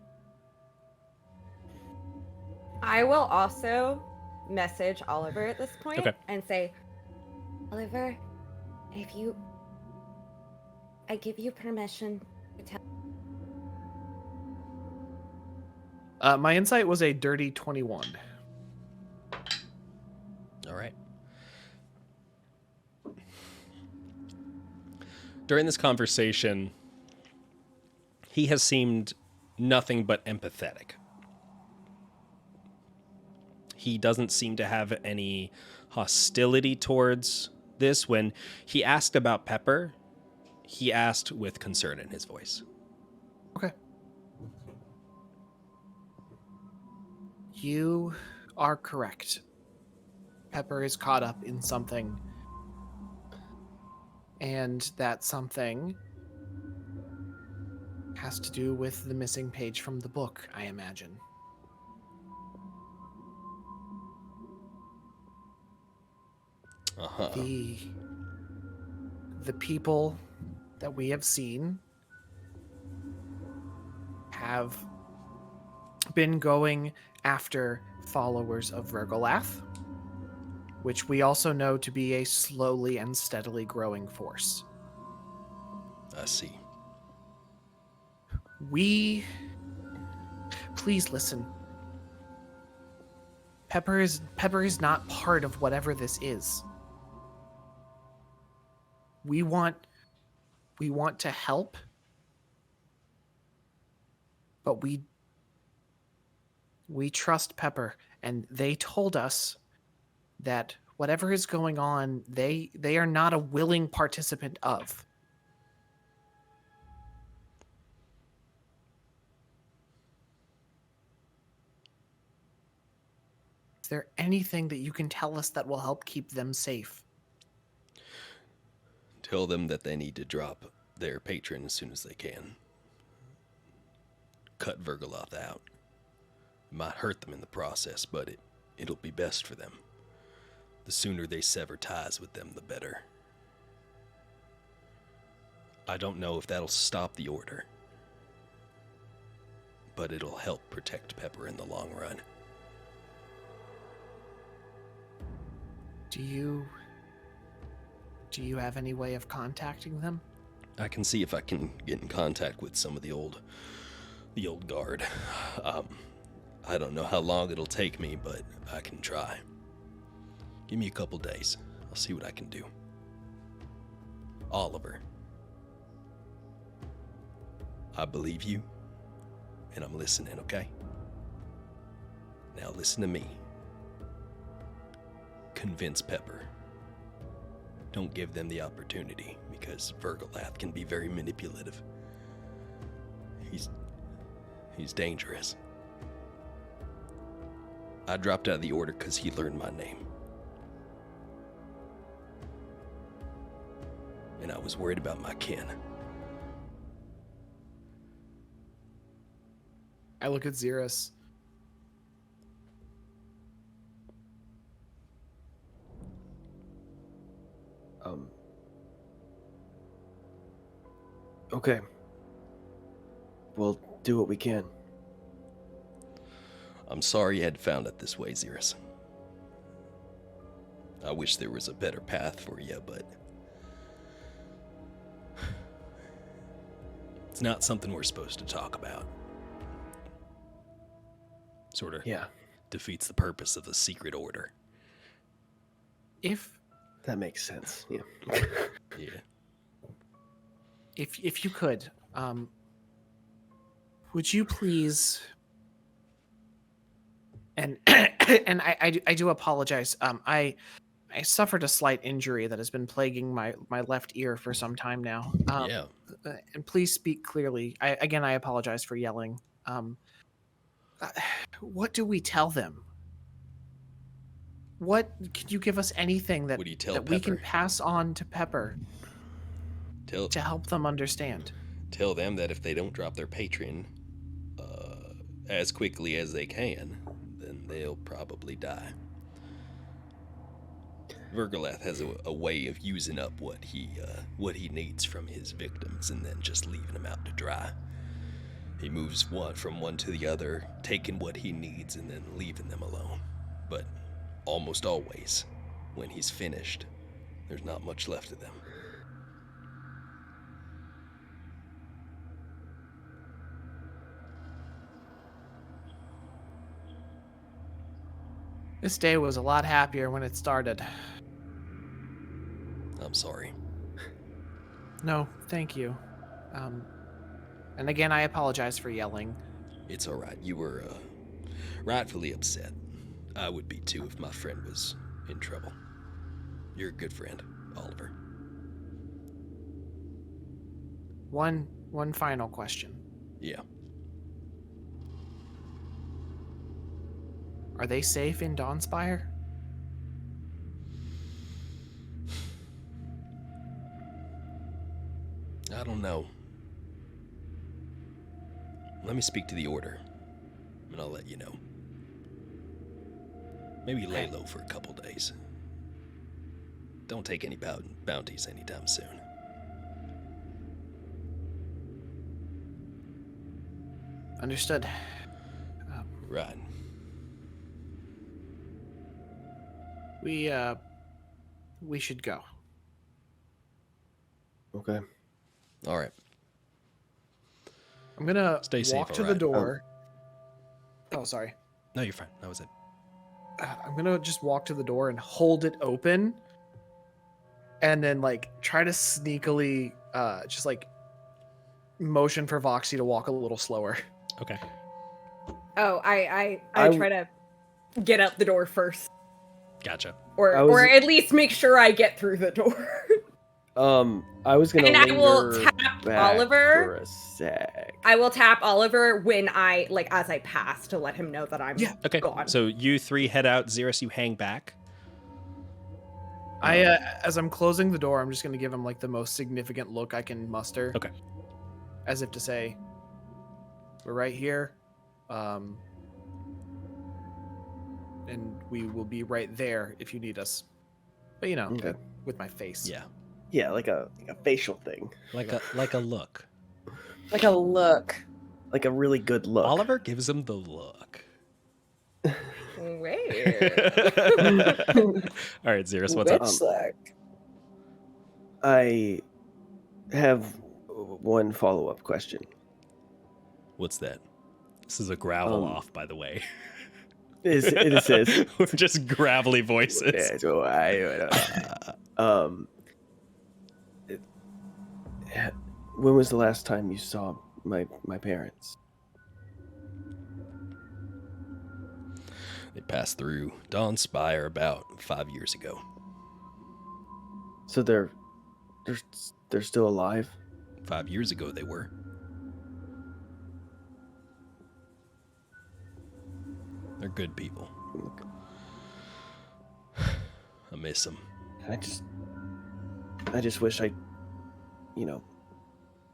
G: I will also message Oliver at this point
A: Okay.
G: and say,
C: Oliver, I give you permission to tell.
E: My insight was a dirty 21.
A: All right. During this conversation, he has seemed nothing but empathetic. He doesn't seem to have any hostility towards this. When he asked about Pepper, he asked with concern in his voice.
E: Okay. You are correct. Pepper is caught up in something. And that something has to do with the missing page from the book, I imagine.
I: Uh-huh.
E: The people that we have seen have been going after followers of Vergolath, which we also know to be a slowly and steadily growing force.
I: I see.
E: Please listen. Pepper is not part of whatever this is. We want to help, but we trust Pepper, and they told us that whatever is going on, they are not a willing participant of. Is there anything that you can tell us that will help keep them safe?
I: Tell them that they need to drop their patron as soon as they can. Cut Vergolath out. It might hurt them in the process, but it'll be best for them. The sooner they sever ties with them, the better. I don't know if that'll stop the order, but it'll help protect Pepper in the long run.
E: Do you have any way of contacting them?
I: I can see if I can get in contact with some of the old guard. I don't know how long it'll take me, but I can try. Give me a couple days. I'll see what I can do. Oliver, I believe you, and I'm listening, okay? Now listen to me. Convince Pepper. Don't give them the opportunity, because Vergolath can be very manipulative. He's dangerous. I dropped out of the order because he learned my name. And I was worried about my kin.
E: I look at Xerus.
B: Okay. We'll do what we can.
I: I'm sorry you had found it this way, Xerus. I wish there was a better path for you, but it's not something we're supposed to talk about. Sort of defeats the purpose of the secret order.
E: If
B: that makes sense, yeah.
I: Yeah.
E: If you could, would you please? And and I do apologize. I suffered a slight injury that has been plaguing my left ear for some time now. And please speak clearly. I apologize for yelling. What do we tell them? What could you give us anything that we can pass on to Pepper to help them understand?
I: Tell them that if they don't drop their patron as quickly as they can, then they'll probably die. Vergolath has a way of using up what he needs from his victims and then just leaving them out to dry. He moves from one to the other, taking what he needs and then leaving them alone. But almost always, when he's finished, there's not much left of them.
E: This day was a lot happier when it started.
I: I'm sorry.
E: No, thank you. And again, I apologize for yelling.
I: It's alright. You were rightfully upset. I would be too if my friend was in trouble. You're a good friend, Oliver.
E: One final question.
I: Yeah.
E: Are they safe in Dawnspire?
I: I don't know. Let me speak to the Order, and I'll let you know. Maybe lay low for a couple days. Don't take any bounties anytime soon.
E: Understood.
I: Right.
E: We should go.
B: Okay.
I: All right.
E: I'm gonna
I: Stay safe,
E: walk to the
I: alright?
E: door. Oh, sorry.
A: No, you're fine. That was it.
E: I'm gonna just walk to the door and hold it open, and then like try to sneakily, just like motion for Voxi to walk a little slower.
A: Okay.
G: Oh, I try to get out the door first,
A: Gotcha.
G: or at least make sure I get through the door.
B: I was gonna.
G: And I will
B: linger
G: tap
B: back
G: Oliver.
B: for a sec.
G: I will tap Oliver when as I pass to let him know that I'm
A: Okay.
G: gone.
A: So you three head out. Xeris, you hang back.
E: As I'm closing the door, I'm just gonna give him like the most significant look I can muster.
A: Okay.
E: As if to say, we're right here, and we will be right there if you need us. But you know,
B: Okay.
E: with my face.
A: Yeah.
B: Yeah, like a facial thing,
A: Like a look.
D: Like a look.
B: like a really good look.
A: Oliver gives him the look.
G: Wait.
A: All right, Xeris, what's up?
D: Which look?
B: I have one follow-up question.
A: What's that? This is a gravel off, by the way.
B: It is.
A: We're just gravelly voices.
B: Yeah, so when was the last time you saw my parents?
I: They passed through Dawnspire about 5 years ago.
B: So they're still alive?
I: 5 years ago they were. They're good people. I miss them.
B: I just wish I,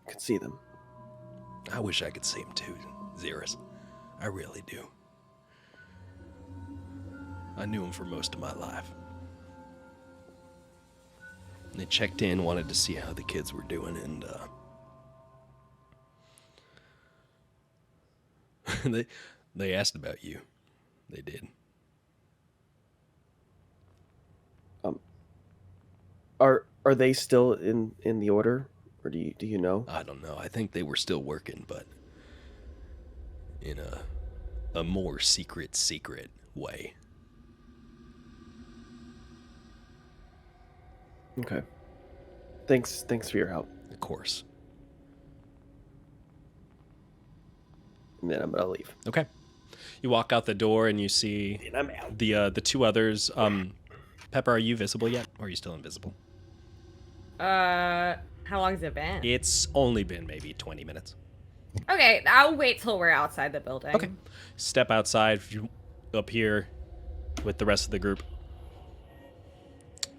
B: could see them.
I: I wish I could see them too, Xeris. I really do. I knew them for most of my life. They checked in, wanted to see how the kids were doing, and they asked about you. They did.
B: Are they still in the Order, or do you know?
I: I don't know. I think they were still working, but in a more secret way.
B: Okay. Thanks for your help.
I: Of course.
B: And then I'm gonna leave.
A: Okay. You walk out the door and you see
B: And I'm out.
A: the two others. Pepper, are you visible yet, or are you still invisible?
G: How long has it been?
A: It's only been maybe 20 minutes.
G: Okay, I'll wait till we're outside the building.
A: Okay. Step outside, up here with the rest of the group.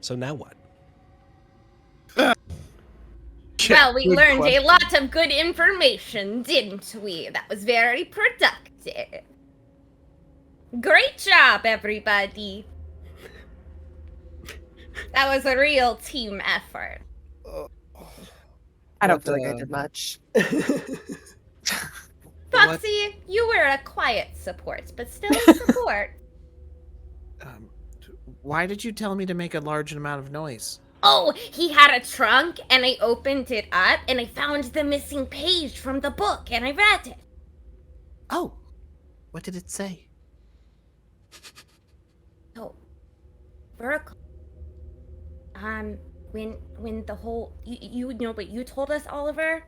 A: So now what?
C: Well, we
B: Good
C: learned
B: question.
C: a lot of good information, didn't we? That was very productive. Great job, everybody. That was a real team effort.
D: I don't feel like I did much.
C: Voxi, you were a quiet support, but still a support.
F: Why did you tell me to make a large amount of noise?
C: Oh, he had a trunk, and I opened it up, and I found the missing page from the book, and I read it.
F: Oh, what did it say?
C: So, Vertical. When the whole you know what you told us, Oliver,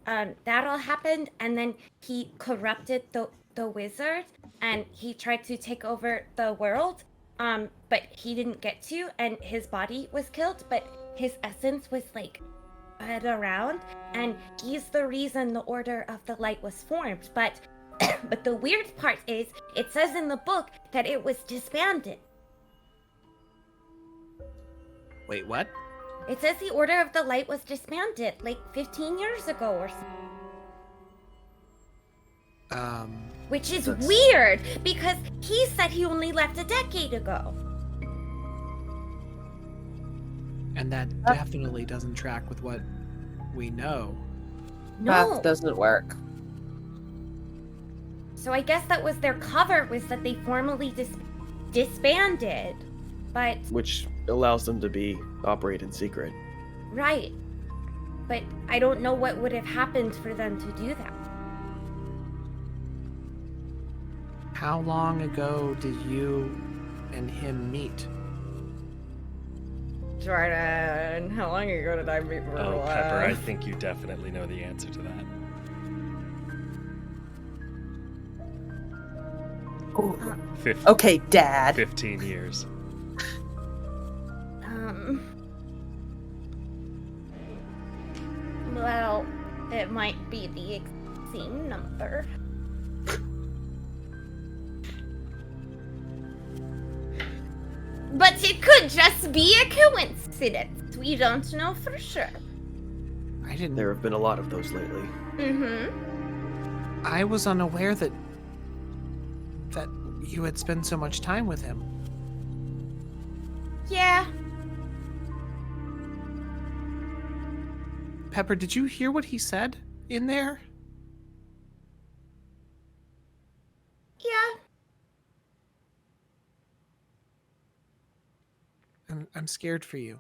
C: that all happened, and then he corrupted the wizard, and he tried to take over the world, but he didn't get to, and his body was killed, but his essence was like spread around, and he's the reason the Order of the Light was formed. But but the weird part is, it says in the book that it was disbanded.
F: Wait, what?
C: It says the Order of the Light was disbanded like 15 years ago or something. Which is weird, because he said he only left a decade ago.
F: And that definitely doesn't track with what we know.
C: No.
D: Math doesn't work.
C: So I guess that was their cover, was that they formally disbanded. But
B: Which allows them to operate in secret.
C: right. But I don't know what would have happened for them to do that.
F: How long ago did you and him meet?
G: Jordan, how long ago did I meet Marilla?
H: Oh, Pepper, I think you definitely know the answer to that.
D: Ooh.
H: 15,
D: Okay, Dad.
H: 15 years.
C: Well, it might be the same number. But it could just be a coincidence. We don't know for sure.
F: I didn't.
B: There have been a lot of those lately.
C: Mm-hmm.
F: I was unaware that you had spent so much time with him.
C: Yeah.
F: Pepper, did you hear what he said in there?
C: Yeah.
F: I'm scared for you.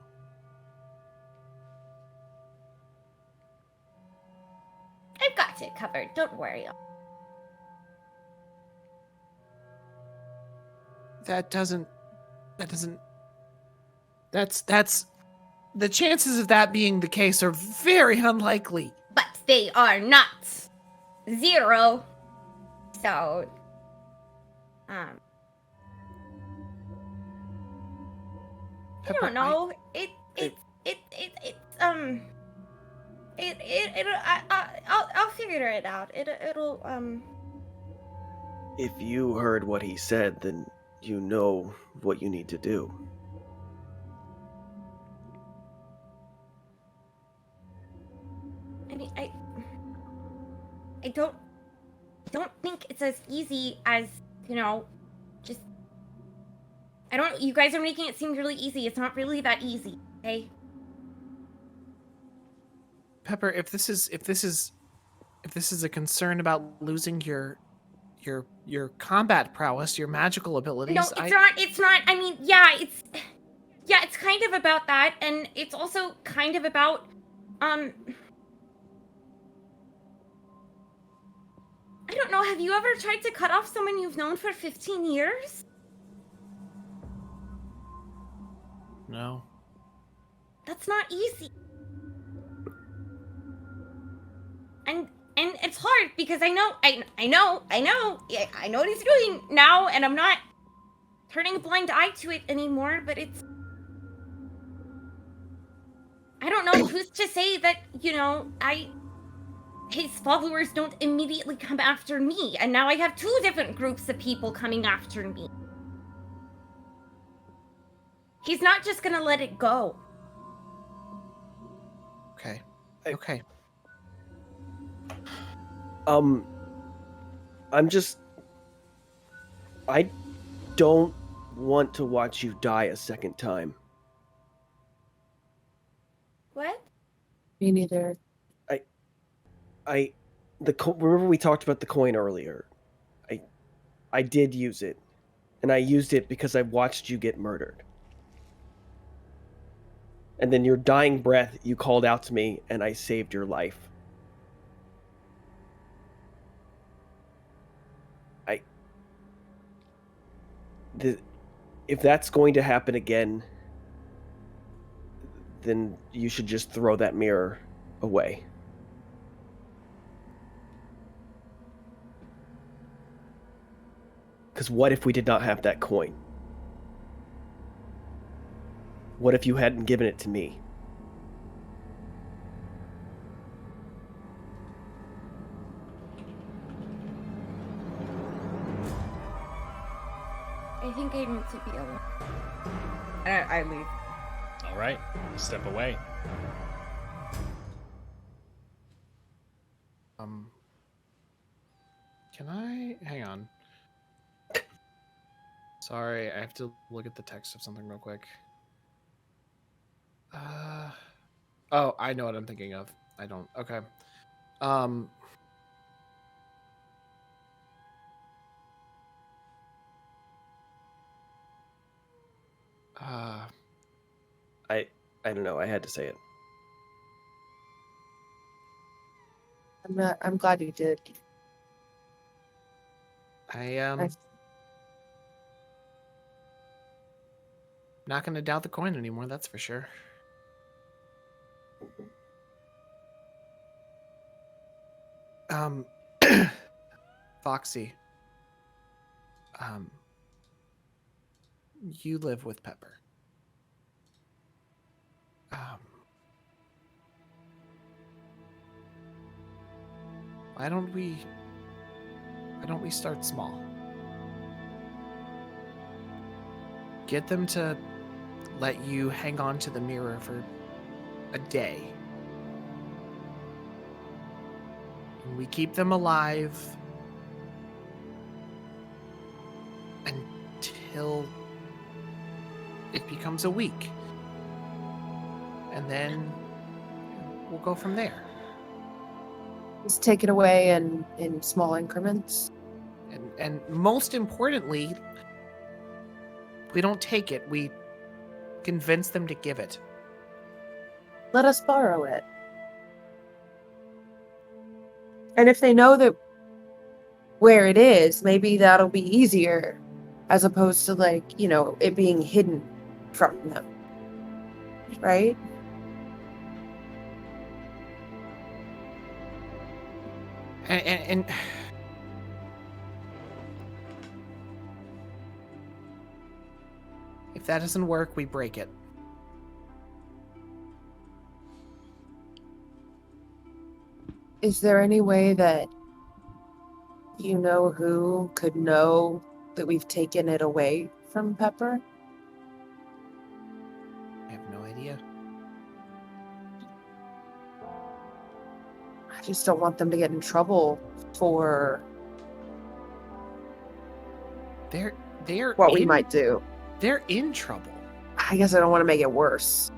C: I've got it covered. Don't worry.
F: That's the chances of that being the case are very unlikely.
C: But they are not 0. So, I
F: Pepper,
C: don't know. I'll figure it out. It'll.
B: If you heard what he said, then you know what you need to do.
C: I mean, I don't think it's as easy as, just. You guys are making it seem really easy. It's not really that easy, okay?
F: Pepper, if this is a concern about losing your combat prowess, your magical abilities,
C: No, it's not. I mean, it's kind of about that, and it's also kind of about, I don't know, have you ever tried to cut off someone you've known for 15 years?
F: No.
C: That's not easy. And it's hard, because I know what he's doing now, and I'm not turning a blind eye to it anymore, but it's... I don't know who's to say that, his followers don't immediately come after me, and now I have 2 different groups of people coming after me. He's not just gonna let it go.
F: Okay. Okay.
B: I don't want to watch you die a second time.
C: What?
D: Me neither.
B: I remember we talked about the coin earlier. I did use it, and I used it because I watched you get murdered. And then your dying breath, you called out to me, and I saved your life. If that's going to happen again, then you should just throw that mirror away. Because what if we did not have that coin? What if you hadn't given it to me?
C: I think I need to be alone.
G: I leave.
H: All right, step away.
E: Can I hang on? Sorry, I have to look at the text of something real quick. Oh, I know what I'm thinking of. I don't. Okay.
B: I don't know. I had to say it.
D: I'm glad you did.
E: Not gonna doubt the coin anymore, that's for sure. Voxi. You live with Pepper. Why don't we start small? Get them to let you hang on to the mirror for a day. And we keep them alive until it becomes a week. And then we'll go from there.
D: Just take it away in small increments.
E: And most importantly, we don't take it, we convince them to give it.
D: Let us borrow it. And if they know that where it is, maybe that'll be easier as opposed to it being hidden from them. Right?
E: And if that doesn't work, we break it.
D: Is there any way that you know who could know that we've taken it away from Pepper?
E: I have no idea.
D: I just don't want them to get in trouble for
E: They're
D: what we might do.
E: They're in trouble.
D: I guess I don't want to make it worse.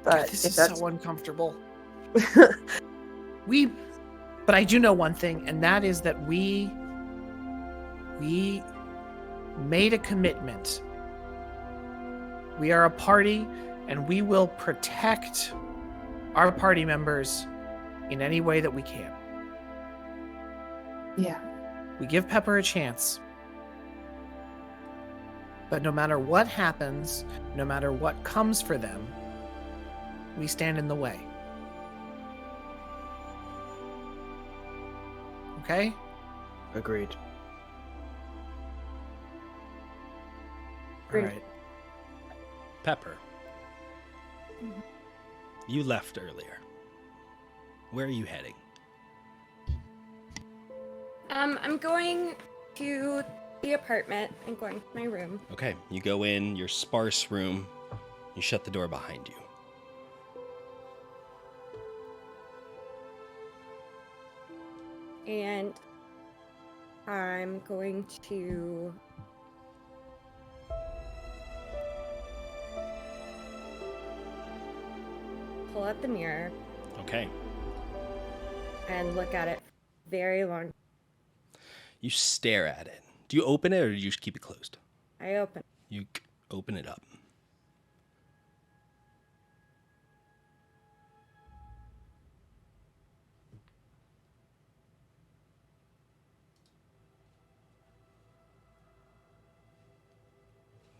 D: But
E: this
D: if
E: is
D: that's
E: so uncomfortable. But I do know one thing, and that is that we made a commitment. We are a party, and we will protect our party members in any way that we can.
D: Yeah.
E: We give Pepper a chance. But no matter what happens, no matter what comes for them, we stand in the way. Okay?
B: Agreed.
E: All right.
A: Pepper, you left earlier. Where are you heading?
C: I'm going to the apartment and going to my room.
A: Okay, you go in your sparse room. You shut the door behind you.
C: And I'm going to pull out the mirror.
H: Okay.
C: And look at it very long.
A: You stare at it. Do you open it or do you just keep it closed?
C: I open.
A: You open it up.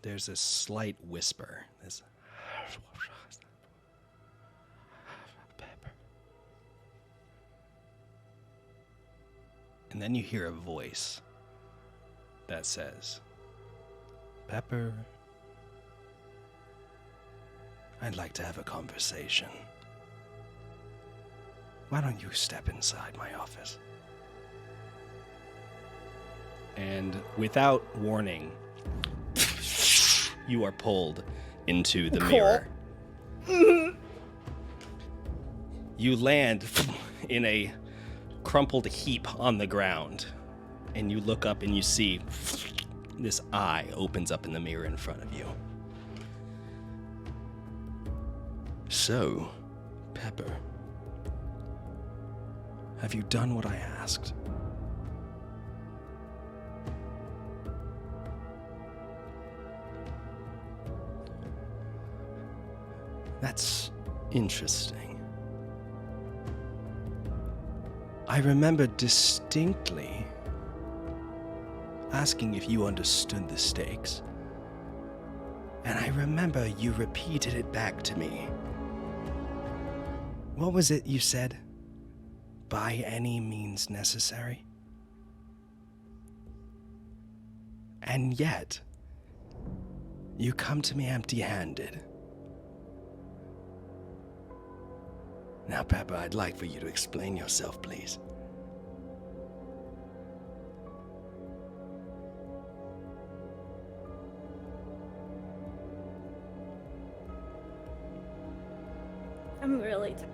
A: There's a slight whisper. There's and then you hear a voice that says, Pepper, I'd like to have a conversation. Why don't you step inside my office? And without warning, you are pulled into the mirror. You land in a crumpled heap on the ground, and you look up and you see this eye opens up in the mirror in front of you. So, Pepper, have you done what I asked? That's interesting. I remember distinctly asking if you understood the stakes. And I remember you repeated it back to me. What was it you said? By any means necessary? And yet, you come to me empty-handed. Now, Pepper, I'd like for you to explain yourself, please.
C: I'm really tired.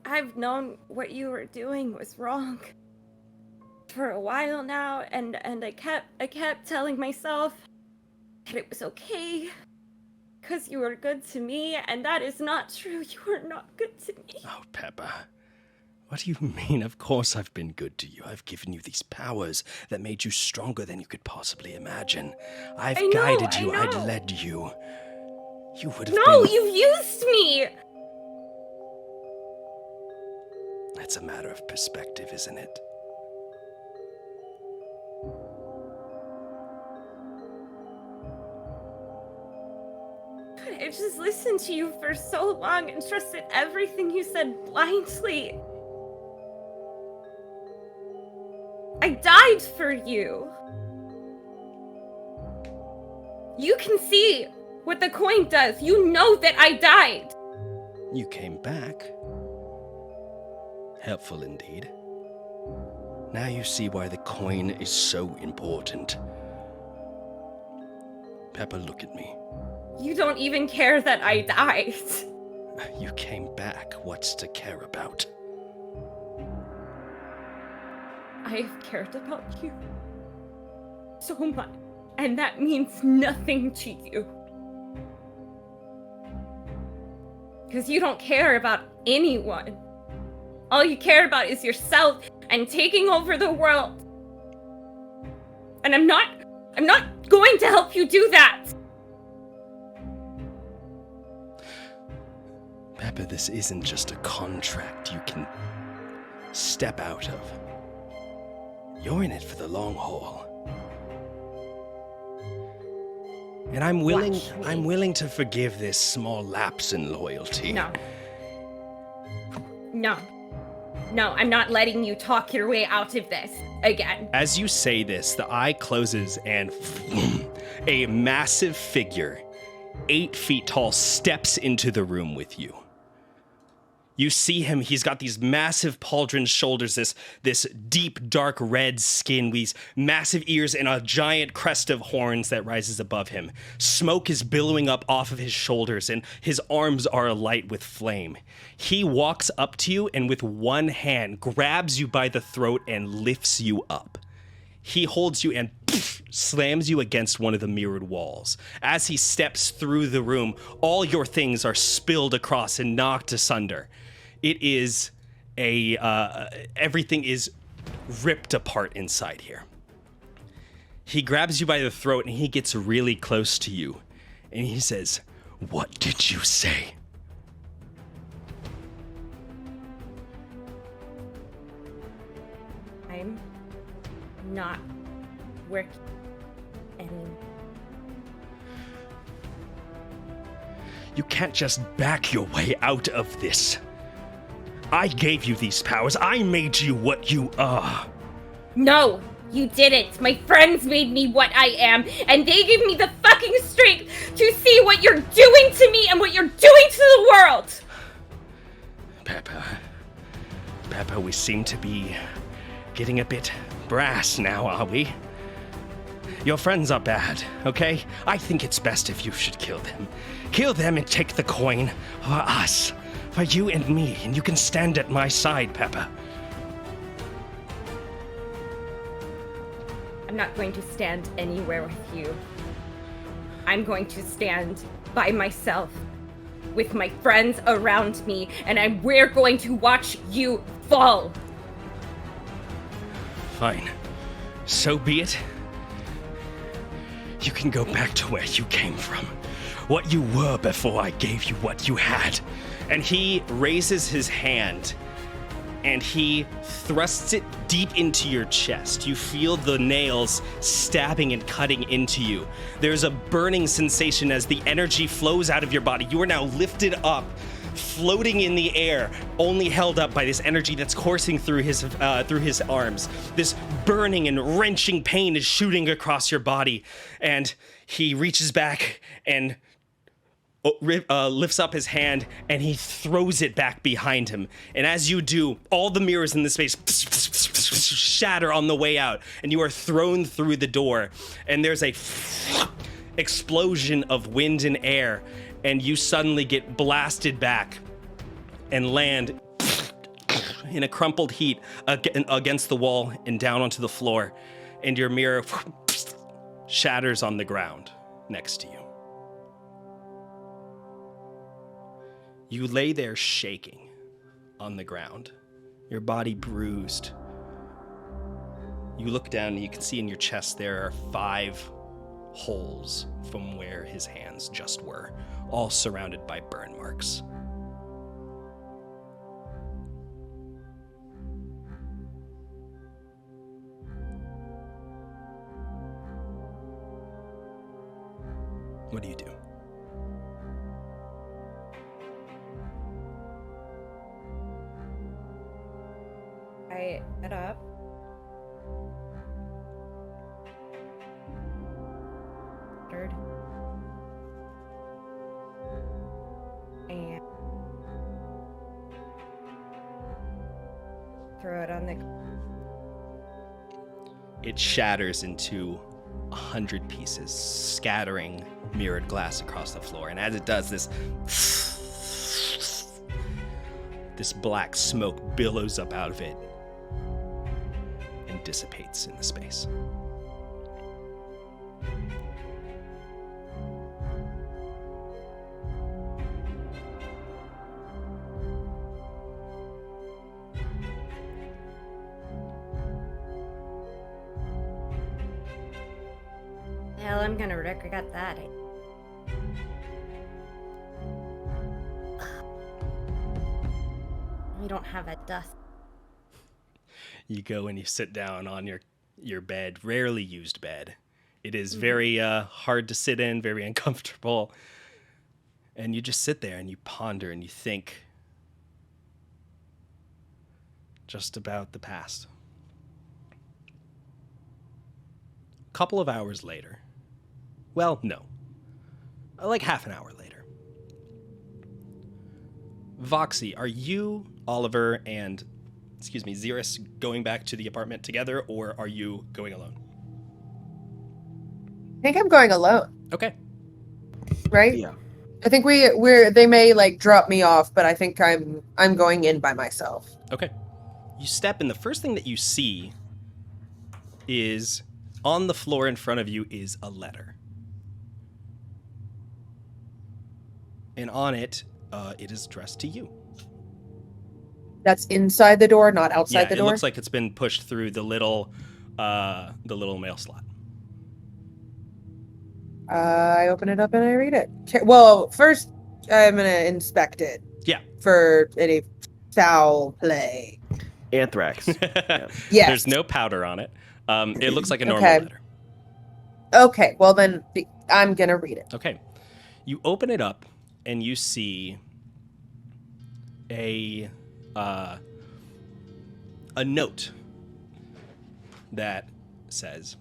C: I've known what you were doing was wrong for a while now, and I kept telling myself that it was okay because you were good to me, and that is not true. You were not good to me.
A: Oh, Pepper. What do you mean? Of course I've been good to you. I've given you these powers that made you stronger than you could possibly imagine. I've guided you. I've led you. You would have
C: No, you've used me!
A: It's a matter of perspective, isn't it?
C: But I just listened to you for so long and trusted everything you said blindly. I died for you. You can see what the coin does. You know that I died.
A: You came back. Helpful indeed. Now you see why the coin is so important. Pepper, look at me.
C: You don't even care that I died.
A: You came back. What's to care about?
C: I've cared about you so much, and that means nothing to you. Because you don't care about anyone. All you care about is yourself and taking over the world. And I'm not going to help you do that.
A: Pepper, this isn't just a contract you can step out of. You're in it for the long haul. And I'm willing to forgive this small lapse in loyalty.
C: No, I'm not letting you talk your way out of this again.
A: As you say this, the eye closes and a massive figure, 8 feet tall, steps into the room with you. You see him, he's got these massive pauldron shoulders, this deep, dark red skin, these massive ears, and a giant crest of horns that rises above him. Smoke is billowing up off of his shoulders, and his arms are alight with flame. He walks up to you and with one hand grabs you by the throat and lifts you up. He holds you and slams you against one of the mirrored walls. As he steps through the room, all your things are spilled across and knocked asunder. It is everything is ripped apart inside here. He grabs you by the throat and he gets really close to you. And he says, "What did you say?"
C: I'm not working anymore.
A: You can't just back your way out of this. I gave you these powers. I made you what you are.
C: No, you didn't. My friends made me what I am, and they gave me the fucking strength to see what you're doing to me and what you're doing to the world.
A: Pepper, we seem to be getting a bit brass now, are we? Your friends are bad, okay? I think it's best if you should kill them. Kill them and take the coin for us. For you and me, and you can stand at my side, Pepper.
C: I'm not going to stand anywhere with you. I'm going to stand by myself with my friends around me, and we're going to watch you fall.
A: Fine. So be it. You can go back to where you came from. What you were before I gave you what you had. And he raises his hand and he thrusts it deep into your chest. You feel the nails stabbing and cutting into you. There's a burning sensation as the energy flows out of your body. You are now lifted up, floating in the air, only held up by this energy that's coursing through his arms. This burning and wrenching pain is shooting across your body, and he reaches back and lifts up his hand, and he throws it back behind him. And as you do, all the mirrors in the space shatter on the way out, and you are thrown through the door. And there's a explosion of wind and air, and you suddenly get blasted back and land in a crumpled heap against the wall and down onto the floor. And your mirror shatters on the ground next to you. You lay there shaking on the ground, your body bruised. You look down and you can see in your chest there are 5 holes from where his hands just were, all surrounded by burn marks. What do you do?
C: I get up. And throw it on the...
A: It shatters into 100 pieces, scattering mirrored glass across the floor. And as it does, this black smoke billows up out of it and dissipates in the space.
C: Hell, I'm gonna regret that. We don't have a dust.
A: You go and you sit down on your bed, rarely used bed. It is very hard to sit in, very uncomfortable. And you just sit there and you ponder and you think just about the past. A couple of hours later, well, no, like half an hour later, Voxi, are you, Oliver, and, Xeris going back to the apartment together, or are you going alone?
D: I think I'm going alone.
A: Okay.
D: Right?
B: Yeah.
D: I think they may like drop me off, but I think I'm going in by myself.
A: Okay. You step in. The first thing that you see is on the floor in front of you is a letter. And on it, it is addressed to you.
D: That's inside the door, not outside the door?
A: It looks like it's been pushed through the little mail slot.
D: I open it up and I read it. Well, first I'm going to inspect it.
A: Yeah.
D: For any foul play.
B: Anthrax. Yeah.
D: Yes.
A: There's no powder on it. It looks like a normal letter.
D: Okay, well then I'm going to read it.
A: Okay. You open it up and you see a note that says,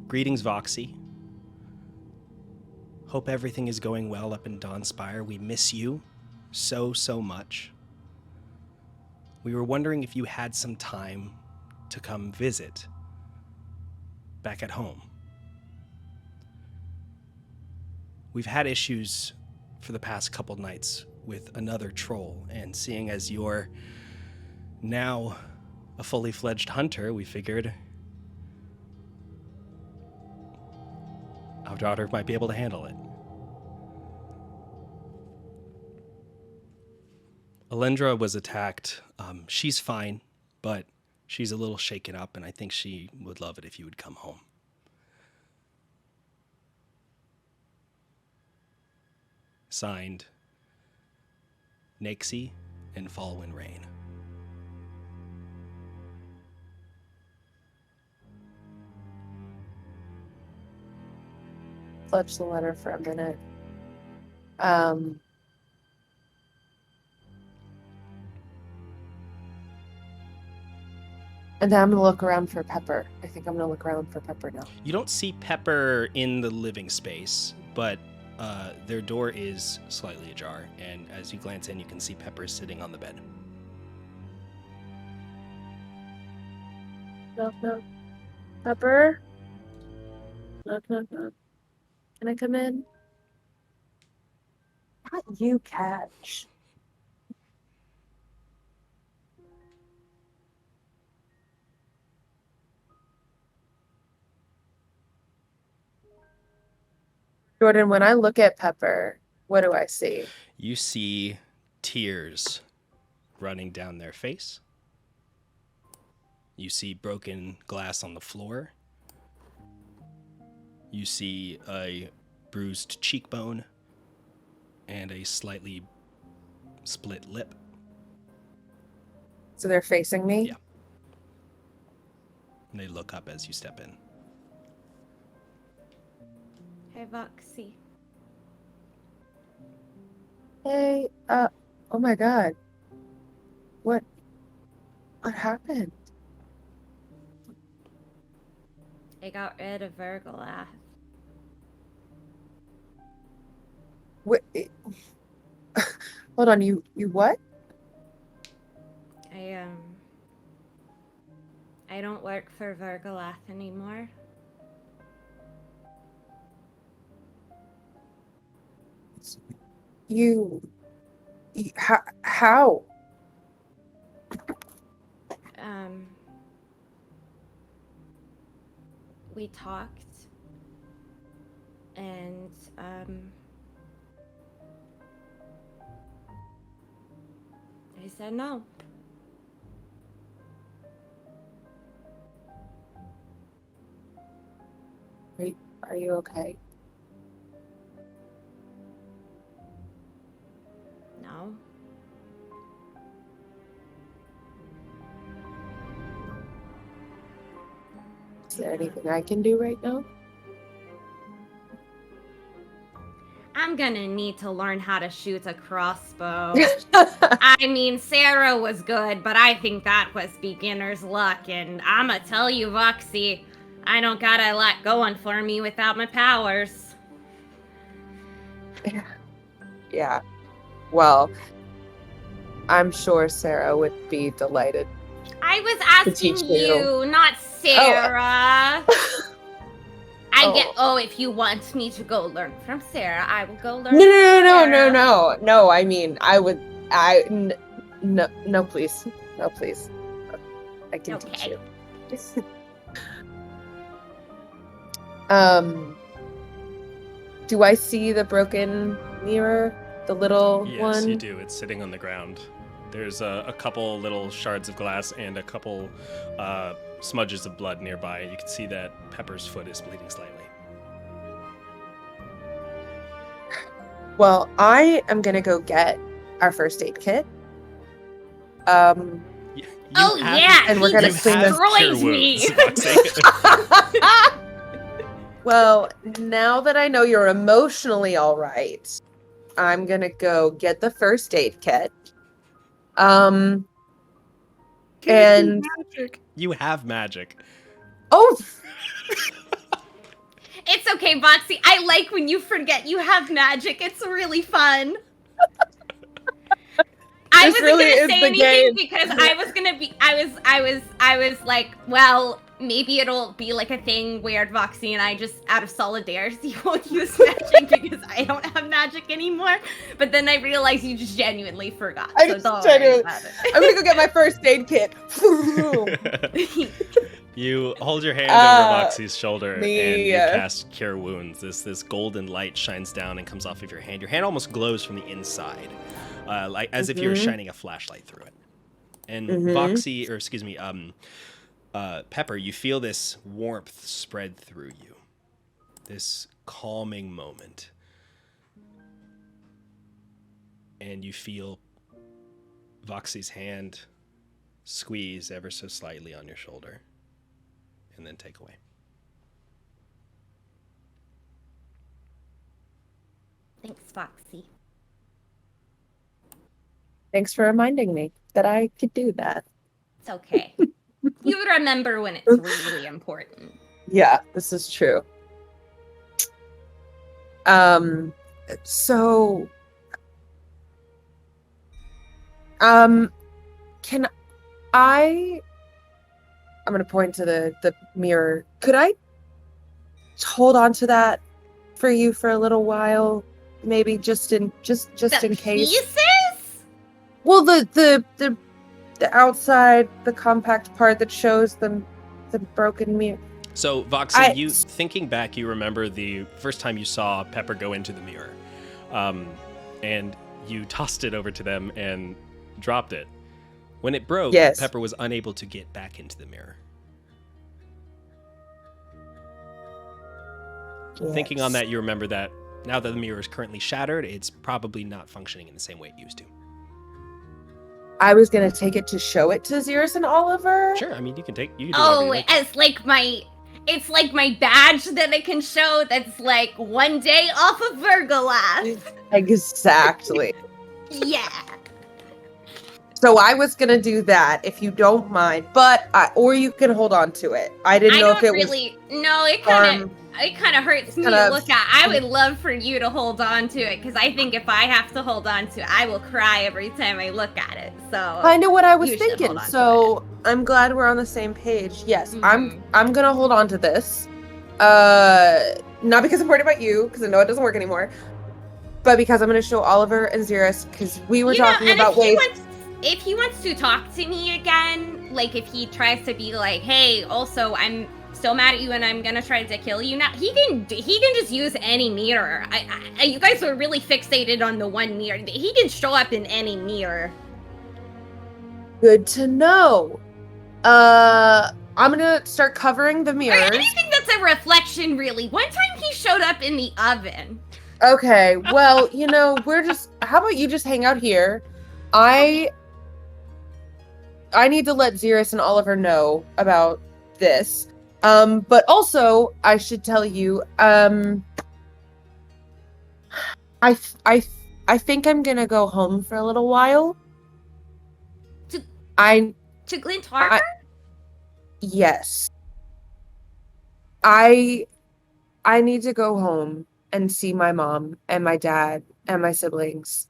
A: "Greetings, Voxi. Hope everything is going well up in Dawnspire. We miss you so much. We were wondering if you had some time to come visit back at home. We've had issues for the past couple nights with another troll, and seeing as you're now a fully fledged hunter, we figured our daughter might be able to handle it." Alendra was attacked. She's fine, but she's a little shaken up, and I think she would love it if you would come home. Signed, Nixie and Fallwind Rain.
D: Flips the letter for a minute. And then I'm gonna look around for Pepper. I think I'm gonna look around for Pepper now.
A: You don't see Pepper in the living space, but their door is slightly ajar, and as you glance in, you can see Pepper sitting on the bed.
D: Knock, knock. Pepper? Knock, knock, knock. Can I come in? Not you, Catch. Jordan, when I look at Pepper, what do I see?
A: You see tears running down their face. You see broken glass on the floor. You see a bruised cheekbone and a slightly split lip.
D: So they're facing me?
A: Yeah. And they look up as you step in.
C: Hey, Voxi.
D: Hey, oh my god. What happened?
C: I got rid of Vergalath.
D: What? Hold on, you what?
C: I don't work for Vergalath anymore.
D: How?
C: We talked, and I said no.
D: Are you okay?
C: No.
D: Is there anything I can do right now?
C: I'm gonna need to learn how to shoot a crossbow. I mean, Sarah was good, but I think that was beginner's luck, and I'ma tell you, Voxi, I don't got a lot going for me without my powers.
D: Yeah. Well, I'm sure Sarah would be delighted.
C: I was asking
D: teach you.
C: you, not Sarah. If you want me to go learn from Sarah, I will go learn.
D: No. I mean, no, please. No, please. I can teach you. Do I see the broken mirror? The little one?
H: Yes, you do. It's sitting on the ground. There's a couple little shards of glass and a couple smudges of blood nearby. You can see that Pepper's foot is bleeding slightly.
D: Well, I am gonna go get our first aid kit.
C: And
D: we're gonna clean this.
C: Destroys me.
D: Well, now that I know you're emotionally all right, I'm gonna go get the first aid kit. And
H: You have magic.
D: oh,
C: It's okay, Voxi. I like when you forget you have magic. It's really fun. I wasn't
D: really
C: gonna
D: is
C: say
D: the
C: anything
D: game.
C: because I was like, well, maybe it'll be like a thing where Voxi and I just, out of solidarity, won't use magic because I don't have magic anymore. But then I realized you just genuinely forgot.
D: I
C: so
D: just
C: don't
D: genuinely-
C: worry about it.
D: I'm gonna go get my first aid kit.
H: You hold your hand over Voxi's shoulder and you
D: the-
H: cast Cure Wounds. This golden light shines down and comes off of your hand. Your hand almost glows from the inside, like as if you were shining a flashlight through it. And Voxi, or excuse me, Pepper, you feel this warmth spread through you. This calming moment. And you feel Voxi's hand squeeze ever so slightly on your shoulder. And then take away.
C: Thanks, Voxi.
D: Thanks for reminding me that I could do that.
C: It's okay. You would remember when it's really important.
D: Yeah, this is true. So can I'm gonna point to the mirror. Could I hold on to that for you for a little while? Maybe just in case.
C: Pieces?
D: Well, the outside, the compact part that shows the broken mirror.
H: So, Voxi, you thinking back, you remember the first time you saw Pepper go into the mirror, and you tossed it over to them and dropped it. When it broke,
D: Yes.
H: Pepper was unable to get back into the mirror. Thinking on that, you remember that now that the mirror is currently shattered, it's probably not functioning in the same way it used to.
D: I was gonna take it to show it to Xeris and Oliver.
H: Sure, I mean, you can do whatever you like.
C: As like it's like my badge that I can show that's like one day off of Vergolath.
D: Exactly.
C: Yeah.
D: So I was gonna do that if you don't mind, but or you can hold on to it. I didn't know if it was.
C: No, it kind of hurts me to look at. I would love for you to hold on to it because I think if I have to hold on to it, I will cry every time I look at it. So
D: Kind of what I was
C: you should
D: thinking.
C: hold on to
D: So I'm glad we're on the same page. Yes,
C: Mhm.
D: I'm gonna hold on to this. Not because I'm worried about you, because I know it doesn't work anymore, but because I'm gonna show Oliver and Xeris because we were talking about ways.
C: If he wants to talk to me again, like if he tries to be like, "Hey, also I'm so mad at you and I'm gonna try to kill you," now he can just use any mirror. You guys were really fixated on the one mirror. He can show up in any mirror.
D: Good to know. I'm gonna start covering the
C: Or
D: mirrors.
C: anything that's a reflection, really. One time he showed up in the oven.
D: Okay, well, we're just. How about you just hang out here? I need to let Xeris and Oliver know about this. But also, I should tell you, I think I'm gonna go home for a little while.
C: To Glint
D: I-
C: Harbor?
D: Yes. I need to go home and see my mom and my dad and my siblings.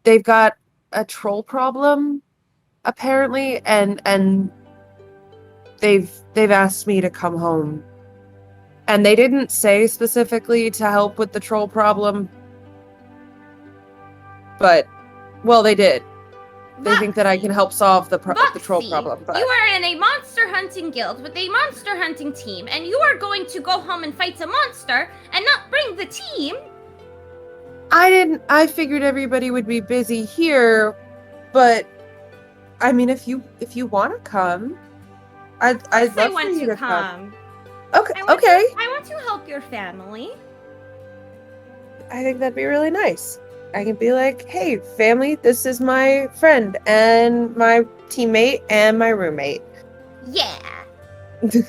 D: They've got a troll problem, apparently, and they've asked me to come home. And they didn't say specifically to help with the troll problem, but, well, they did. They think that I can help solve the troll problem. But
C: you are in a monster hunting guild with a monster hunting team, and you are going to go home and fight a monster and not bring the team.
D: I figured everybody would be busy here, but I mean, if you want to come, I'd love for you to come. Okay.
C: I want to help your family.
D: I think that'd be really nice. I can be like, hey, family, this is my friend and my teammate and my roommate.
C: Yeah.
E: Wait,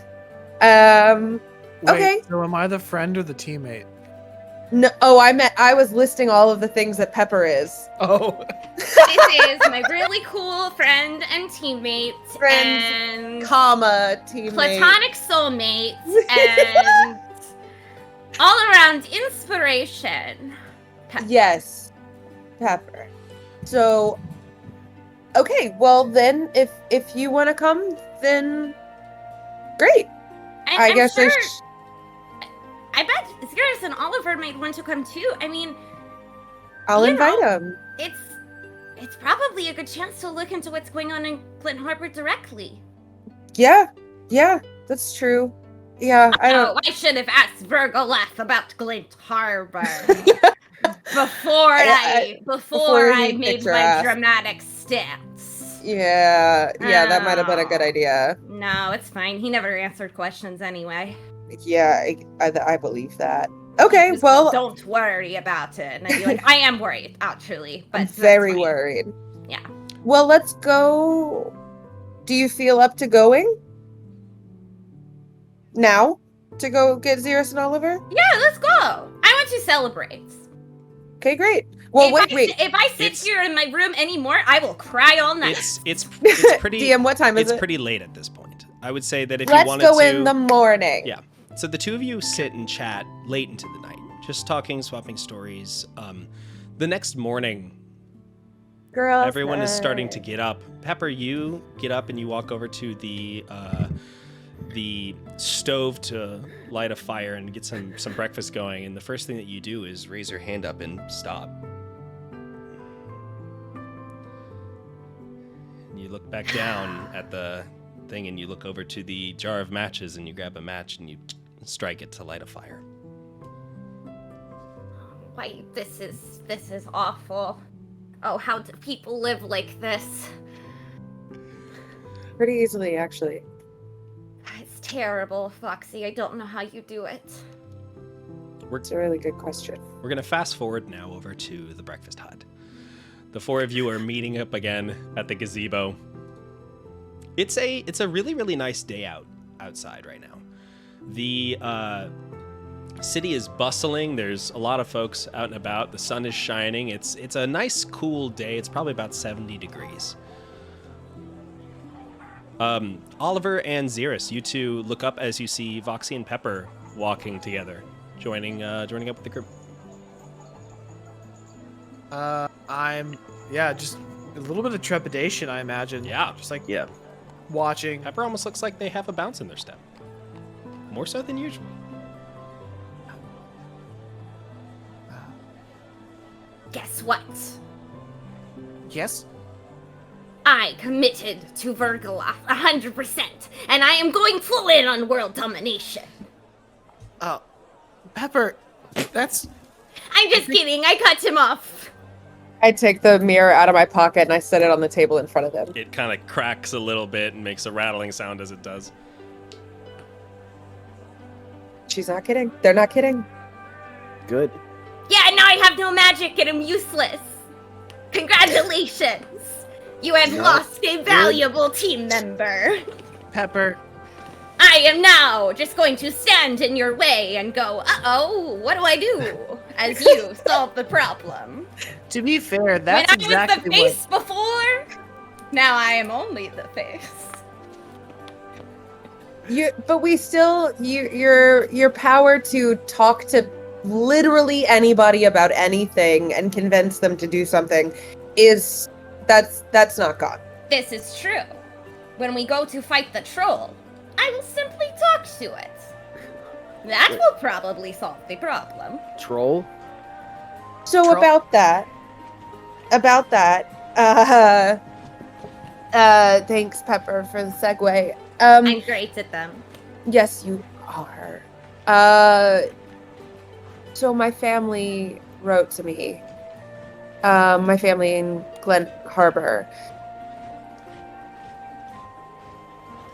D: okay.
E: So am I the friend or the teammate?
D: No, I was listing all of the things that Pepper is.
E: Oh.
C: This is my really cool friend and teammate. And
D: teammate.
C: Platonic soulmate and all around inspiration. Pepper.
D: Yes. Pepper. So, okay, well then, if you want to come, then great. I guess
C: sure, I bet Xeris and Oliver might want to come too. I mean,
D: I'll invite them.
C: It's probably a good chance to look into what's going on in Glint Harbor directly.
D: Yeah, that's true. Yeah,
C: I should have asked Virgoleth about Glint Harbor. Before I made my dramatic stance.
D: Yeah, that might have been a good idea.
C: No, it's fine. He never answered questions anyway.
D: Yeah, I believe that. Okay, well,
C: don't worry about it. And I'd be like, I am worried, actually, but
D: I'm very worried.
C: Yeah.
D: Well, let's go. Do you feel up to going now to go get Xeris and Oliver?
C: Yeah, let's go. I want to celebrate.
D: Okay, great. Well, wait.
C: If I sit here in my room anymore, I will cry all night.
H: It's pretty.
D: DM, what time is it?
H: It's pretty late at this point. I would say that if you wanted to.
D: Let's go in the morning.
H: Yeah. So the two of you sit and chat late into the night, just talking, swapping stories. The next morning, everyone is starting to get up. Pepper, you get up and you walk over to the stove to light a fire and get some breakfast going. And the first thing that you do is
I: raise your hand up and stop.
H: And you look back down at the thing and you look over to the jar of matches and you grab a match and you strike it to light a fire.
C: Why, this is awful. Oh, how do people live like this?
D: Pretty easily, actually.
C: It's terrible, Voxi. I don't know how you do it.
D: It's a really good question.
H: We're going to fast forward now over to the breakfast hut. The four of you are meeting up again at the gazebo. It's a really, really nice day outside right now. The city is bustling. There's a lot of folks out and about. The sun is shining. It's a nice, cool day. It's probably about 70 degrees. Oliver and Xeris, you two look up as you see Voxi and Pepper walking together, joining up with the group.
E: Just a little bit of trepidation, I imagine.
H: Yeah.
E: Just like
B: Yeah.
E: watching.
H: Pepper almost looks like they have a bounce in their step. More so than usual.
C: Guess what?
E: Yes?
C: I committed to Virgoleth 100%, and I am going full in on world domination.
E: Oh, Pepper, that's...
C: I'm just kidding. I cut him off.
D: I take the mirror out of my pocket and I set it on the table in front of him.
H: It kind of cracks a little bit and makes a rattling sound as it does.
D: She's not kidding. They're not kidding.
B: Good.
C: Yeah, now I have no magic and I'm useless. Congratulations. You have lost a valuable team member.
E: Pepper.
C: I am now just going to stand in your way and go, uh-oh, what do I do? As you solve the problem.
E: To be fair, that's exactly
C: when I was the face before, now I am only the face.
D: But we still your power to talk to literally anybody about anything and convince them to do something that's not gone.
C: This is true. When we go to fight the troll, I will simply talk to it. That will probably solve the problem.
B: Troll?
D: So about that, thanks Pepper for the segue.
C: I'm great at them.
D: Yes, you are. So my family wrote to me. My family in Glen Harbor.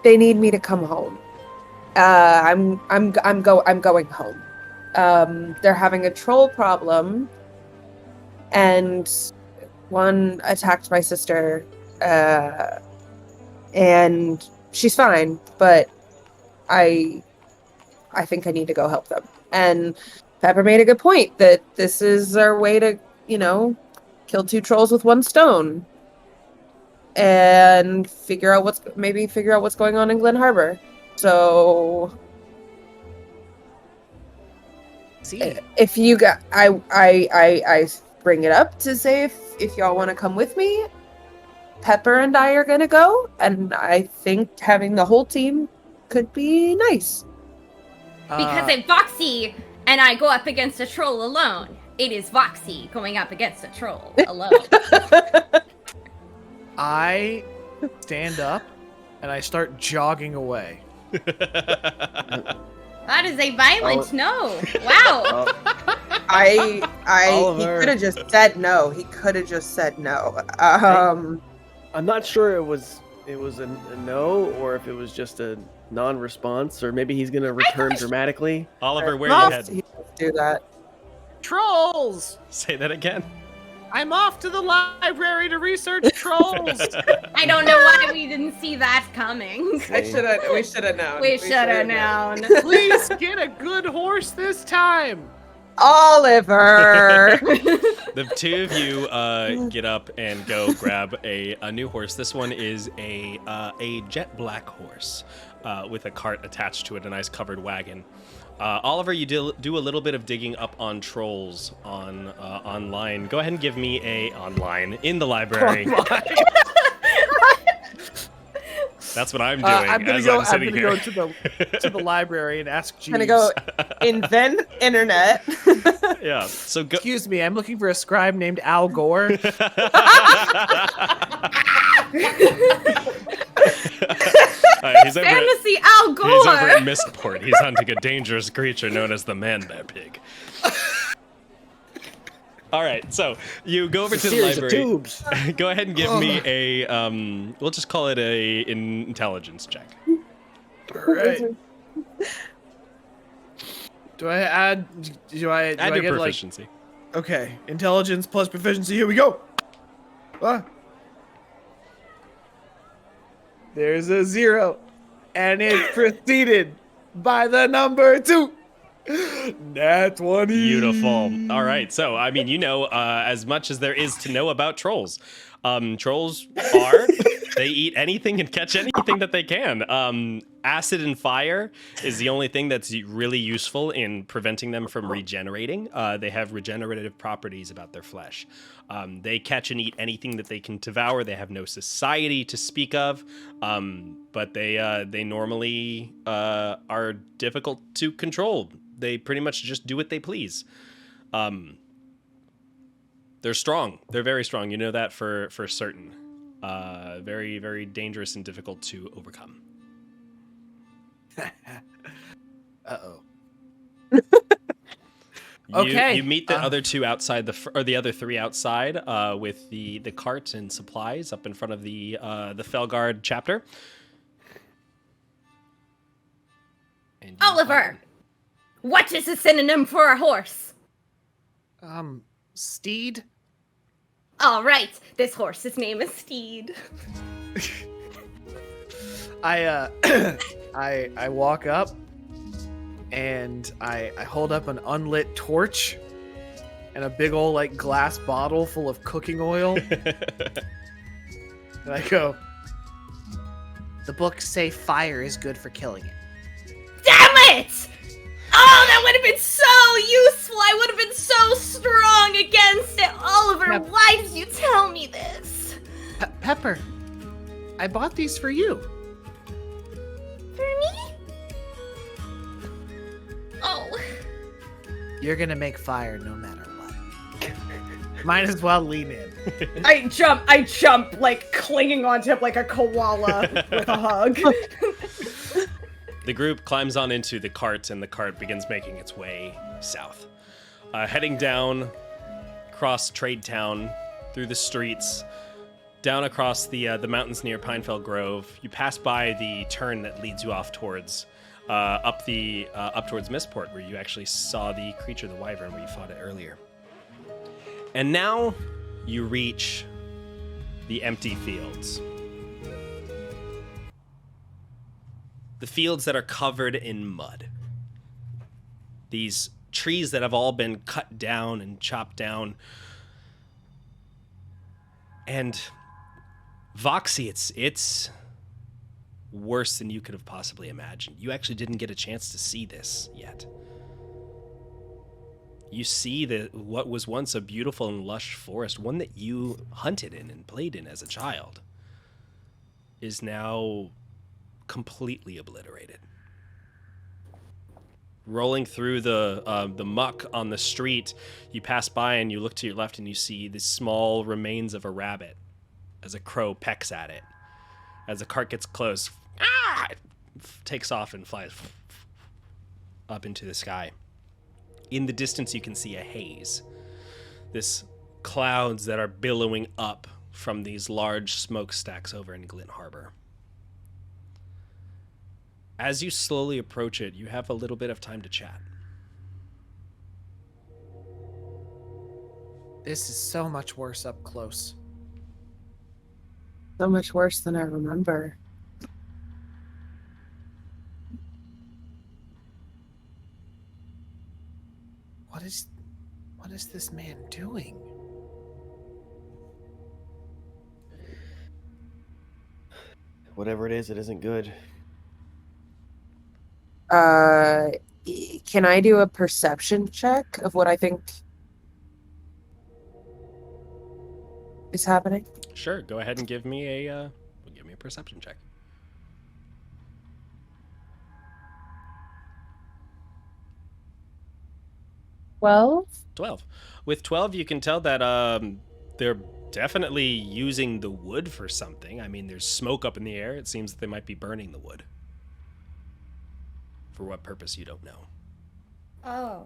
D: They need me to come home. I'm going home. They're having a troll problem, and one attacked my sister, and she's fine, but I think I need to go help them. And Pepper made a good point that this is our way to, kill two trolls with one stone. And figure out what's going on in Glen Harbor. So if you got, I bring it up to say if y'all want to come with me, Pepper and I are gonna go, and I think having the whole team could be nice.
C: Because if Voxi and I go up against a troll alone, it is Voxi going up against a troll alone.
E: I stand up and I start jogging away.
C: That is a violent no. Wow.
D: He
B: Oliver.
D: could have just said no.
B: I'm not sure it was a no, or if it was just a non-response, or maybe he's gonna return dramatically.
H: Oliver, where are you heading?
D: He do that.
E: Trolls!
H: Say that again.
E: I'm off to the library to research trolls.
C: I don't know why we didn't see that coming.
D: We should have known.
C: We should have known.
E: Please get a good horse this time.
D: Oliver.
H: The two of you get up and go grab a new horse. This one is a jet black horse with a cart attached to it, a nice covered wagon. Oliver, you do a little bit of digging up on trolls online. Go ahead and give me a online in the library. That's what I'm doing.
E: I'm gonna go to the library and ask Jeeves.
D: I'm gonna go invent internet.
H: Yeah. So go.
E: Excuse me, I'm looking for a scribe named Al Gore.
H: He's over
C: Fantasy Al Gore.
H: He's over at Mistport. He's hunting a dangerous creature known as the Man-Bear Pig. All right, so you go over to the library.
B: Tubes.
H: Go ahead and give me a we'll just call it a intelligence check.
E: All right. Do I add
H: Add your
E: get
H: proficiency.
E: Okay, intelligence plus proficiency. Here we go. There's a 0, and it's preceded by the number 2. Nat 20.
H: Beautiful. All right. So, I mean, as much as there is to know about trolls. Trolls they eat anything and catch anything that they can. Acid and fire is the only thing that's really useful in preventing them from regenerating. They have regenerative properties about their flesh. They catch and eat anything that they can devour. They have no society to speak of, but they normally are difficult to control. They pretty much just do what they please. They're strong. They're very strong. You know that for certain. Very, very dangerous and difficult to overcome.
E: Uh-oh.
F: Okay.
H: You meet the other two outside the other three outside with the cart and supplies up in front of the Fellguard chapter. And
C: Oliver, what is a synonym for a horse?
E: Steed.
C: All right, this horse's name is Steed.
E: I walk up and I hold up an unlit torch and a big old glass bottle full of cooking oil. And I go,
F: The books say fire is good for killing it.
G: Damn it! Oh, that would have been so useful. I would have been so strong against it. Oliver, why did you tell me this?
F: Pepper, I bought these for you.
C: For me? Oh.
F: You're gonna make fire no matter what. Might as well lean in.
G: I jump, like clinging onto him like a koala with a hug.
H: The group climbs on into the cart, and the cart begins making its way south. Heading down, across Trade Town, through the streets, down across the mountains near Pinefell Grove. You pass by the turn that leads you off towards up towards Mistport, where you actually saw the creature, the wyvern, where you fought it earlier. And now you reach the empty fields. The fields that are covered in mud. These trees that have all been cut down and chopped down. And Voxi, it's worse than you could have possibly imagined. You actually didn't get a chance to see this yet. You see that what was once a beautiful and lush forest, one that you hunted in and played in as a child, is now completely obliterated. Rolling through the muck on the street, you pass by and you look to your left and you see the small remains of a rabbit as a crow pecks at it. As the cart gets close, it takes off and flies up into the sky. In the distance, you can see a haze. This clouds that are billowing up from these large smokestacks over in Glint Harbor. As you slowly approach it, you have a little bit of time to chat.
F: This is so much worse up close.
D: So much worse than I remember.
F: What is this man doing?
B: Whatever it is, it isn't good.
D: Can I do a perception check of what I think is happening?
H: Sure, go ahead and give me a perception check.
D: 12?
H: 12. With 12, you can tell that they're definitely using the wood for something. I mean, there's smoke up in the air. It seems that they might be burning the wood. For what purpose, you don't know.
C: Oh.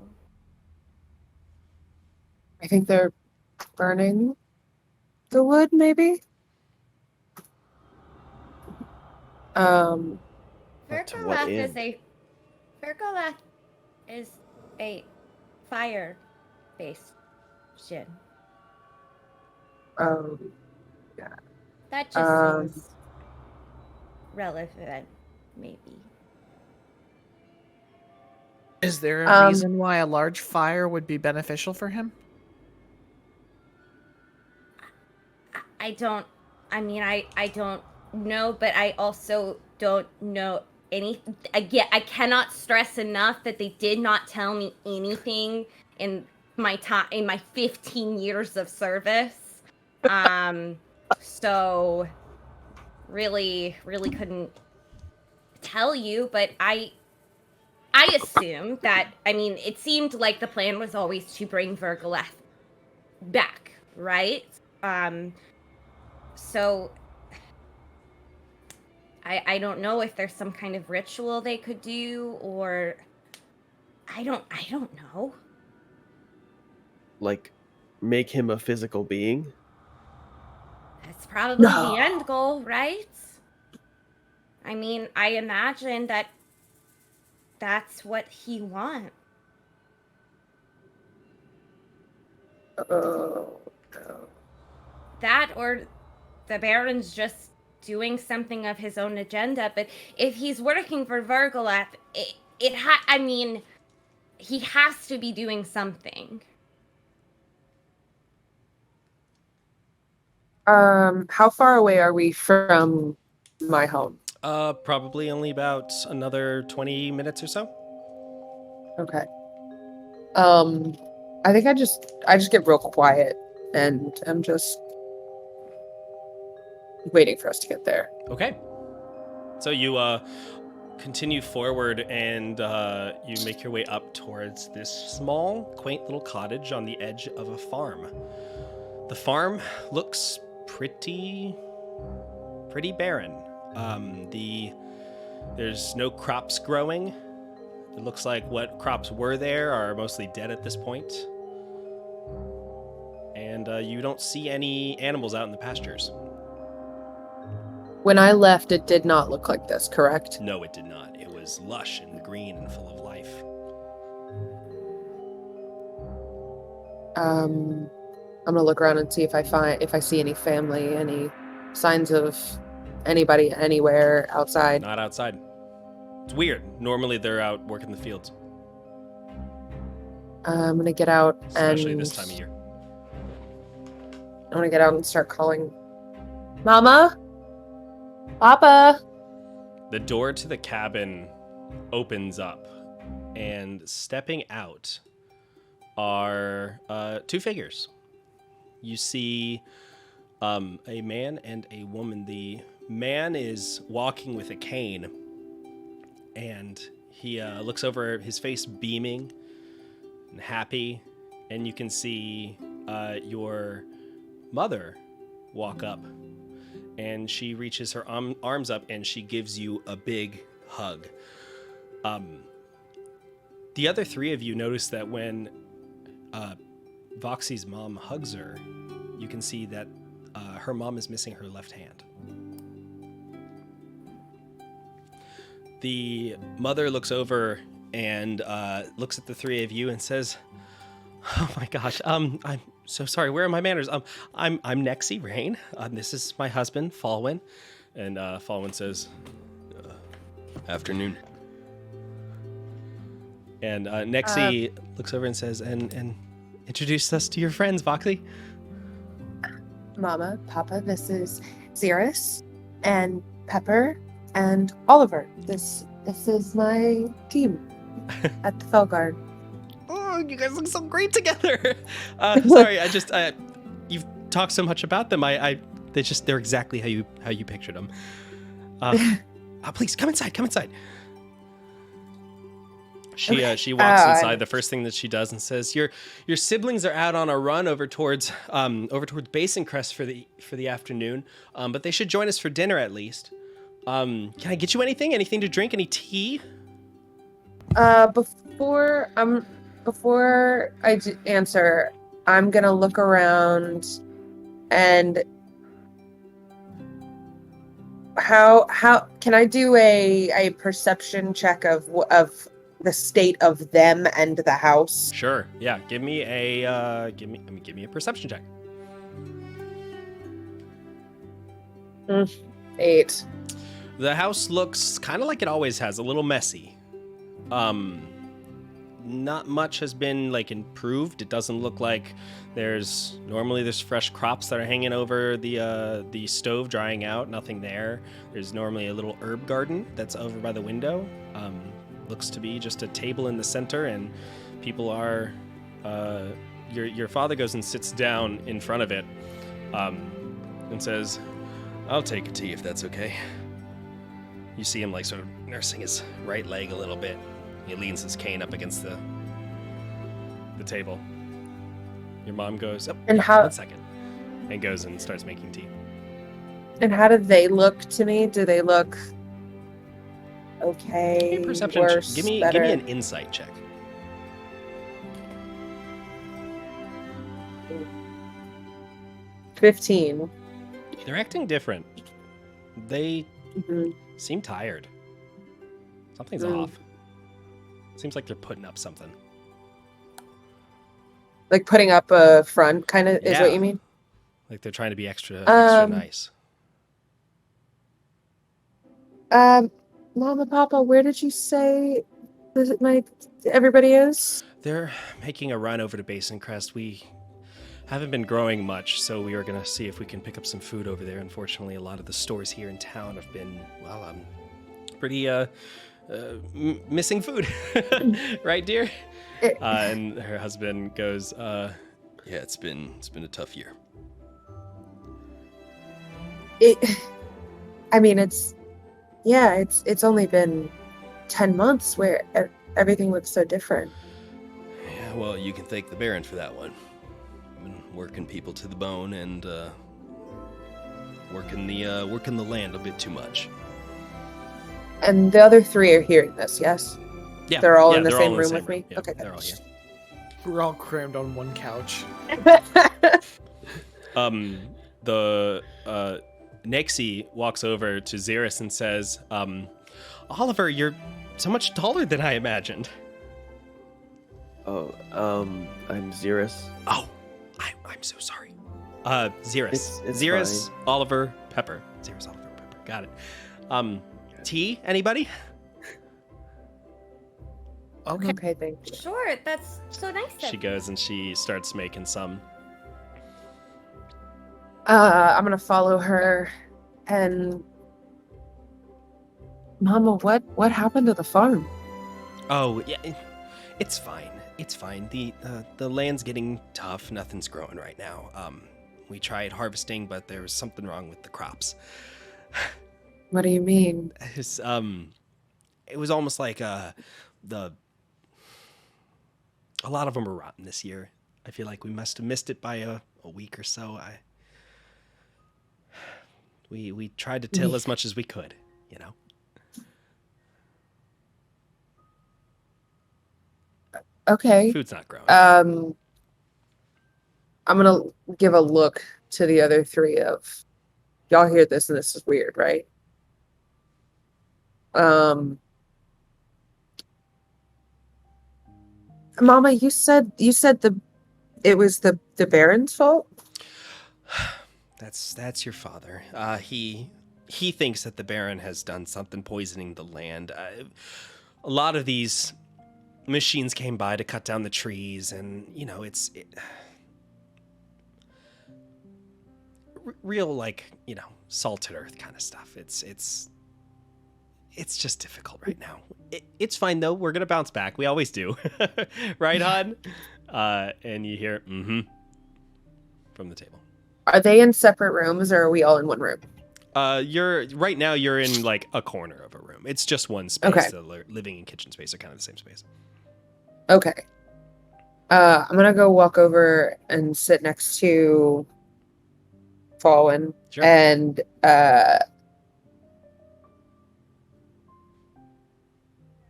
D: I think they're burning the wood, maybe?
B: But to
C: Virgoleth
B: what
C: is
B: end?
C: Virgoleth is a fire-based shin.
D: Yeah.
C: That just seems relevant, maybe.
F: Is there a reason why a large fire would be beneficial for him?
C: I don't know, but I also don't know anything. Again, I cannot stress enough that they did not tell me anything in my 15 years of service. So really couldn't tell you, but I assume that, it seemed like the plan was always to bring Virgoleth back, right? So I don't know if there's some kind of ritual they could do, or I don't know.
B: Like, make him a physical being?
C: That's probably the end goal, right? I imagine that's what he wants.
D: Oh, no.
C: That, or the Baron's just doing something of his own agenda. But if he's working for Virgoleth, he has to be doing something.
D: How far away are we from my home?
A: Probably only about another 20 minutes or so.
D: Okay. I think I just get real quiet and I'm just waiting for us to get there.
A: Okay. So you continue forward and you make your way up towards this small, quaint little cottage on the edge of a farm. The farm looks pretty barren. There's no crops growing. It looks like what crops were there are mostly dead at this point. And you don't see any animals out in the pastures.
D: When I left, it did not look like this, correct?
A: No, it did not. It was lush and green and full of life.
D: I'm gonna look around and see if I see any family, any signs of anybody anywhere outside.
A: Not outside. It's weird. Normally they're out working the fields.
D: I'm gonna get out
A: Especially this time of year.
D: I want to get out and start calling, Mama, Papa.
A: The door to the cabin opens up, and stepping out are two figures. You see a man and a woman. The man is walking with a cane, and he looks over, his face beaming and happy, and you can see your mother walk up, and she reaches her arms up and she gives you a big hug. The other three of you notice that when Voxi's mom hugs her, you can see that her mom is missing her left hand. The mother looks over and looks at the three of you and says, "Oh my gosh, I'm so sorry. Where are my manners? I'm Nexie Rain. This is my husband, Falwyn." And Falwyn says,
I: Afternoon.
A: and Nexie looks over and says, and introduce us to your friends, Voxi.
D: Mama, Papa, this is Xeris and Pepper and Oliver. This is my team at the Fellguard.
A: Oh, you guys look so great together. Sorry, you've talked so much about them. They're exactly how you pictured them. Please come inside. She walks inside. The first thing that she does and says, "Your siblings are out on a run over towards Basin Crest for the afternoon, but they should join us for dinner at least. Can I get you anything? Anything to drink? Any tea?"
D: Before I answer, I'm gonna look around and how can I do a perception check of the state of them and the house?
A: Sure. Yeah. Give me a perception check.
D: 8.
A: The house looks kind of like it always has, a little messy. Not much has been improved. It doesn't look like there's fresh crops that are hanging over the stove drying out. Nothing there. There's normally a little herb garden that's over by the window. Looks to be just a table in the center, and people are. Your father goes and sits down in front of it, and says,
I: I'll take a tea if that's okay.
A: You see him sort of nursing his right leg a little bit. He leans his cane up against the table. Your mom goes,
D: And how-
A: 1 second, and goes and starts making tea.
D: And how do they look to me? Do they look okay?
A: Give me a perception
D: worse,
A: check. Give me
D: better?
A: an insight check.
D: 15.
A: They're acting different. They
D: Mhm.
A: seem tired. Something's
D: Mm.
A: off. Seems like they're putting up something.
D: Like putting up a front, kind of, is
A: Yeah.
D: what you mean?
A: Like they're trying to be extra
D: Um,
A: nice.
D: Mama, Papa, where did you say everybody is?
A: They're making a run over to Basin Crest. We haven't been growing much, so we were gonna see if we can pick up some food over there. Unfortunately, a lot of the stores here in town have been, well, pretty missing food, right, dear? And her husband goes,
I: Yeah, it's been a tough year.
D: I mean, it's only been 10 months where everything looks so different.
I: Yeah, well, you can thank the Baron for that one. I've been working people to the bone and working the land a bit too much.
D: And the other 3 are hearing this, yes?
A: yeah,
D: They're all in the
A: they're
D: same
A: all
D: room with me?
A: Yeah,
D: Okay,
A: they're all here.
E: We're all crammed on one couch.
A: The Nixie walks over to Xeris and says, Oliver, you're so much taller than I imagined.
B: Oh, I'm Xeris.
A: Oh, I'm so sorry. Xeris.
B: It's
A: Xeris,
B: fine.
A: Oliver, Pepper. Xeris, Oliver, Pepper. Got it. Tea, anybody?
D: Okay, thank you.
C: Sure, that's so nice.
A: She goes and she starts making some.
D: I'm gonna follow her, and Mama, what happened to the farm?
A: Oh, yeah, it's fine. It's fine. The land's getting tough. Nothing's growing right now. We tried harvesting, but there was something wrong with the crops.
D: What do you mean?
A: It was almost like a lot of them were rotten this year. I feel like we must have missed it by a week or so. We tried to till as much as we could, you know.
D: Okay.
A: Food's not growing.
D: I'm gonna give a look to the other 3 of y'all hear this and this is weird, right? Mama, you said it was the Baron's fault?
A: That's your father. He thinks that the Baron has done something poisoning the land. A lot of these machines came by to cut down the trees, and you know real, like, you know, salted earth kind of stuff. It's just difficult right now. It's fine though. We're gonna bounce back. We always do, right, hon? And you hear from the table.
D: Are they in separate rooms or are we all in one room?
A: You're in like a corner of a room. It's just one space.
D: Okay.
A: The living and kitchen space are kind of the same space.
D: Okay. I'm gonna go walk over and sit next to Fallen.
A: Sure.
D: And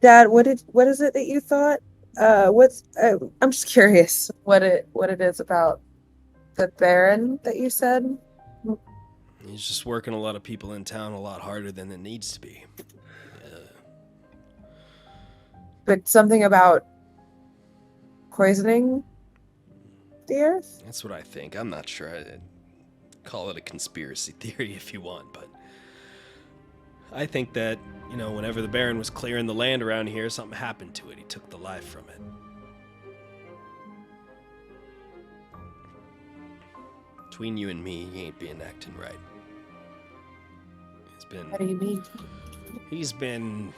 D: Dad, what is it that you thought? I'm just curious what it is about the Baron that you said.
I: He's just working a lot of people in town a lot harder than it needs to be.
D: But something about poisoning the earth?
I: That's what I think. I'm not sure. I'd call it a conspiracy theory if you want, but I think that, you know, whenever the Baron was clearing the land around here, something happened to it. He took the life from it. Between you and me, he ain't been acting right.
D: What do you mean?
I: He's been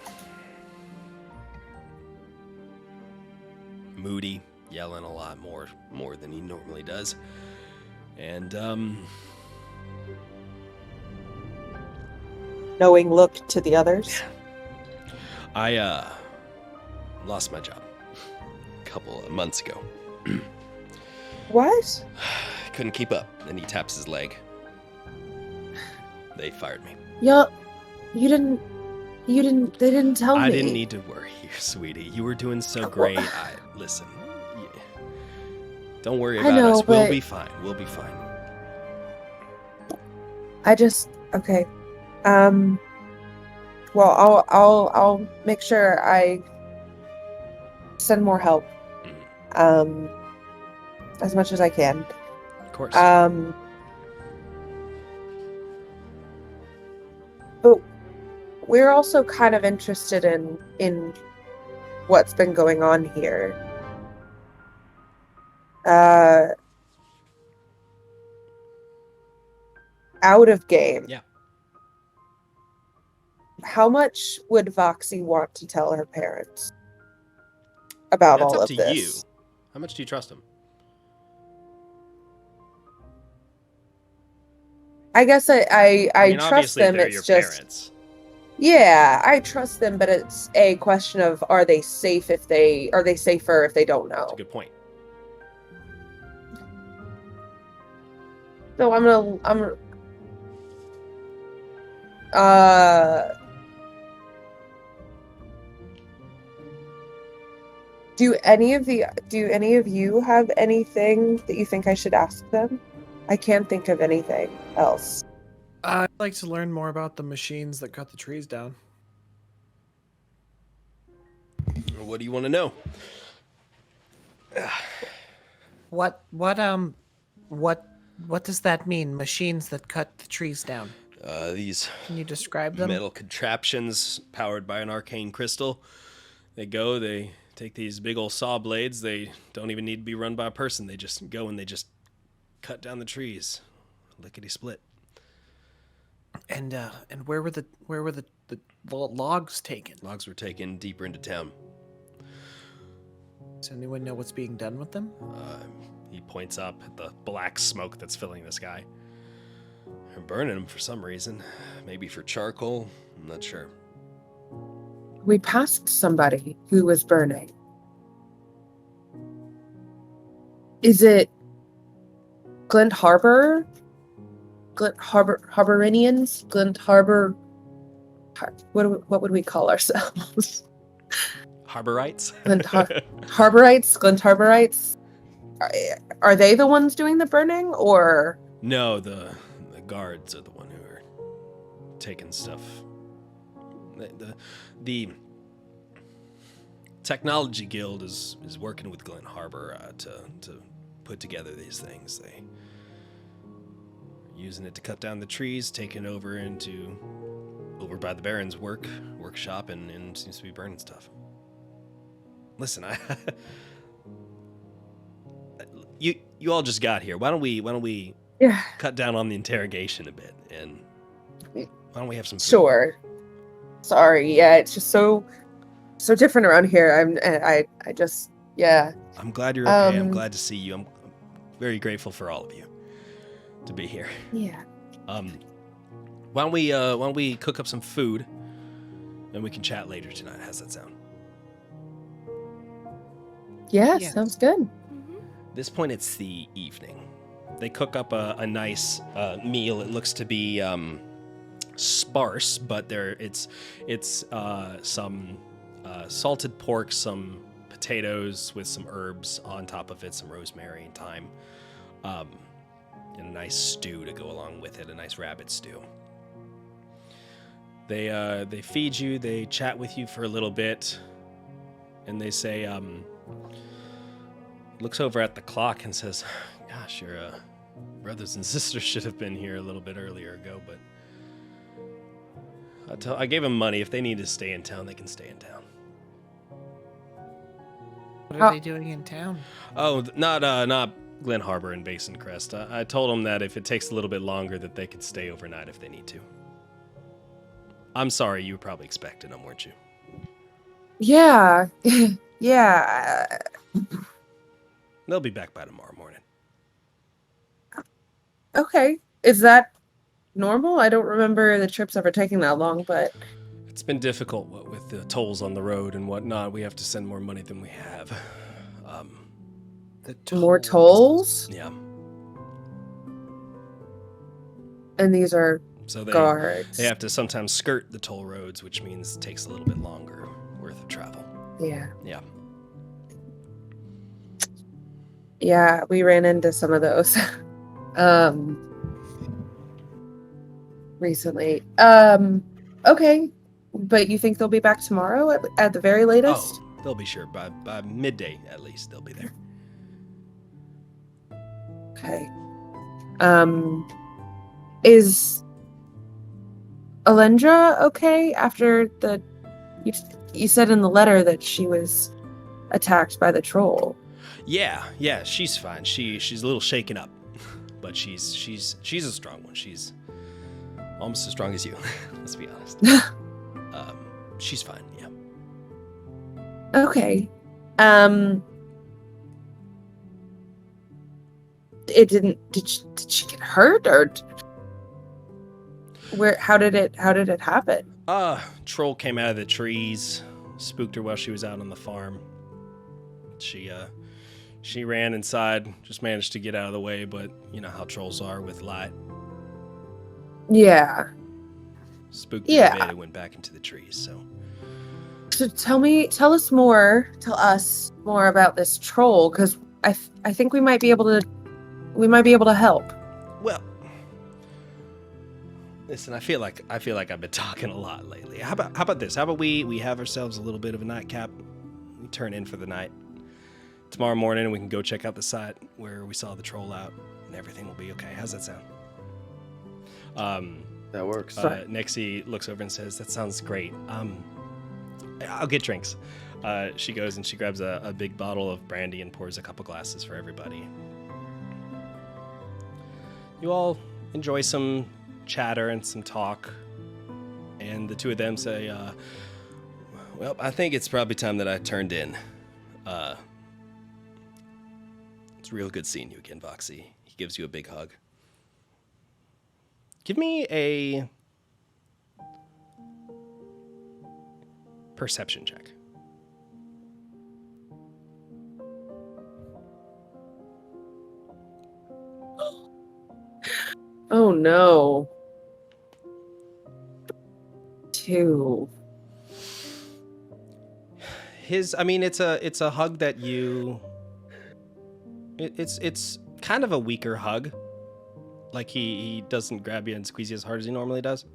I: moody, yelling a lot more than he normally does. And
D: Knowing look to the others.
I: I lost my job a couple of months ago.
D: What?
I: Couldn't keep up. Then he taps his leg. They fired me.
D: Yeah, they didn't tell me.
I: I didn't need to worry, sweetie. You were doing so great. Listen. Don't worry about us. We'll be fine. We'll be fine.
D: Okay. Well, I'll make sure I send more help. As much as I can.
I: Of course.
D: But we're also kind of interested in what's been going on here. out of game.
A: Yeah.
D: How much would Voxi want to tell her parents about
A: That's
D: all
A: up
D: of
A: to
D: this?
A: you. How much do you trust him?
D: I guess I
A: mean,
D: trust
A: obviously
D: them.
A: they're
D: It's
A: your
D: just
A: parents.
D: yeah, I trust them, but it's a question of are they safer if they don't
A: That's a
D: know?
A: good point.
D: So I'm uh do any of you have anything that you think I should ask them? I can't think of anything else.
E: I'd like to learn more about the machines that cut the trees down.
A: What do you want to know?
F: What does that mean? Machines that cut the trees down.
I: These
F: Can you describe them?
A: Metal contraptions powered by an arcane crystal. They take these big old saw blades. They don't even need to be run by a person. They just go and they just cut down the trees. Lickety split.
E: And where were the logs taken?
A: Logs were taken deeper into town.
E: Does anyone know what's being done with them?
A: He points up at the black smoke that's filling the sky. They're burning them for some reason. Maybe for charcoal. I'm not sure.
D: We passed somebody who was burning. Is it Glint Harbor? Harborinians? Glint Harbor? What would we call ourselves?
A: Harborites?
D: Harborites? Glint Harborites? Are they the ones doing the burning, or?
A: No, the guards are the one who are taking stuff. The Technology Guild is working with Glen Harbor to put together these things. They using it to cut down the trees, taking it over by the Baron's workshop, and seems to be burning stuff. Listen, you all just got here. Why don't we cut down on the interrogation a bit, and why don't we have some food?
D: Sure. Sorry, yeah, it's just so different around here. I just
A: I'm glad you're okay. I'm glad to see you. I'm very grateful for all of you to be here.
D: Yeah.
A: Why don't we cook up some food, and we can chat later tonight. How's that sound?
D: Yeah, sounds good.
A: At this point, it's the evening. They cook up a nice meal. It looks to be sparse, but it's some salted pork, some potatoes with some herbs on top of it, some rosemary and thyme, and a nice stew to go along with it, a nice rabbit stew. They feed you, they chat with you for a little bit, and they say, looks over at the clock and says, gosh, your brothers and sisters should have been here a little bit earlier ago, but I gave them money. If they need to stay in town, they can stay in town.
F: What are they doing in town?
A: Oh, not Glen Harbor and Basin Crest. I told them that if it takes a little bit longer, that they could stay overnight if they need to. I'm sorry, you were probably expecting them, weren't you?
D: Yeah. Yeah.
A: They'll be back by tomorrow morning.
D: Okay. Is that normal? I don't remember the trips ever taking that long, but
A: It's been difficult with the tolls on the road and whatnot. We have to send more money than we have.
D: more tolls?
A: Yeah.
D: And these are
A: So
D: guards.
A: they have to sometimes skirt the toll roads, which means it takes a little bit longer worth of travel.
D: Yeah.
A: Yeah.
D: Yeah, we ran into some of those recently. Okay. But you think they'll be back tomorrow at the very latest?
A: Oh, they'll be sure. By midday, at least, they'll be there.
D: Okay. Is Alendra okay after you said in the letter that she was attacked by the troll?
A: Yeah, she's fine. She's a little shaken up, but she's a strong one. She's
I: almost as strong as you. Let's be honest. She's fine. Yeah.
D: Okay. It didn't. Did she get hurt, or where? How did it happen?
A: Troll came out of the trees, spooked her while she was out on the farm. She ran inside, just managed to get out of the way, but you know how trolls are with light.
D: Yeah.
A: Spooked her a bit and went back into the trees.
D: So tell us more about this troll, because I think we might be able to help.
A: Well, listen, I feel like I've been talking a lot lately. How about this? How about we have ourselves a little bit of a nightcap? We turn in for the night. Tomorrow morning we can go check out the site where we saw the troll out, and everything will be okay. How's that sound?
B: That works.
A: Nexie looks over and says, "That sounds great. I'll get drinks." She goes and she grabs a big bottle of brandy and pours a couple glasses for everybody. You all enjoy some chatter and some talk, and the two of them say,
I: Well, I think it's probably time that I turned in. It's real good seeing you again, Voxi. He gives you a big hug.
A: give me a perception check.
D: Oh no. 2.
A: It's a hug that it's kind of a weaker hug. Like he doesn't grab you and squeeze you as hard as he normally does.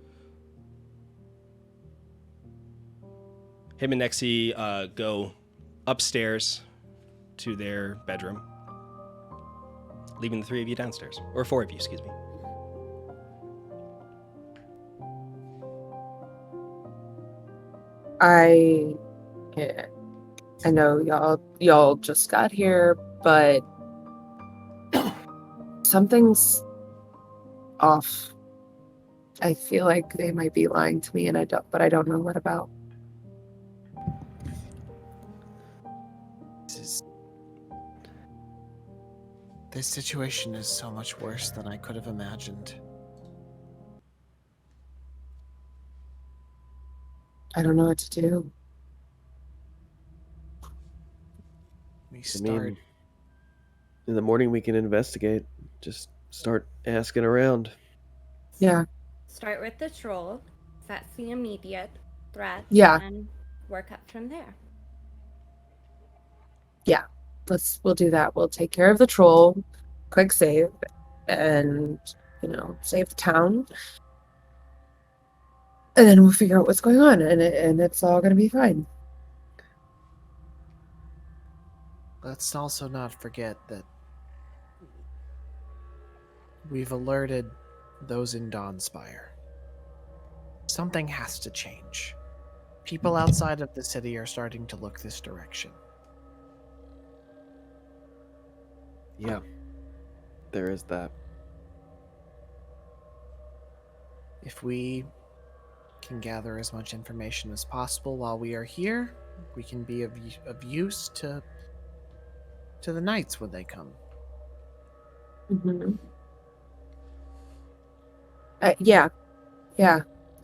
A: Him and Nexie go upstairs to their bedroom, leaving the 3 of you downstairs. Or 4 of you, excuse me.
D: I know y'all just got here, but something's off. I feel like they might be lying to me, and I don't know what about.
F: This situation is so much worse than I could have imagined.
D: I don't know what to do.
B: In the morning we can investigate. Just start asking around.
D: Yeah.
C: Start with the troll. That's the immediate threat.
D: Yeah.
C: And work up from there.
D: Yeah. We'll do that. We'll take care of the troll, quick save, and save the town. And then we'll figure out what's going on, and it's all gonna be fine.
F: Let's also not forget that we've alerted those in Dawnspire. Something has to change. People outside of the city are starting to look this direction.
B: Yeah, there is that.
F: If we can gather as much information as possible while we are here, we can be of use to the knights when they come.
D: Mm-hmm. Yeah,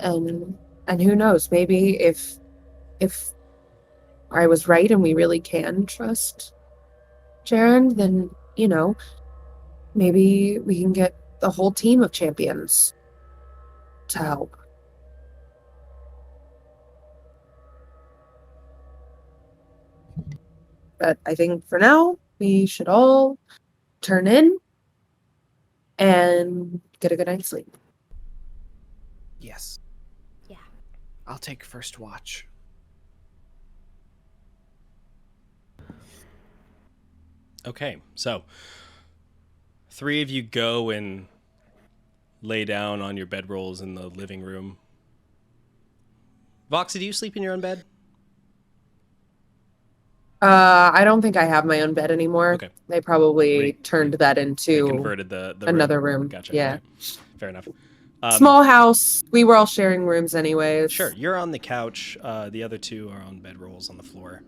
D: and who knows? Maybe if I was right and we really can trust Jaren, then maybe we can get the whole team of champions to help. But I think for now, we should all turn in and get a good night's sleep.
F: Yes.
C: Yeah.
F: I'll take first watch.
A: Okay, so 3 of you go and lay down on your bedrolls in the living room. Voxi, do you sleep in your own bed?
D: I don't think I have my own bed anymore.
A: Okay.
D: They probably turned that into
A: They converted the
D: another room.
A: Gotcha.
D: Yeah.
A: Okay. Fair enough.
D: Small house. We were all sharing rooms anyways.
A: Sure, you're on the couch. The other two are on bedrolls on the floor.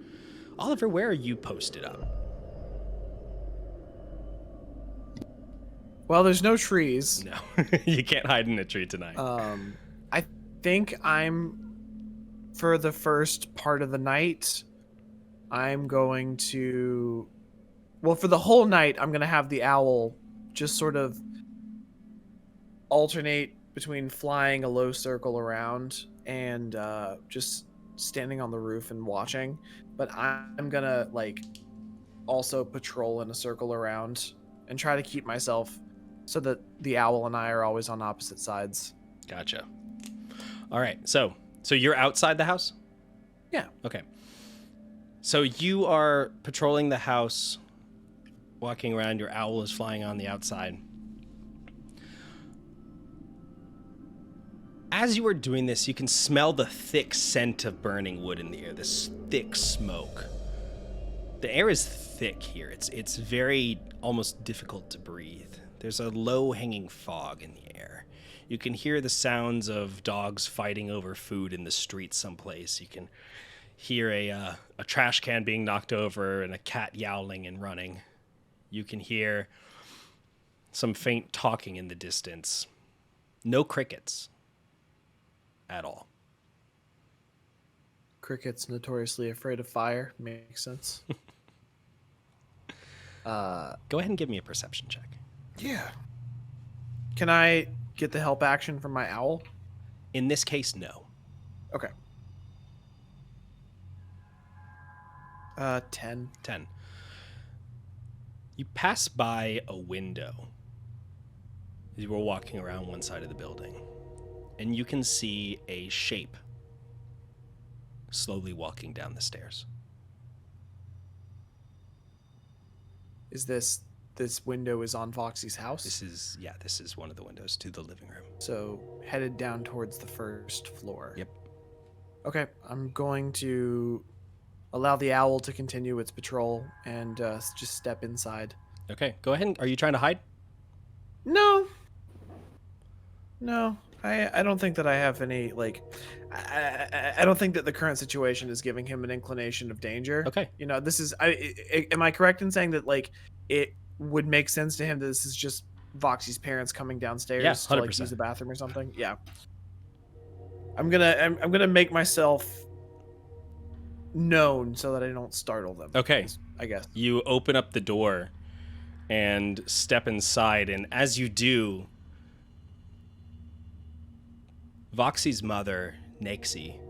A: Oliver, where are you posted up?
E: Well, there's no trees.
A: No, you can't hide in a tree tonight.
E: I think for the first part of the night, I'm going to... Well, for the whole night, I'm going to have the owl just sort of alternate between flying a low circle around and just standing on the roof and watching. But I'm going to, like, also patrol in a circle around and try to keep myself so that the owl and I are always on opposite sides.
A: Gotcha. All right, so you're outside the house?
E: Yeah.
A: Okay. So you are patrolling the house, walking around. Your owl is flying on the outside. As you are doing this, you can smell the thick scent of burning wood in the air, this thick smoke. The air is thick here. It's very almost difficult to breathe. There's a low-hanging fog in the air. You can hear the sounds of dogs fighting over food in the street someplace. You can hear a trash can being knocked over and a cat yowling and running. You can hear some faint talking in the distance. No crickets at all.
E: Cricket's notoriously afraid of fire. Makes sense.
A: Go ahead and give me a perception check.
E: Yeah. Can I get the help action from my owl?
A: In this case, no.
E: Okay. 10.
A: 10. You pass by a window as you were walking around one side of the building, and you can see a shape slowly walking down the stairs.
E: Is this window is on Voxi's house?
A: This is one of the windows to the living room.
E: So headed down towards the first floor.
A: Yep.
E: Okay, I'm going to allow the owl to continue its patrol and just step inside.
A: Okay, go ahead. Are you trying to hide?
E: No, I don't think that I have any, like, I don't think that the current situation is giving him an inclination of danger.
A: Okay.
E: You know, this is, am I correct in saying that, like, it would make sense to him that this is just Voxi's parents coming downstairs to, like, use the bathroom or something? Yeah. I'm gonna make myself known so that I don't startle them.
A: Okay.
E: I guess.
A: You open up the door and step inside, and as you do, Voxi's mother, Nexi,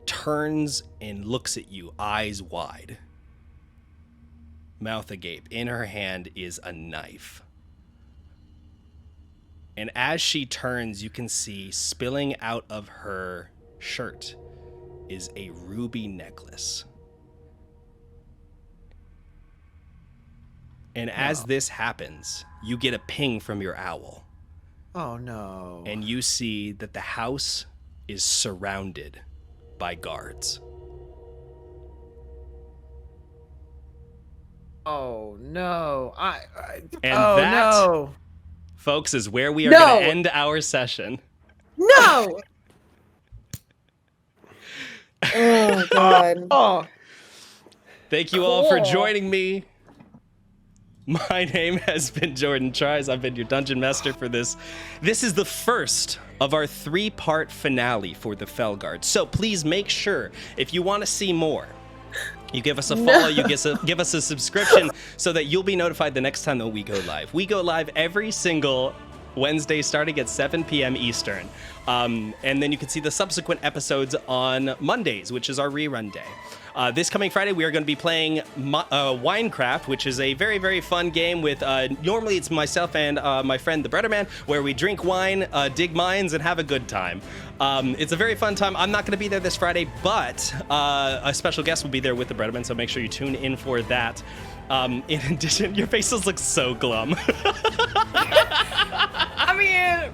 A: turns and looks at you, eyes wide, mouth agape. In her hand is a knife. And as she turns, you can see spilling out of her shirt is a ruby necklace. And as this happens, you get a ping from your owl.
E: Oh no.
A: And you see that the house is surrounded by guards.
E: Oh no.
A: No. Folks, is where we are going to end our session.
D: No! Oh, God.
E: Oh.
A: Thank you all for joining me. My name has been Jordan Tries. I've been your dungeon master for this. This is the first of our 3-part finale for the Fellguard. So please make sure, if you want to see more, you give us a follow, you give us a subscription so that you'll be notified the next time that we go live. We go live every single Wednesday starting at 7 p.m. Eastern. And then you can see the subsequent episodes on Mondays, which is our rerun day. This coming Friday, we are going to be playing Winecraft, which is a very, very fun game with, normally it's myself and my friend, the Breaderman, where we drink wine, dig mines, and have a good time. It's a very fun time. I'm not going to be there this Friday, but a special guest will be there with the Breaderman, so make sure you tune in for that. In addition, your faces look so glum.
G: I mean,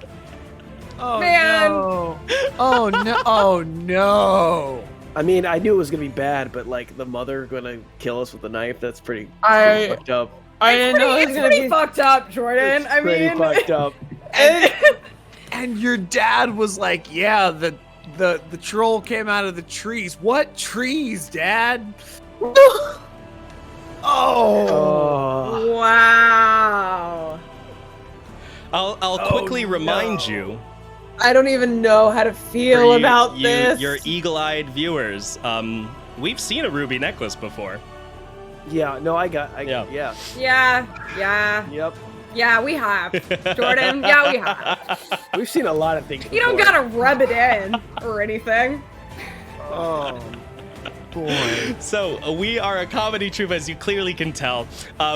E: Oh
G: man.
E: no. Oh no. Oh no.
B: I mean, I knew it was gonna be bad, but like the mother gonna kill us with a knife, that's pretty fucked up.
G: I didn't know it was gonna be fucked up, Jordan.
B: It's pretty fucked up.
E: And your dad was like, yeah, the troll came out of the trees. What trees, Dad? Oh.
G: Wow.
A: I'll quickly remind you.
G: I don't even know how to feel about this.
A: Your eagle-eyed viewers. We've seen a ruby necklace before.
B: Yeah, no,
A: Yeah.
G: Yeah.
B: Yep.
G: Yeah, we have. Jordan, yeah, we have.
B: We've seen a lot of things
G: You don't
B: before.
G: gotta rub it in or anything.
B: Oh, boy.
A: So we are a comedy troupe, as you clearly can tell.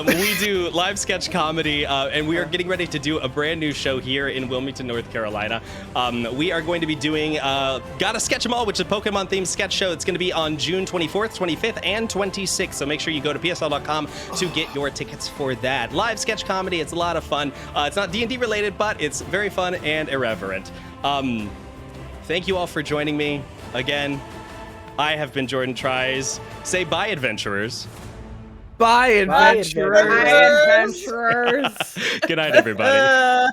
A: We do live sketch comedy, and we are getting ready to do a brand new show here in Wilmington, North Carolina. We are going to be doing Gotta Sketch 'Em All, which is a Pokemon-themed sketch show. It's going to be on June 24th, 25th, and 26th. So make sure you go to PSL.com to get your tickets for that. Live sketch comedy. It's a lot of fun. It's not D&D related, but it's very fun and irreverent. Thank you all for joining me again. I have been Jordan Tries. Say bye, adventurers.
E: Bye, adventurers.
G: Bye, adventurers.
A: Good night, everybody.